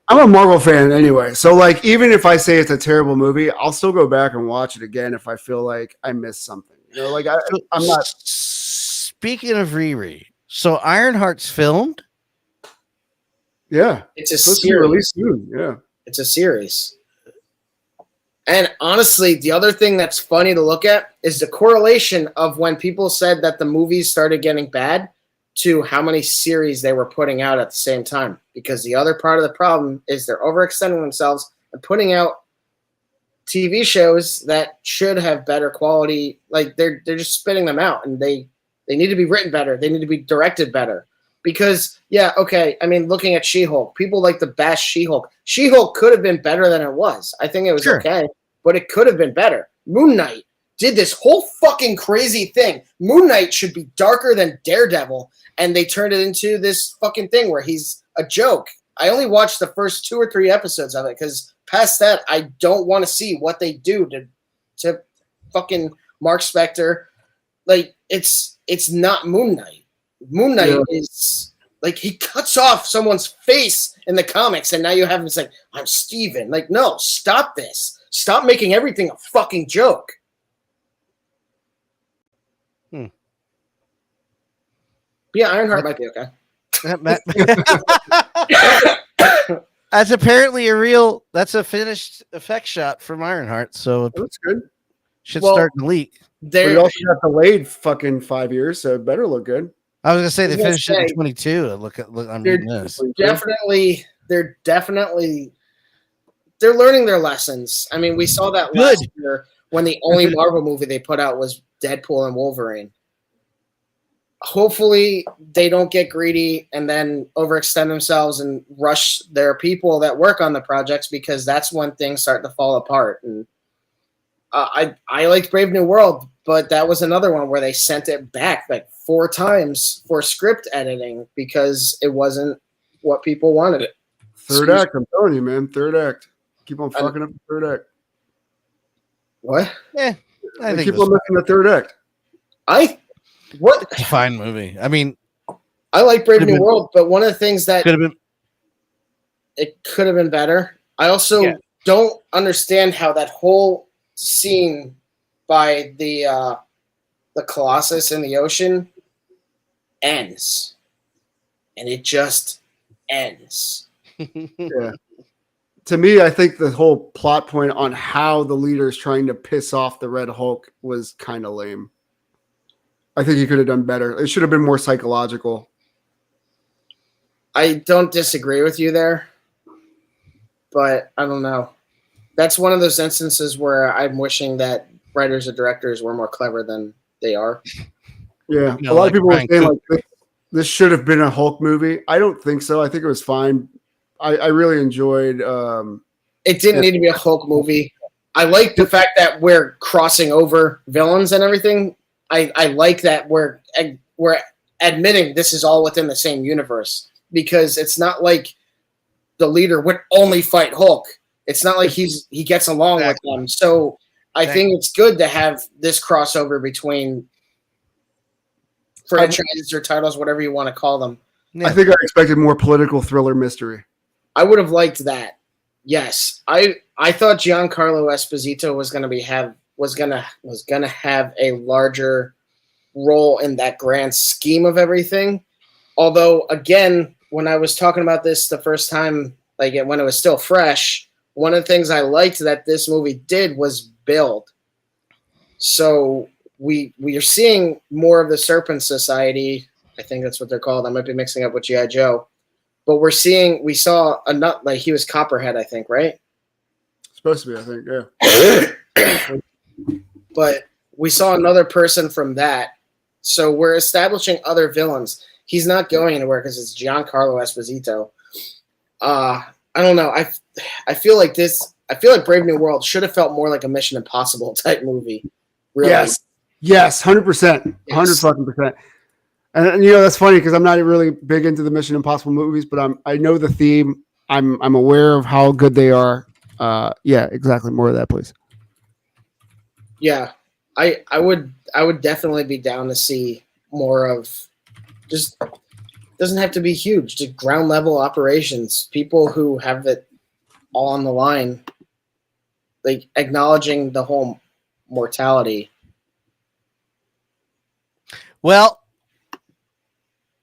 Speaker 1: I'm a Marvel fan anyway, so like even if I say it's a terrible movie, I'll still go back and watch it again if I feel like I missed something. You know, like I'm not.
Speaker 2: Speaking of Riri, so Ironheart's filmed.
Speaker 1: Yeah,
Speaker 3: It's a
Speaker 1: supposed to be
Speaker 3: series.
Speaker 1: released soon. Yeah,
Speaker 3: It's a series. And honestly, the other thing that's funny to look at is the correlation of when people said that the movies started getting bad to how many series they were putting out at the same time. Because the other part of the problem is they're overextending themselves and putting out TV shows that should have better quality. Like they're just spitting them out, and they need to be written better. They need to be directed better. Because, yeah, okay, I mean, looking at She-Hulk, people like to bash She-Hulk. She-Hulk could have been better than it was. I think it was okay, but it could have been better. Moon Knight did this whole fucking crazy thing. Moon Knight should be darker than Daredevil, and they turned it into this fucking thing where he's a joke. I only watched the first 2 or 3 episodes of it because past that, I don't want to see what they do to fucking Mark Spector. Like, it's not Moon Knight. Moon Knight is like he cuts off someone's face in the comics, and now you have him saying, "I'm Steven." Like, no, stop this. Stop making everything a fucking joke. Yeah, Ironheart might be okay.
Speaker 2: That's apparently that's a finished effect shot from Ironheart, so
Speaker 1: that's good.
Speaker 2: Should start to leak.
Speaker 1: We also got delayed fucking 5 years, so it better look good.
Speaker 2: I was gonna say they finished it in 22. Look, I'm reading this.
Speaker 3: They're learning their lessons. I mean, we saw that last year when the only Marvel movie they put out was Deadpool and Wolverine. Hopefully they don't get greedy and then overextend themselves and rush their people that work on the projects, because that's when things start to fall apart. And I liked Brave New World. but that was another one where they sent it back like 4 times for script editing because it wasn't what people wanted it.
Speaker 1: Third act, I'm telling you, man. Third act. Keep on fucking up the third act.
Speaker 3: What?
Speaker 2: Yeah, I think
Speaker 1: keep on making the third act.
Speaker 2: It's a fine movie. I mean,
Speaker 3: I like Brave New World, but one of the things that
Speaker 2: could
Speaker 3: have been better. I also don't understand how that whole scene by the Colossus in the ocean ends, and it just ends.
Speaker 1: Yeah. To me, I think the whole plot point on how the leader is trying to piss off the Red Hulk was kind of lame. I think he could have done better. It should have been more psychological.
Speaker 3: I don't disagree with you there, but I don't know. That's one of those instances where I'm wishing that writers or directors were more clever than they are.
Speaker 1: Yeah, a lot of people were saying like this should have been a Hulk movie. I don't think so. I think it was fine. I really enjoyed.
Speaker 3: It didn't need to be a Hulk movie. I like the fact that we're crossing over villains and everything. I like that we're admitting this is all within the same universe, because it's not like the leader would only fight Hulk. It's not like he gets along with them. So I think it's good to have this crossover between franchises or titles, whatever you want to call them.
Speaker 1: Yeah. I think I expected more political thriller mystery.
Speaker 3: I would have liked that. Yes, I thought Giancarlo Esposito was gonna have a larger role in that grand scheme of everything. Although, again, when I was talking about this the first time, like when it was still fresh, one of the things I liked that this movie did was build. So we are seeing more of the Serpent Society. I think that's what they're called. I might be mixing up with G.I. Joe. But we saw a nut, like he was Copperhead, I think, right?
Speaker 1: Supposed to be, I think, yeah.
Speaker 3: But we saw another person from that. So we're establishing other villains. He's not going anywhere because it's Giancarlo Esposito. I don't know. I feel like Brave New World should have felt more like a Mission Impossible type movie. Really.
Speaker 1: Yes, 100%, 100%. And that's funny because I'm not really big into the Mission Impossible movies, but I know the theme. I'm aware of how good they are. Yeah, exactly. More of that, please.
Speaker 3: Yeah, I would definitely be down to see more of. Just doesn't have to be huge. Just ground level operations. People who have it all on the line, like acknowledging the whole mortality.
Speaker 2: Well,
Speaker 1: I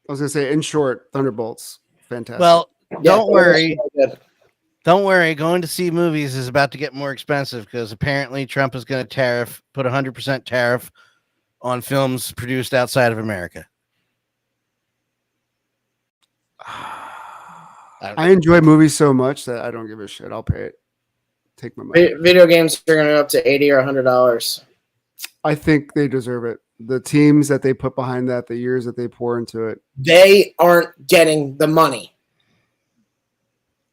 Speaker 1: was gonna say, in short, Thunderbolts, fantastic.
Speaker 2: Well, don't worry. Don't worry. Going to see movies is about to get more expensive because apparently Trump is going to put 100% tariff on films produced outside of America.
Speaker 1: I enjoy movies so much that I don't give a shit. I'll pay it. Take my money.
Speaker 3: Video games are going to go up to $80 or $100.
Speaker 1: I think they deserve it. The teams that they put behind that, the years that they pour into it.
Speaker 3: They aren't getting the money.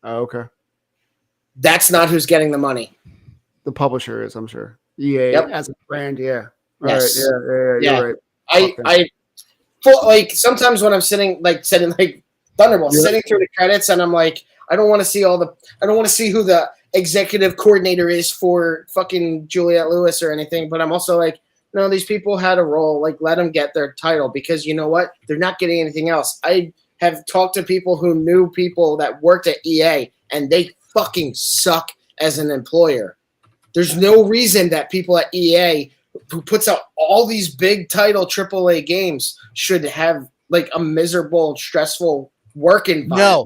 Speaker 1: Oh, okay.
Speaker 3: That's not who's getting the money.
Speaker 1: The publisher is, I'm sure. EA as a brand, yeah.
Speaker 3: Yes.
Speaker 1: Right, yeah. You're
Speaker 3: right. Like sometimes when I'm sitting Thunderbolt, sitting through the credits, and I'm like, I don't want to see who the executive coordinator is for fucking Juliette Lewis or anything, but I'm also like, no, these people had a role. Like, let them get their title because you know what? They're not getting anything else. I have talked to people who knew people that worked at EA, and they fucking suck as an employer. There's no reason that people at EA who puts out all these big title AAA games should have like a miserable, stressful work environment.
Speaker 2: No,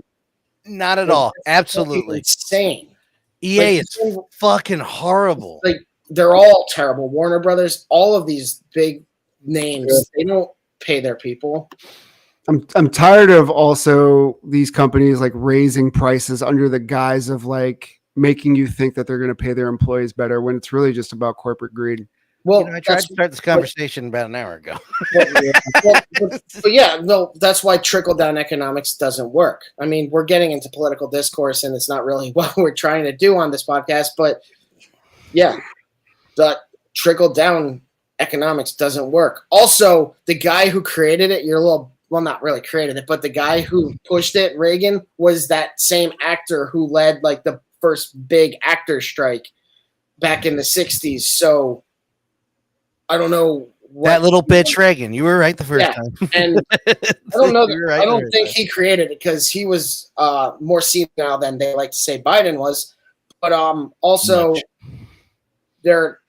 Speaker 2: not at all. Absolutely
Speaker 3: insane.
Speaker 2: EA is fucking horrible.
Speaker 3: Like they're all terrible. Warner Brothers, all of these big names, they don't pay their people.
Speaker 1: I'm tired of also these companies like raising prices under the guise of like making you think that they're going to pay their employees better when it's really just about corporate greed.
Speaker 3: Well,
Speaker 2: I tried to start this conversation about an hour ago.
Speaker 3: That's why trickle-down economics doesn't work. I mean, we're getting into political discourse, and it's not really what we're trying to do on this podcast. But yeah, the trickle-down economics doesn't work. Also, the guy who created it, not really created it, but the guy who pushed it, Reagan, was that same actor who led like the first big actor strike back in the 60s. So I don't know.
Speaker 2: That little bitch Reagan. You were right the first time.
Speaker 3: And I don't know. I don't think he created it because he was more senile than they like to say Biden was. But also their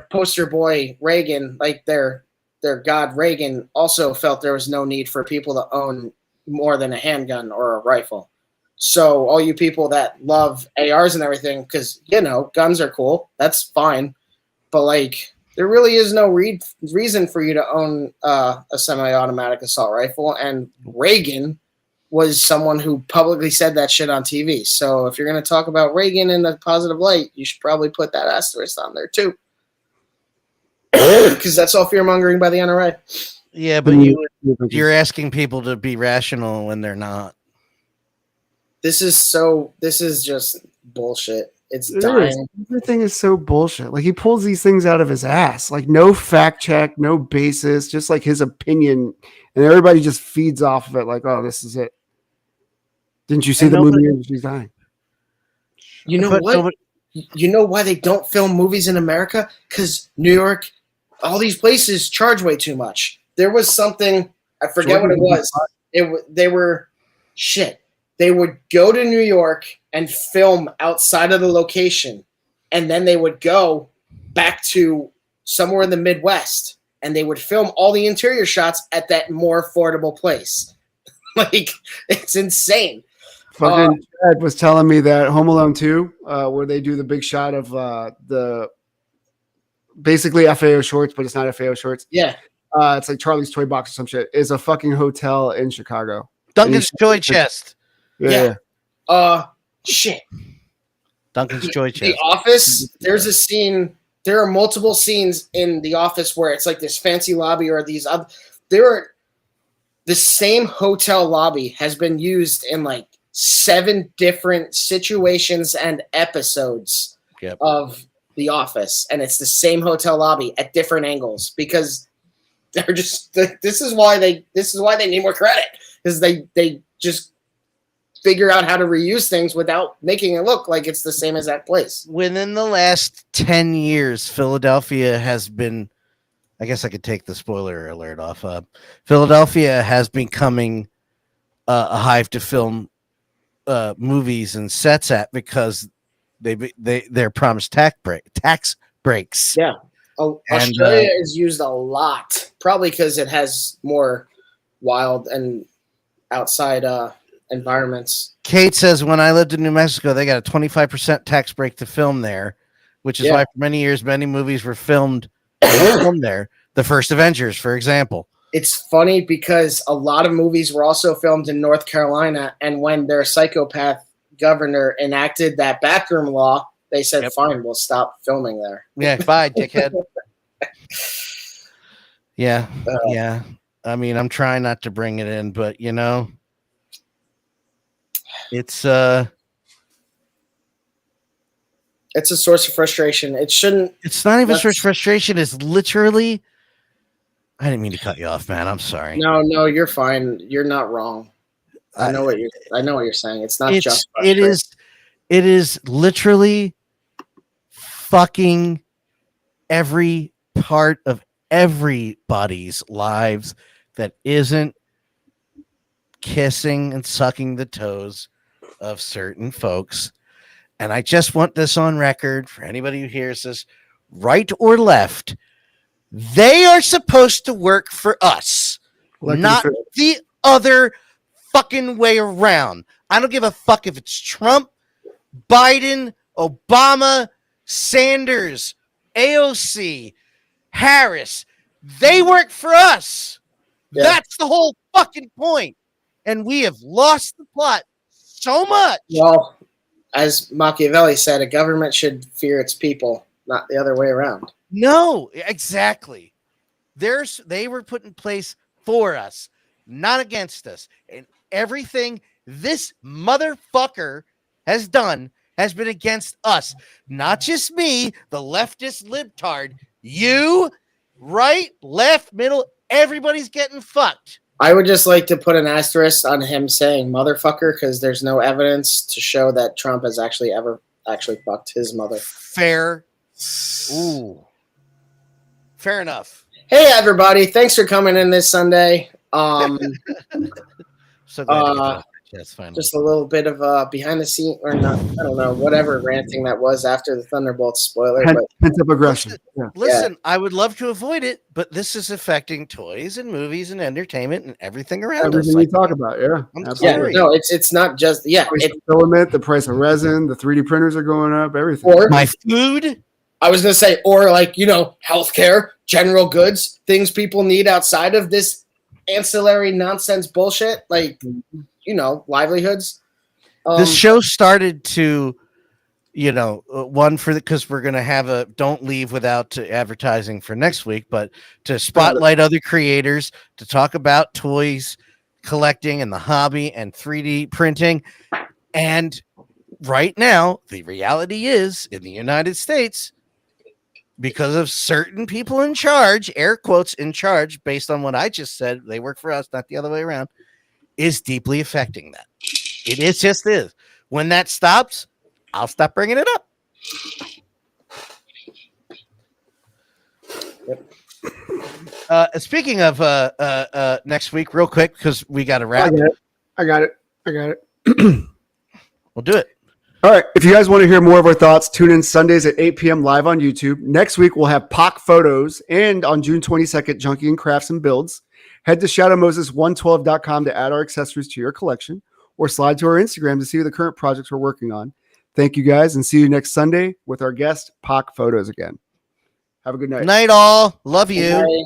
Speaker 3: poster boy Reagan, like their god Reagan, also felt there was no need for people to own more than a handgun or a rifle. So all you people that love ARs and everything, because guns are cool, that's fine. But like, there really is no reason for you to own a semi-automatic assault rifle. And Reagan was someone who publicly said that shit on TV. So if you're going to talk about Reagan in a positive light, you should probably put that asterisk on there too. Because that's all fear-mongering by the NRA.
Speaker 2: Yeah, but you're asking people to be rational when they're not.
Speaker 3: This is just bullshit. It's dying.
Speaker 1: Everything is so bullshit. Like, he pulls these things out of his ass. Like, no fact check, no basis, just like his opinion. And everybody just feeds off of it like, oh, this is it. Didn't you see the movie industry's dying?
Speaker 3: You know what? You know why they don't film movies in America? Because New York, all these places charge way too much. There was something, I forget what it was. They would go to New York and film outside of the location, and then they would go back to somewhere in the Midwest, and they would film all the interior shots at that more affordable place. Like, it's insane.
Speaker 1: Fucking Chad was telling me that Home Alone 2, where they do the big shot of the basically FAO shorts, but it's not FAO shorts.
Speaker 3: Yeah.
Speaker 1: It's like Charlie's Toy Box or some shit. Is a fucking hotel in Chicago.
Speaker 2: Duncan's Toy Chest.
Speaker 1: Yeah.
Speaker 3: Shit.
Speaker 2: Duncan's Toy Chest.
Speaker 3: The Office, there's a scene. There are multiple scenes in The Office where it's like this fancy lobby or these other. The same hotel lobby has been used in like 7 different situations and episodes of The Office, and it's the same hotel lobby at different angles because they're just. This is why they need more credit, because they just figure out how to reuse things without making it look like it's the same as that place.
Speaker 2: Within the last 10 years, Philadelphia has been, I guess I could take the spoiler alert off. Philadelphia has becoming a hive to film movies and sets at because they're promised tax breaks.
Speaker 3: Yeah. Australia is used a lot, probably because it has more wild and outside environments.
Speaker 2: Kate says, when I lived in New Mexico, they got a 25% tax break to film there, which is why for many years, many movies were filmed there. The first Avengers, for example.
Speaker 3: It's funny because a lot of movies were also filmed in North Carolina, and when their psychopath governor enacted that backroom law, they said, fine, we'll stop filming there.
Speaker 2: Yeah, bye, dickhead. Yeah. I mean, I'm trying not to bring it in, but it's a
Speaker 3: source of frustration.
Speaker 2: It's not even source of frustration. It's literally. I didn't mean to cut you off, man. I'm sorry.
Speaker 3: No, you're fine. You're not wrong. I know what you're saying. It's not just frustration.
Speaker 2: It is literally fucking every part of everybody's lives that isn't kissing and sucking the toes of certain folks. And I just want this on record for anybody who hears this, right or left. They are supposed to work for us, not the other fucking way around. I don't give a fuck if it's Trump, Biden, Obama, Sanders, AOC, Harris. They work for us. Yeah. That's the whole fucking point. And we have lost the plot so much.
Speaker 3: Well, as Machiavelli said, a government should fear its people, not the other way around.
Speaker 2: No, exactly. They were put in place for us, not against us. And everything this motherfucker has done has been against us. Not just me, the leftist libtard. You right, left, middle, everybody's getting fucked.
Speaker 3: I would just like to put an asterisk on him saying motherfucker because there's no evidence to show that Trump has ever fucked his mother.
Speaker 2: Fair. Ooh. Fair enough.
Speaker 3: Hey everybody, thanks for coming in this Sunday.
Speaker 2: So glad that's fine.
Speaker 3: Just a little bit of behind the scene or not, I don't know, whatever ranting that was after the Thunderbolts spoiler.
Speaker 1: Pent up aggression.
Speaker 2: Listen, I would love to avoid it, but this is affecting toys and movies and entertainment and everything around us.
Speaker 1: Everything we talk about,
Speaker 2: I'm
Speaker 1: absolutely.
Speaker 3: No, it's not just
Speaker 1: The price of filament, the price of resin, the 3D printers are going up, everything.
Speaker 3: Or
Speaker 2: my food.
Speaker 3: I was gonna say, or like, healthcare, general goods, things people need outside of this ancillary nonsense bullshit, like livelihoods.
Speaker 2: This show started to, because we're gonna have a don't leave without advertising for next week, but to spotlight other creators, to talk about toys, collecting, and the hobby, and 3D printing. And right now, the reality is in the United States, because of certain people in charge, air quotes in charge, based on what I just said, they work for us, not the other way around, is deeply affecting that. It is just is. When that stops, I'll stop bringing it up.
Speaker 3: Yep.
Speaker 2: Speaking of next week, real quick, because we got to wrap.
Speaker 1: I got it.
Speaker 2: We'll do it.
Speaker 1: All right. If you guys want to hear more of our thoughts, tune in Sundays at 8 p.m. live on YouTube. Next week, we'll have POC photos. And on June 22nd, Junkie and Crafts and Builds. Head to shadowmoses112.com to add our accessories to your collection or slide to our Instagram to see the current projects we're working on. Thank you guys and see you next Sunday with our guest, POC photos again. Have a good night.
Speaker 2: Night all. Love you.
Speaker 3: Bye.